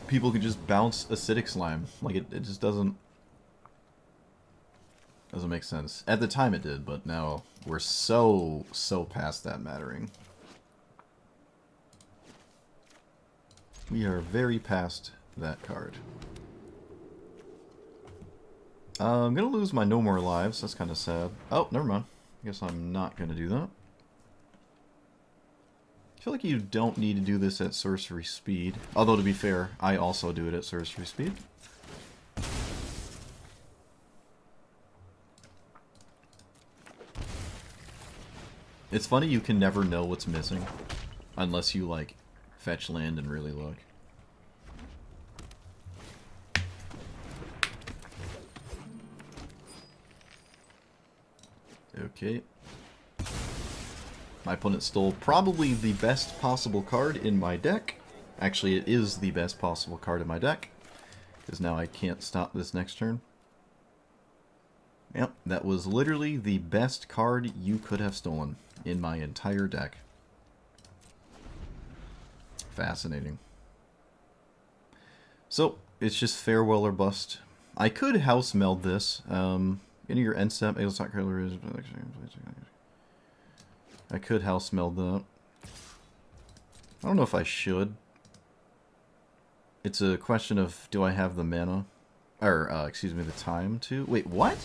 People can just bounce Acidic Slime. Like, it just doesn't make sense. At the time it did, but now we're so past that mattering. We are very past that card. I'm gonna lose my no more lives. That's kind of sad. Oh, never mind. I guess I'm not gonna do that. I feel like you don't need to do this at sorcery speed. Although, to be fair, I also do it at sorcery speed. It's funny, you can never know what's missing. Unless you, like, fetch land and really look. Okay. My opponent stole probably the best possible card in my deck. Actually, it is the best possible card in my deck. Because now I can't stop this next turn. Yep, that was literally the best card you could have stolen in my entire deck. Fascinating. So, it's just farewell or bust. I could house meld this. Into your end step, exile color is. I could house meld that. I don't know if I should. It's a question of, do I have the mana? Or, excuse me, the time to... Wait, what?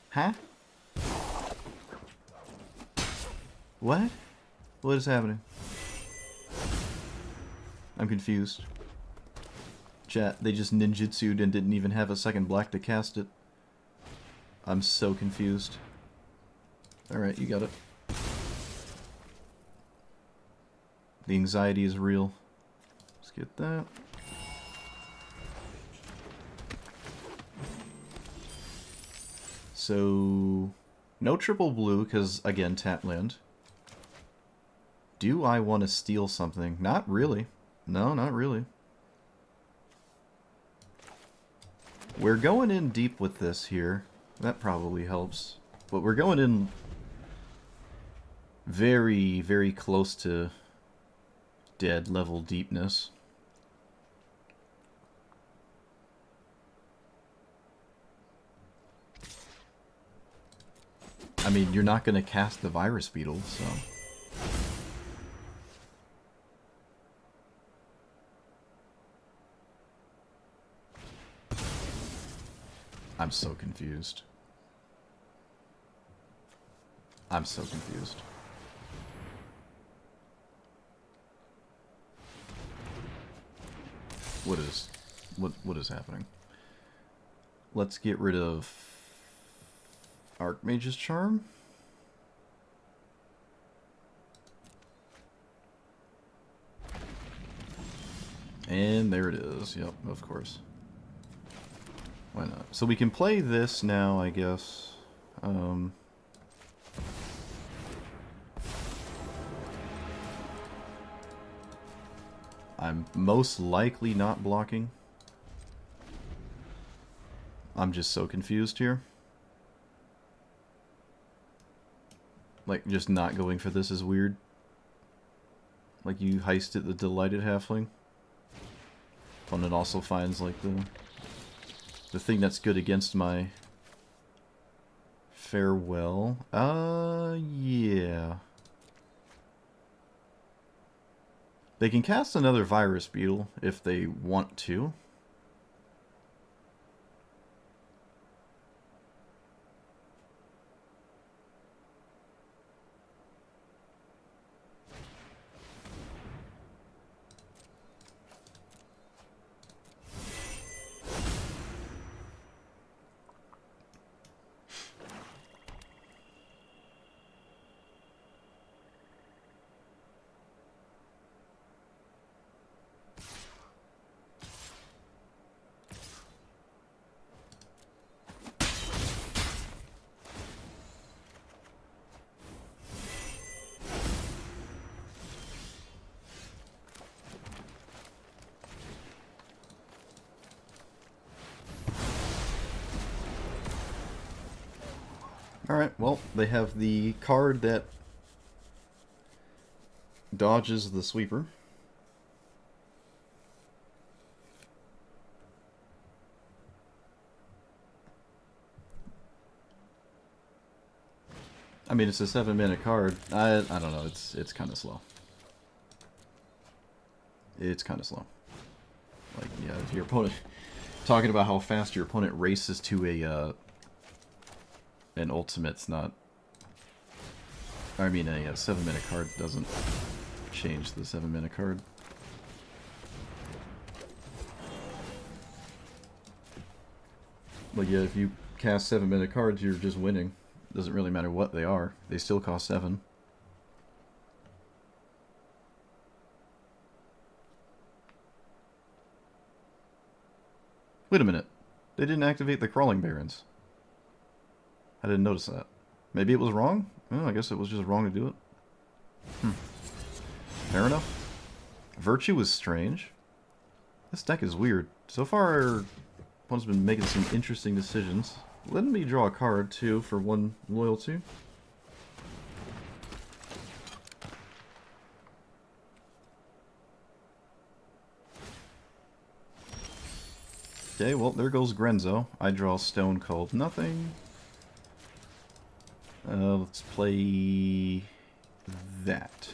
Huh? What? What is happening? I'm confused. Chat, they just ninjutsu'd and didn't even have a second black to cast it. I'm so confused. Alright, you got it. The anxiety is real. Let's get that. So, no triple blue, because, again, tap land. Do I want to steal something? Not really. No, not really. We're going in deep with this here. That probably helps. But we're going in very, very close to dead level deepness. I mean, you're not going to cast the virus beetle, so... I'm so confused. I'm so confused. What is happening? Let's get rid of Archmage's Charm. And there it is. Yep, of course. Why not? So we can play this now, I guess. I'm most likely not blocking. I'm just so confused here. Like, just not going for this is weird. Like, you heisted the Delighted Halfling. And it also finds, like, the thing that's good against my Farewell. Yeah. They can cast another Virus Beetle if they want to. Alright, well, they have the card that dodges the sweeper. I mean, it's a 7-mana card. I don't know, it's kind of slow. It's kind of slow. Like, yeah, if your opponent... Talking about how fast your opponent races to a, an ultimate's not... I mean, a 7-mana card doesn't change the 7-mana card. But yeah, if you cast 7-mana cards, you're just winning. Doesn't really matter what they are. They still cost 7. Wait a minute. They didn't activate the Crawling Barons. I didn't notice that. Maybe it was wrong? Well, I guess it was just wrong to do it. Fair enough. Virtue was strange. This deck is weird. So far, one's been making some interesting decisions. Let me draw a card, too, for 1 loyalty. Okay, well, there goes Grenzo. I draw Stone Cold Nothing. Let's play that.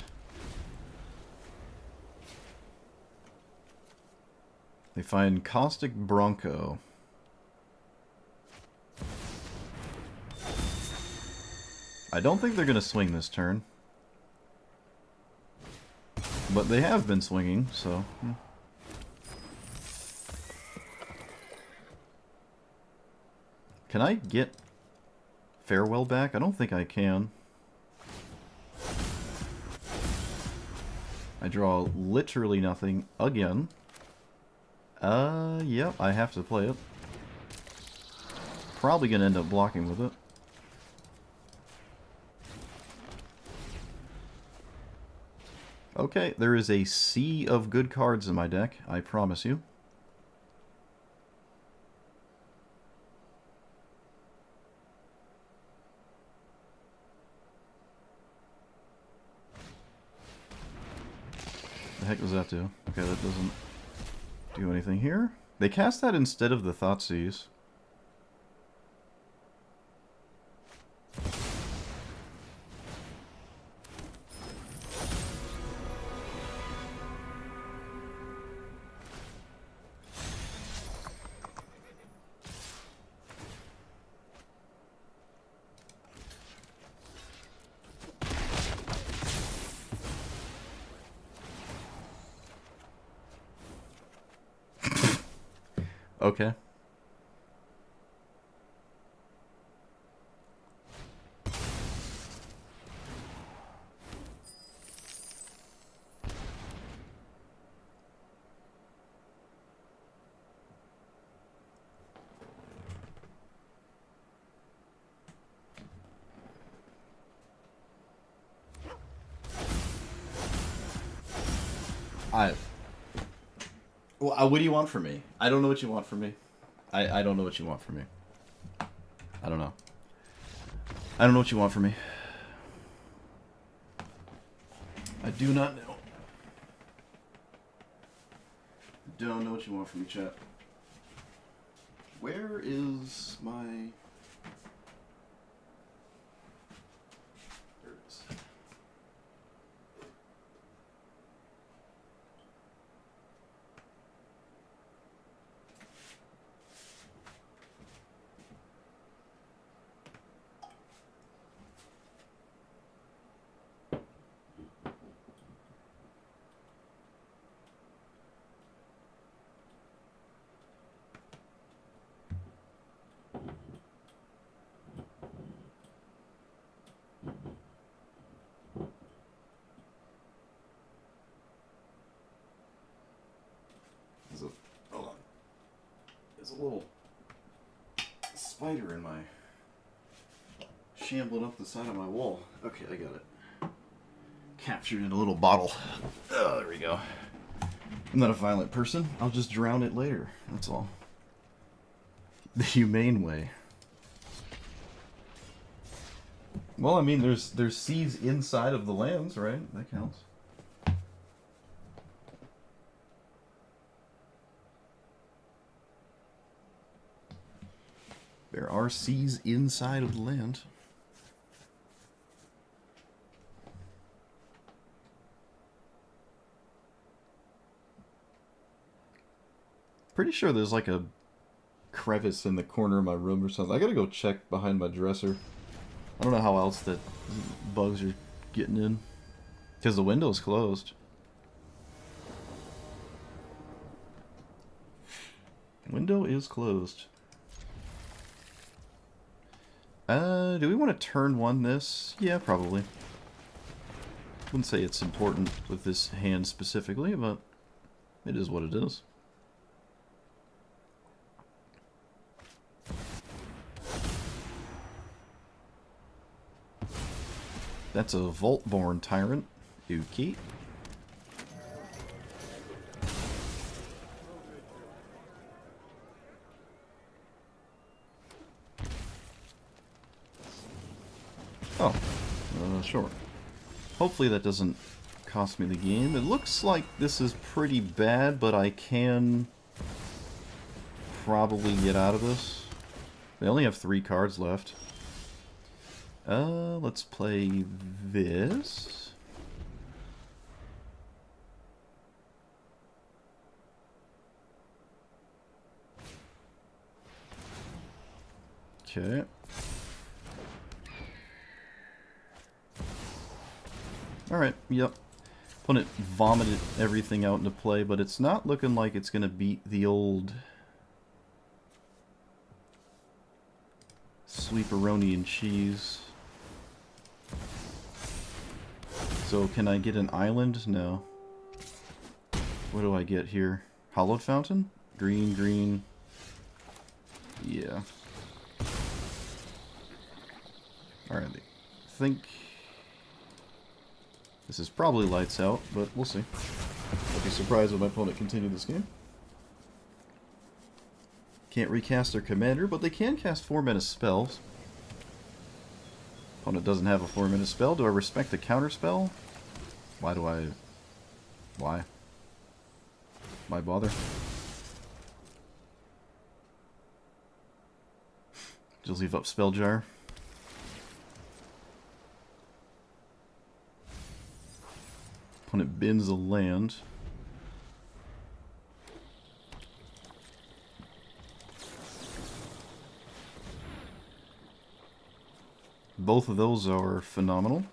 They find Caustic Bronco. I don't think they're going to swing this turn. But they have been swinging, so... Can I get Farewell back? I don't think I can. I draw literally nothing again. Yep, I have to play it. Probably gonna end up blocking with it. Okay, there is a sea of good cards in my deck, I promise you. the heck does that do? Okay, that doesn't do anything here. They cast that instead of the Thoughtseize. Okay. Well, what do you want from me? I don't know what you want from me. I don't know what you want from me. I don't know. I don't know what you want from me. I do not know. Don't know what you want from me, chat. Where is my... There it is. Hold on. There's a little spider in my... shambling up the side of my wall. Okay, I got it. Captured in a little bottle. Oh, there we go. I'm not a violent person. I'll just drown it later. That's all. The humane way. Well, I mean, there's seeds inside of the lands, right? That counts. There are seas inside of the land. Pretty sure there's like a crevice in the corner of my room or something. I gotta go check behind my dresser. I don't know how else that bugs are getting in. Because the window's closed. Window is closed. Do we want to turn one this? Yeah, probably. Wouldn't say it's important with this hand specifically, but it is what it is. That's a Vault-born Tyrant. Dookie. Oh, sure. Hopefully that doesn't cost me the game. It looks like this is pretty bad, but I can probably get out of this. They only have 3 cards left. Let's play this. Okay. Alright, yep. Opponent vomited everything out into play, but it's not looking like it's going to beat the old Sleeperoni and cheese. So can I get an island? No. What do I get here? Hollowed Fountain? Green, green. Yeah. Alright, I think this is probably lights out, but we'll see. I'll be surprised if my opponent continued this game. Can't recast their commander, but they can cast 4-mana spells. Opponent doesn't have a 4-mana spell. Do I respect the counter spell? Why do I... Why? Why bother? Just leave up Spelljar. Opponent bins a land. Both of those are phenomenal.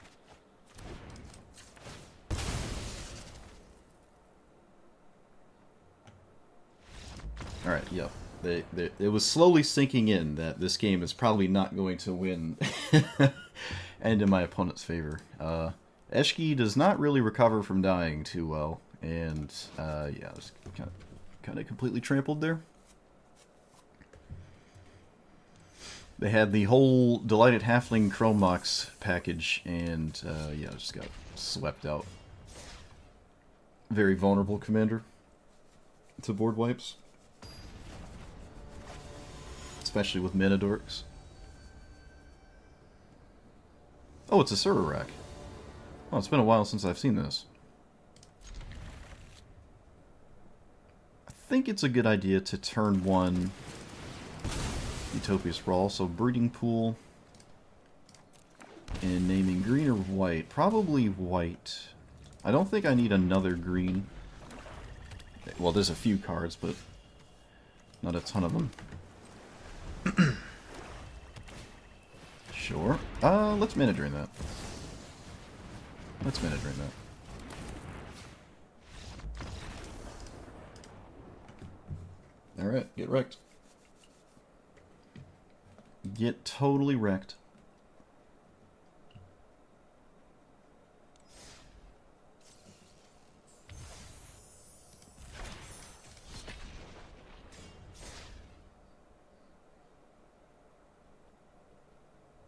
Alright, yep. It was slowly sinking in that this game is probably not going to win and in my opponent's favor. Eshki does not really recover from dying too well, and yeah, just kind of completely trampled there. They had the whole Delighted Halfling Chrome Mox package, and yeah, just got swept out. Very vulnerable commander to board wipes. Especially with mana dorks. Oh, it's a Sururak. Oh, it's been a while since I've seen this. I think it's a good idea to turn one Utopia Sprawl, so Breeding Pool and naming green or white. Probably white. I don't think I need another green. Well, there's a few cards, but not a ton of them. Sure. Let's mana drain that. Let's mana drain that. Alright, get wrecked. Get totally wrecked.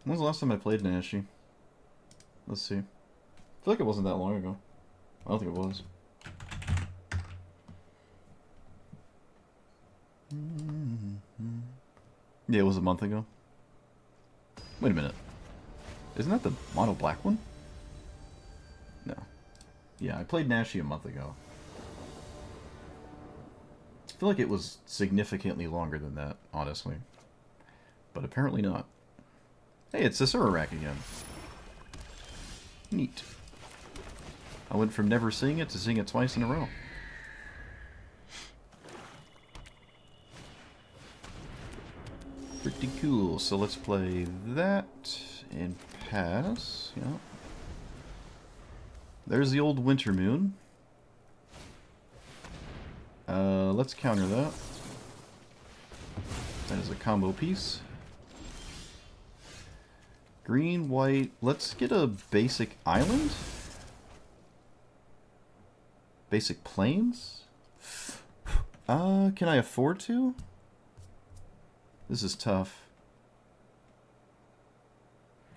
When was the last time I played Nashi? Let's see. I feel like it wasn't that long ago. I don't think it was. Yeah, it was a month ago. Wait a minute. Isn't that the mono black one? No. Yeah, I played Nashi a month ago. I feel like it was significantly longer than that, honestly. But apparently not. Hey, it's a Sururak again. Neat. I went from never seeing it to seeing it twice in a row. Pretty cool. So let's play that and pass. Yeah. There's the old Winter Moon. Let's counter that. That is a combo piece. Green, white. Let's get a basic island. Basic plains? Can I afford to? This is tough.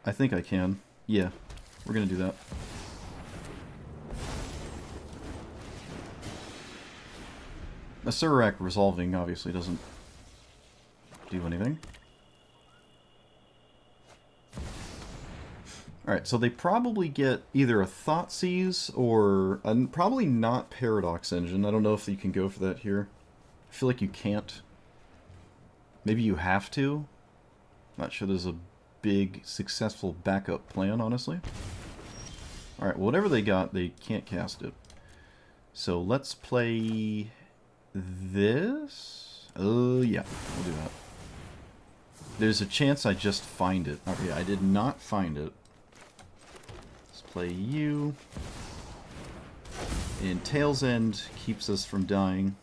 I think I can. Yeah, we're gonna do that. A Sururak resolving obviously doesn't do anything. Alright, so they probably get either a Thoughtseize or probably not Paradox Engine. I don't know if you can go for that here. I feel like you can't. Maybe you have to. Not sure there's a big, successful backup plan, honestly. Alright, well, whatever they got, they can't cast it. So let's play this. Oh, yeah, we'll do that. There's a chance I just find it. Okay, I did not find it. Let's play you. And Tail's End keeps us from dying.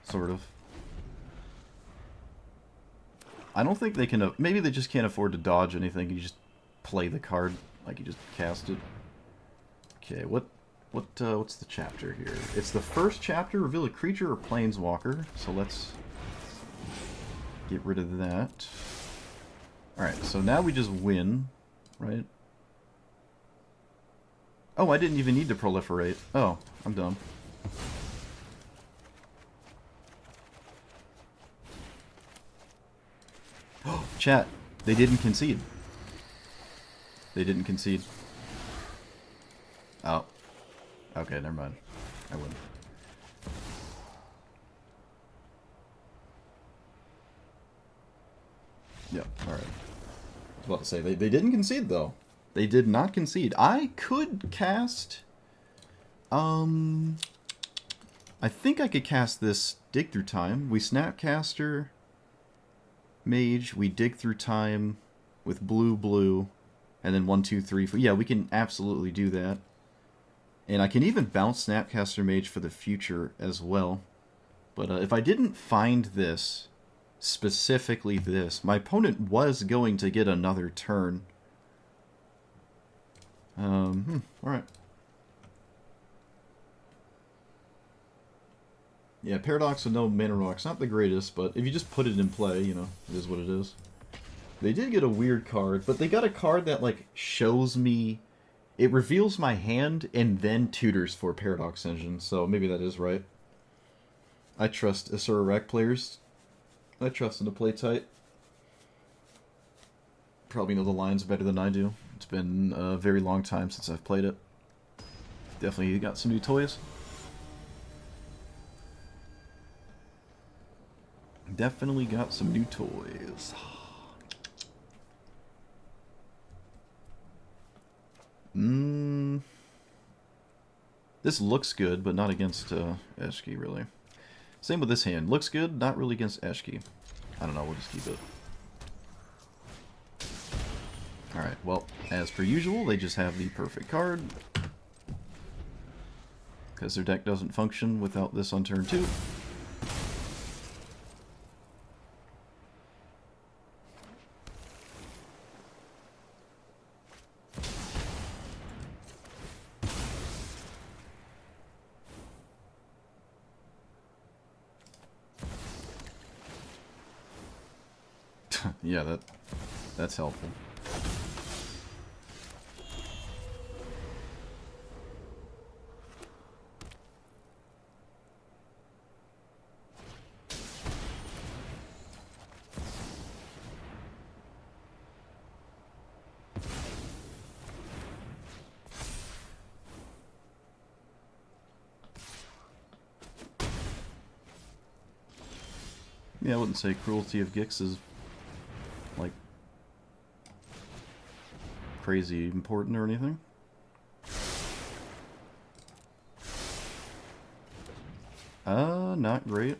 Sort of. I don't think they can... maybe they just can't afford to dodge anything. You just play the card like you just cast it. Okay, what's the chapter here? It's the first chapter. Reveal a creature or planeswalker. So let's get rid of that. Alright, so now we just win, right? Oh, I didn't even need to proliferate. Oh, I'm dumb. Chat, they didn't concede. They didn't concede. Oh. Okay, never mind. I win. Yep, alright. I was about to say, they didn't concede, though. They did not concede. I could cast... I think I could cast this Dig Through Time. We Snapcaster Mage, we Dig Through Time with blue, and then 1, 2, 3, 4. Yeah, we can absolutely do that. And I can even bounce Snapcaster Mage for the future as well. But if I didn't find this, specifically this, my opponent was going to get another turn. Alright. Yeah, Paradox with no Mana Rock's not the greatest, but if you just put it in play, you know, it is what it is. They did get a weird card, but they got a card that, like, shows me... It reveals my hand and then tutors for Paradox Engine, so maybe that is right. I trust Asura Rack players. I trust them to play tight. Probably know the lines better than I do. It's been a very long time since I've played it. Definitely got some new toys. Definitely got some new toys. This looks good, but not against Eshki, really. Same with this hand. Looks good, not really against Eshki. I don't know, we'll just keep it. Alright, well, as per usual, they just have the perfect card. Because their deck doesn't function without this on turn 2. Yeah, that's helpful. Yeah, I wouldn't say Cruelty of Gix is, like, crazy important or anything. Not great.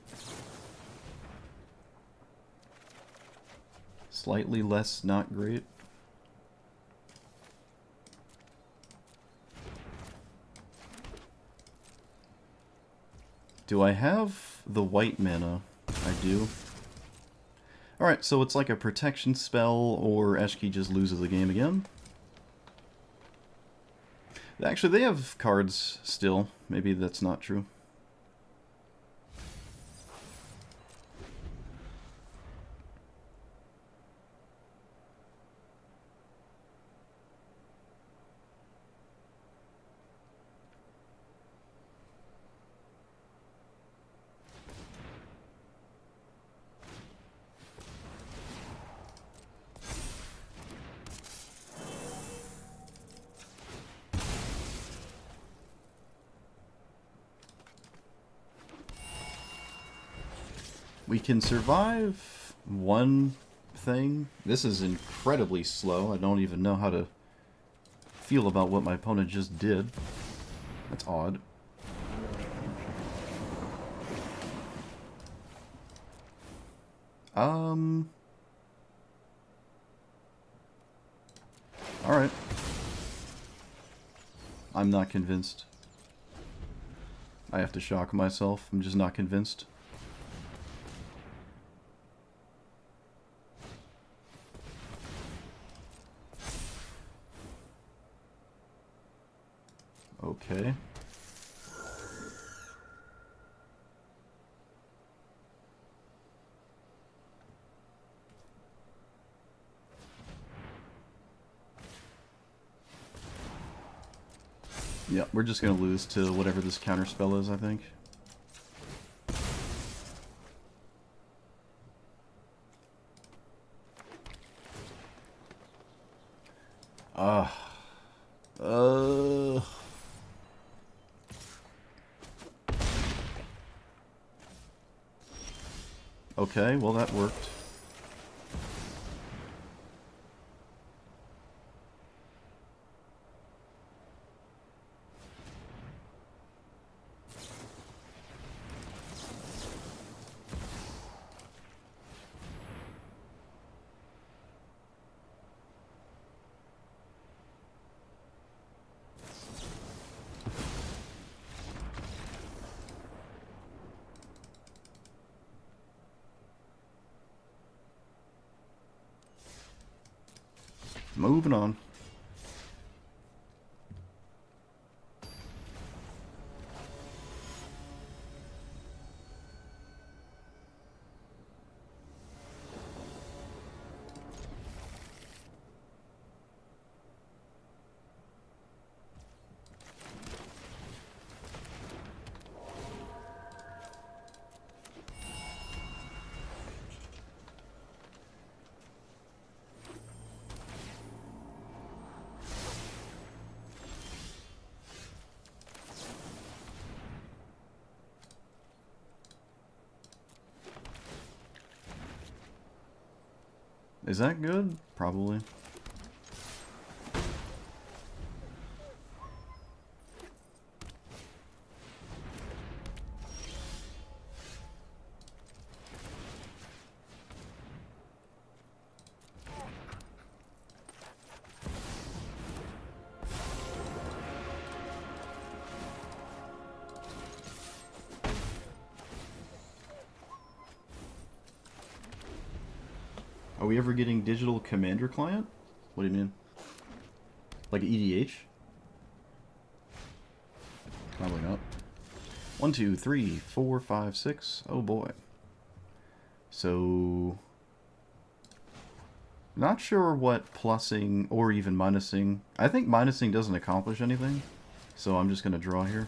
Slightly less not great. Do I have the white mana? I do. Alright, so it's like a protection spell, or Eshki just loses the game again. Actually, they have cards still. Maybe that's not true. We can survive one thing. This is incredibly slow. I don't even know how to feel about what my opponent just did. That's odd. Alright. I'm not convinced. I have to shock myself. I'm just not convinced. Okay. Yeah, we're just gonna lose to whatever this counter spell is, I think. Okay, well that worked. Moving on. Is that good? Probably. Are we ever getting digital commander client? What do you mean? Like EDH? Probably not. 1, 2, 3, 4, 5, 6. Oh boy. So, not sure what plussing or even minusing. I think minusing doesn't accomplish anything. So I'm just going to draw here.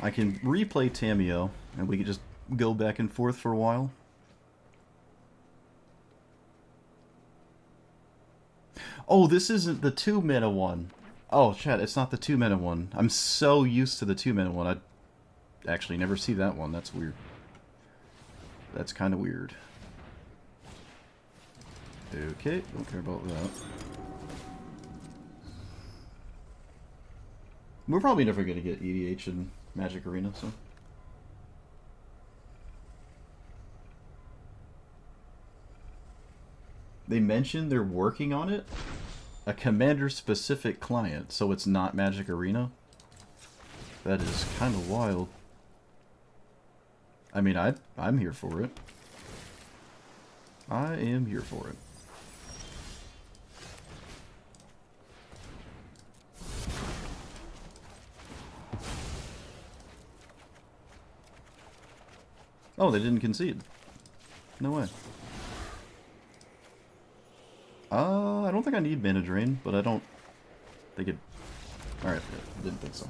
I can replay Tameo, and we can just go back and forth for a while. Oh, this isn't the 2-mana one. Oh, chat, it's not the 2-mana one. I'm so used to the 2-mana one. I actually never see that one. That's weird. That's kind of weird. Okay, don't care about that. We're probably never going to get EDH in Magic Arena, so... They mentioned they're working on it? A commander-specific client, so it's not Magic Arena? That is kind of wild. I mean, I'm here for it. I am here for it. Oh, they didn't concede. No way. I don't think I need Mana Drain, but I don't think it... Alright, didn't think so.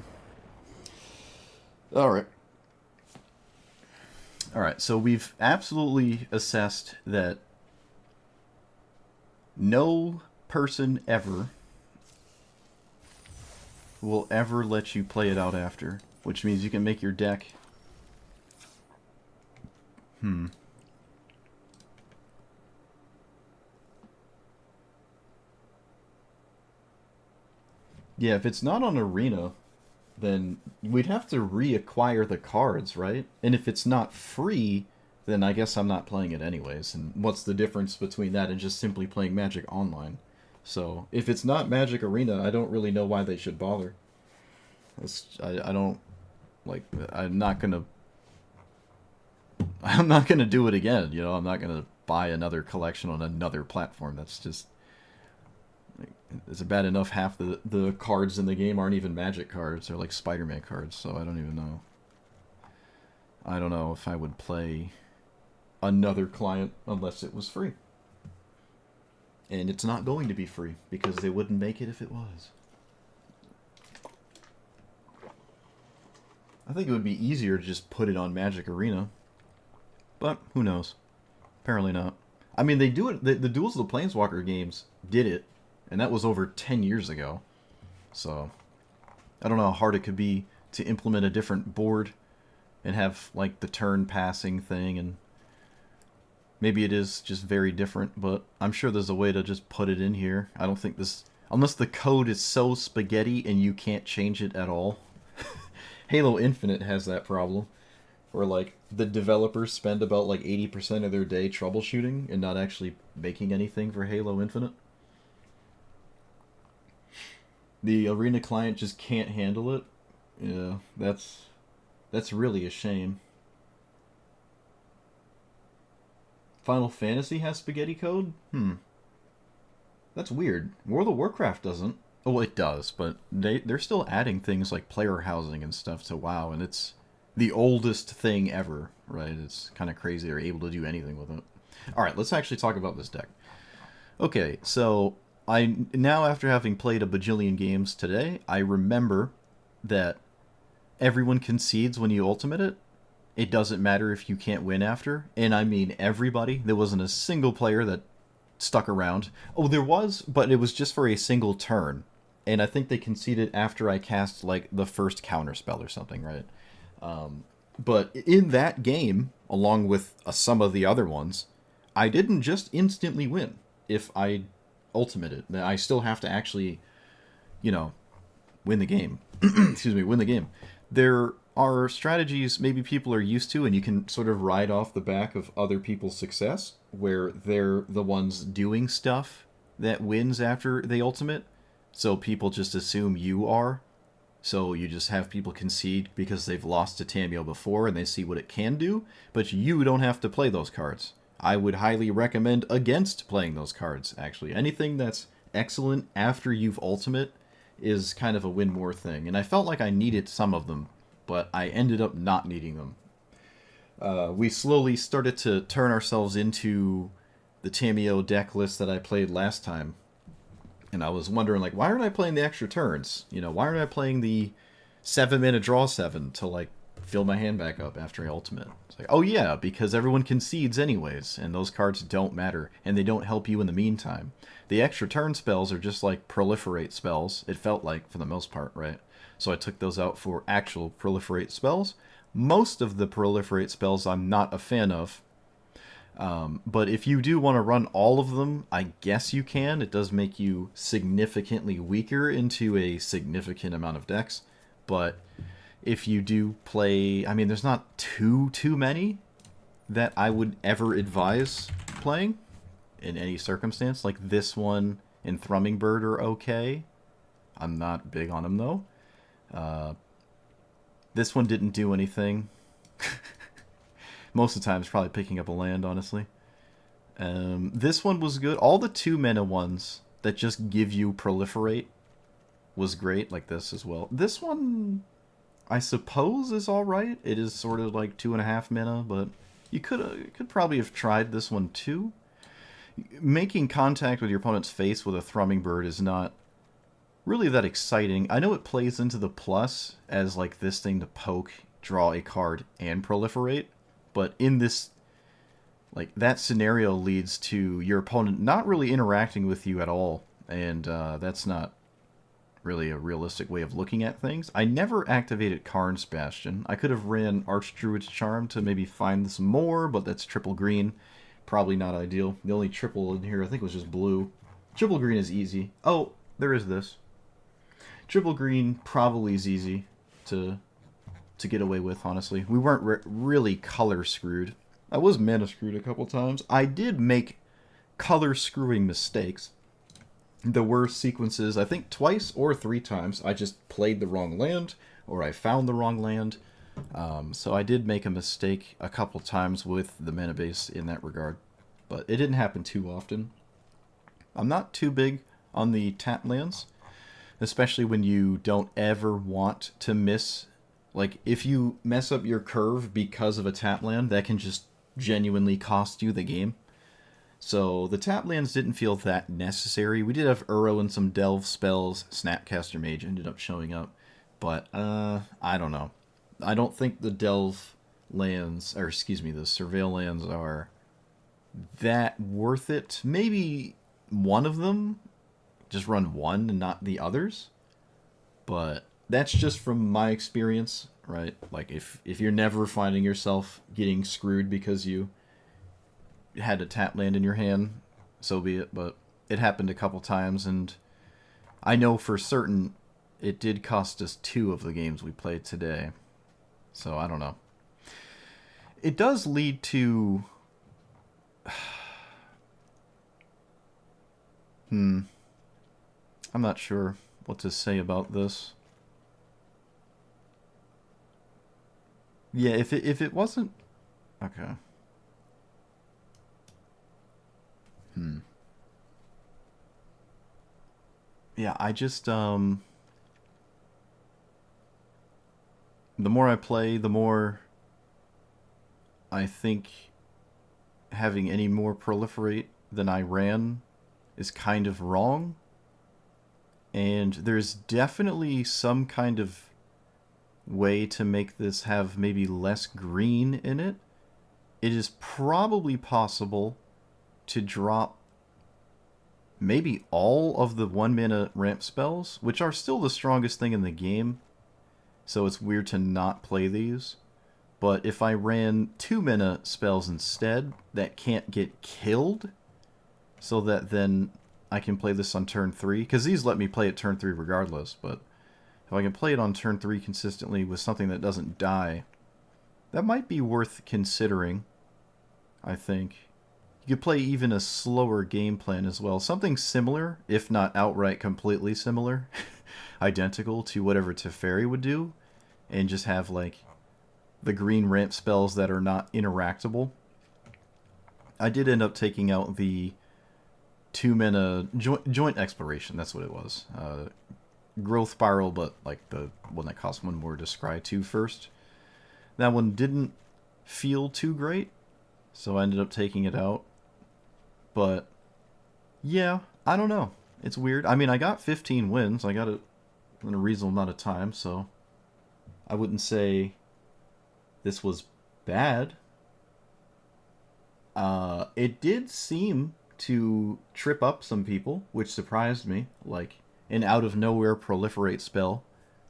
Alright. Alright, so we've absolutely assessed that no person ever will ever let you play it out after, which means you can make your deck... Yeah, if it's not on Arena, then we'd have to reacquire the cards, right? And if it's not free, then I guess I'm not playing it anyways. And what's the difference between that and just simply playing Magic Online? So, if it's not Magic Arena, I don't really know why they should bother. I don't... Like, I'm not gonna do it again, you know? I'm not gonna buy another collection on another platform. That's just... Is it bad enough half the cards in the game aren't even Magic cards? They're like Spider-Man cards, so I don't even know. I don't know if I would play another client unless it was free. And it's not going to be free, because they wouldn't make it if it was. I think it would be easier to just put it on Magic Arena. But, who knows? Apparently not. I mean, they do it... The Duels of the Planeswalker games did it. And that was over 10 years ago. So, I don't know how hard it could be to implement a different board and have, like, the turn passing thing. And maybe it is just very different, but I'm sure there's a way to just put it in here. I don't think this... Unless the code is so spaghetti and you can't change it at all. Halo Infinite has that problem. Where, like, the developers spend about, like, 80% of their day troubleshooting and not actually making anything for Halo Infinite. The Arena client just can't handle it. Yeah, that's really a shame. Final Fantasy has spaghetti code? That's weird. World of Warcraft doesn't. Oh, well, it does, but they're still adding things like player housing and stuff to WoW, and it's the oldest thing ever, right? It's kind of crazy they're able to do anything with it. All right, let's actually talk about this deck. Okay, so I now, after having played a bajillion games today, I remember that everyone concedes when you ultimate it. It doesn't matter if you can't win after, and I mean everybody. There wasn't a single player that stuck around. Oh, there was, but it was just for a single turn. And I think they conceded after I cast like the first counter spell or something, right? But in that game, along with some of the other ones, I didn't just instantly win if I ultimated. I still have to actually, you know, win the game. Excuse me, win the game. There are strategies maybe people are used to, and you can sort of ride off the back of other people's success, where they're the ones doing stuff that wins after they ultimate. So people just assume you are. So you just have people concede because they've lost to Tamio before and they see what it can do, but you don't have to play those cards. I would highly recommend against playing those cards, actually. Anything that's excellent after you've ultimate is kind of a win more thing. And I felt like I needed some of them, but I ended up not needing them. We slowly started to turn ourselves into the Tamio deck list that I played last time. And I was wondering, like, why aren't I playing the extra turns? You know, why aren't I playing the 7-mana draw 7 to, like, fill my hand back up after I ultimate? It's like, oh yeah, because everyone concedes anyways, and those cards don't matter, and they don't help you in the meantime. The extra turn spells are just like proliferate spells, it felt like, for the most part, right? So I took those out for actual proliferate spells. Most of the proliferate spells I'm not a fan of. But if you do want to run all of them, I guess you can. It does make you significantly weaker into a significant amount of decks. But if you do play... I mean, there's not too many that I would ever advise playing in any circumstance. Like this one and Thrumming Bird are okay. I'm not big on them, though. This one didn't do anything. Most of the time, it's probably picking up a land, honestly. This one was good. All the 2-mana ones that just give you Proliferate was great, like this as well. This one, I suppose, is alright. It is sort of like 2.5 mana, but you could probably have tried this one too. Making contact with your opponent's face with a Thrumming Bird is not really that exciting. I know it plays into the plus as like this thing to poke, draw a card, and proliferate. But in this, like, that scenario leads to your opponent not really interacting with you at all. And that's not really a realistic way of looking at things. I never activated Karn's Bastion. I could have ran Archdruid's Charm to maybe find this more, but that's triple green. Probably not ideal. The only triple in here, I think, was just blue. Triple green is easy. Oh, there is this. Triple green probably is easy to get away with, honestly. We weren't really color screwed. I was mana screwed a couple times. I did make color screwing mistakes. There were sequences, I think twice or 3 times, I just played the wrong land, or I found the wrong land. So I did make a mistake a couple times with the mana base in that regard. But it didn't happen too often. I'm not too big on the tap lands, especially when you don't ever want to miss. Like, if you mess up your curve because of a tap land, that can just genuinely cost you the game. So the tap lands didn't feel that necessary. We did have Uro and some Delve spells. Snapcaster Mage ended up showing up. But, I don't know. I don't think the Delve lands, or excuse me, the Surveil lands are that worth it. Maybe one of them, just run one and not the others. But that's just from my experience, right? Like, if you're never finding yourself getting screwed because you had a tap land in your hand, so be it. But it happened a couple times, and I know for certain it did cost us 2 of the games we played today. So, I don't know. It does lead to... I'm not sure what to say about this. Yeah, if it wasn't... Okay. Yeah, I just the more I play, the more I think having any more proliferate than I ran is kind of wrong. And there's definitely some kind of way to make this have maybe less green in it. It is probably possible to drop maybe all of the 1 mana ramp spells, which are still the strongest thing in the game. So it's weird to not play these. But if I ran 2 mana spells instead that can't get killed, so that then I can play this on turn 3, because these let me play it turn 3 regardless, but if I can play it on turn 3 consistently with something that doesn't die, that might be worth considering, I think. You could play even a slower game plan as well. Something similar, if not outright completely similar, identical to whatever Teferi would do, and just have, like, the green ramp spells that are not interactable. I did end up taking out the 2 mana joint exploration, that's what it was. Growth Spiral, but like the one that cost 1 more to scry 2 first. That one didn't feel too great, so I ended up taking it out. But yeah, I don't know. It's weird. I mean, I got 15 wins. I got it in a reasonable amount of time, so I wouldn't say this was bad. It did seem to trip up some people, which surprised me. Like, an out-of-nowhere Proliferate spell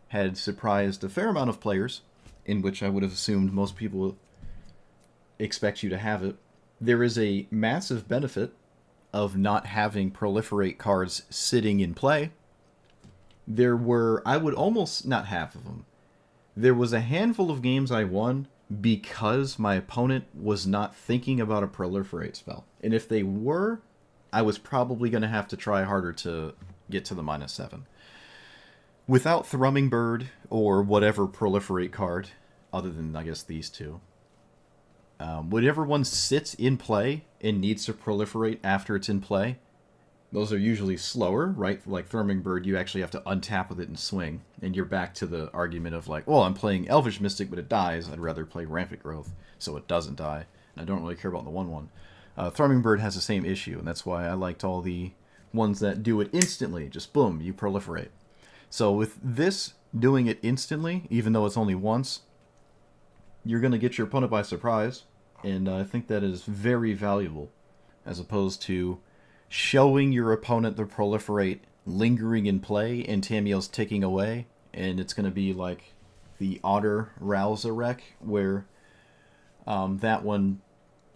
had surprised a fair amount of players, in which I would have assumed most people expect you to have it. There is a massive benefit of not having Proliferate cards sitting in play. There were, I would almost, not half of them, there was a handful of games I won because my opponent was not thinking about a Proliferate spell. And if they were, I was probably going to have to try harder to get to the -7. Without Thrumming Bird or whatever Proliferate card, other than, I guess, these two, whenever one sits in play and needs to proliferate after it's in play, those are usually slower, right? Like Thrumming Bird, you actually have to untap with it and swing, and you're back to the argument of like, well, I'm playing Elvish Mystic, but it dies. I'd rather play Rampant Growth, so it doesn't die. And I don't really care about the 1/1. Thrumming Bird has the same issue, and that's why I liked all the ones that do it instantly. Just boom, you proliferate. So with this doing it instantly, even though it's only once, you're going to get your opponent by surprise, and I think that is very valuable, as opposed to showing your opponent the Proliferate lingering in play and Tamiel's ticking away, and it's going to be like the Otter Ralzarek, where that one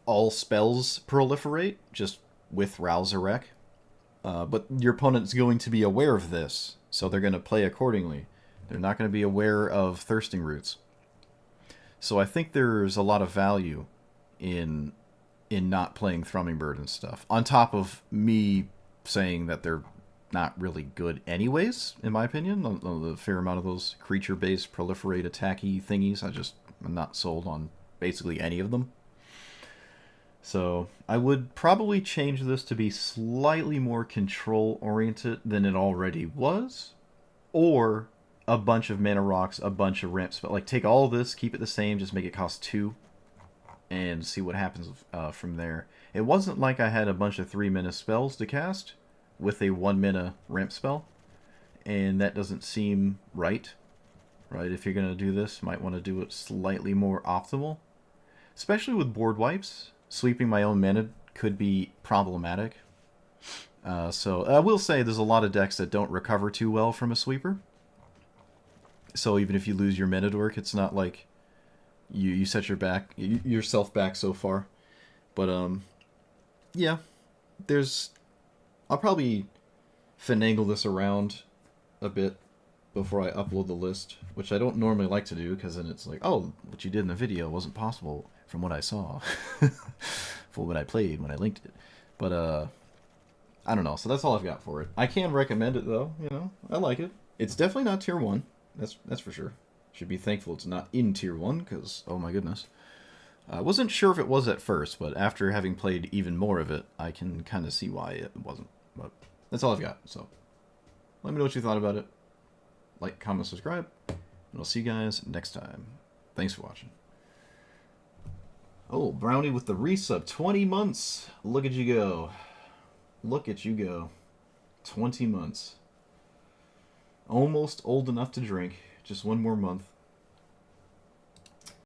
all spells proliferate, just with Ralzarek. But your opponent's going to be aware of this, so they're going to play accordingly. They're not going to be aware of Thirsting Roots. So I think there's a lot of value in not playing Thrumming Bird and stuff. On top of me saying that they're not really good anyways, in my opinion. The fair amount of those creature-based proliferate attacky thingies, I'm not sold on basically any of them. So I would probably change this to be slightly more control-oriented than it already was. Or a bunch of mana rocks, a bunch of ramp spells. Like, take all this, keep it the same, just make it cost 2. And see what happens from there. It wasn't like I had a bunch of 3-mana spells to cast with a 1-mana ramp spell. And that doesn't seem right. Right? If you're going to do this, you might want to do it slightly more optimal. Especially with board wipes. Sweeping my own mana could be problematic. So I will say there's a lot of decks that don't recover too well from a sweeper. So even if you lose your mana dork, it's not like you set yourself back so far. But yeah, I'll probably finagle this around a bit before I upload the list, which I don't normally like to do, because then it's like, oh, what you did in the video wasn't possible from what I saw for what I played when I linked it. But I don't know, so that's all I've got for it. I can recommend it though, I like it. It's definitely not tier 1, that's for sure. Should be thankful it's not in tier 1, because oh my goodness. I wasn't sure if it was at first, but after having played even more of it, I can kind of see why it wasn't. But that's all I've got, so let me know what you thought about it. Like, comment, subscribe, and I'll see you guys next time. Thanks for watching. Oh, Brownie with the resub. 20 months. Look at you go. Look at you go. 20 months. Almost old enough to drink. Just one more month.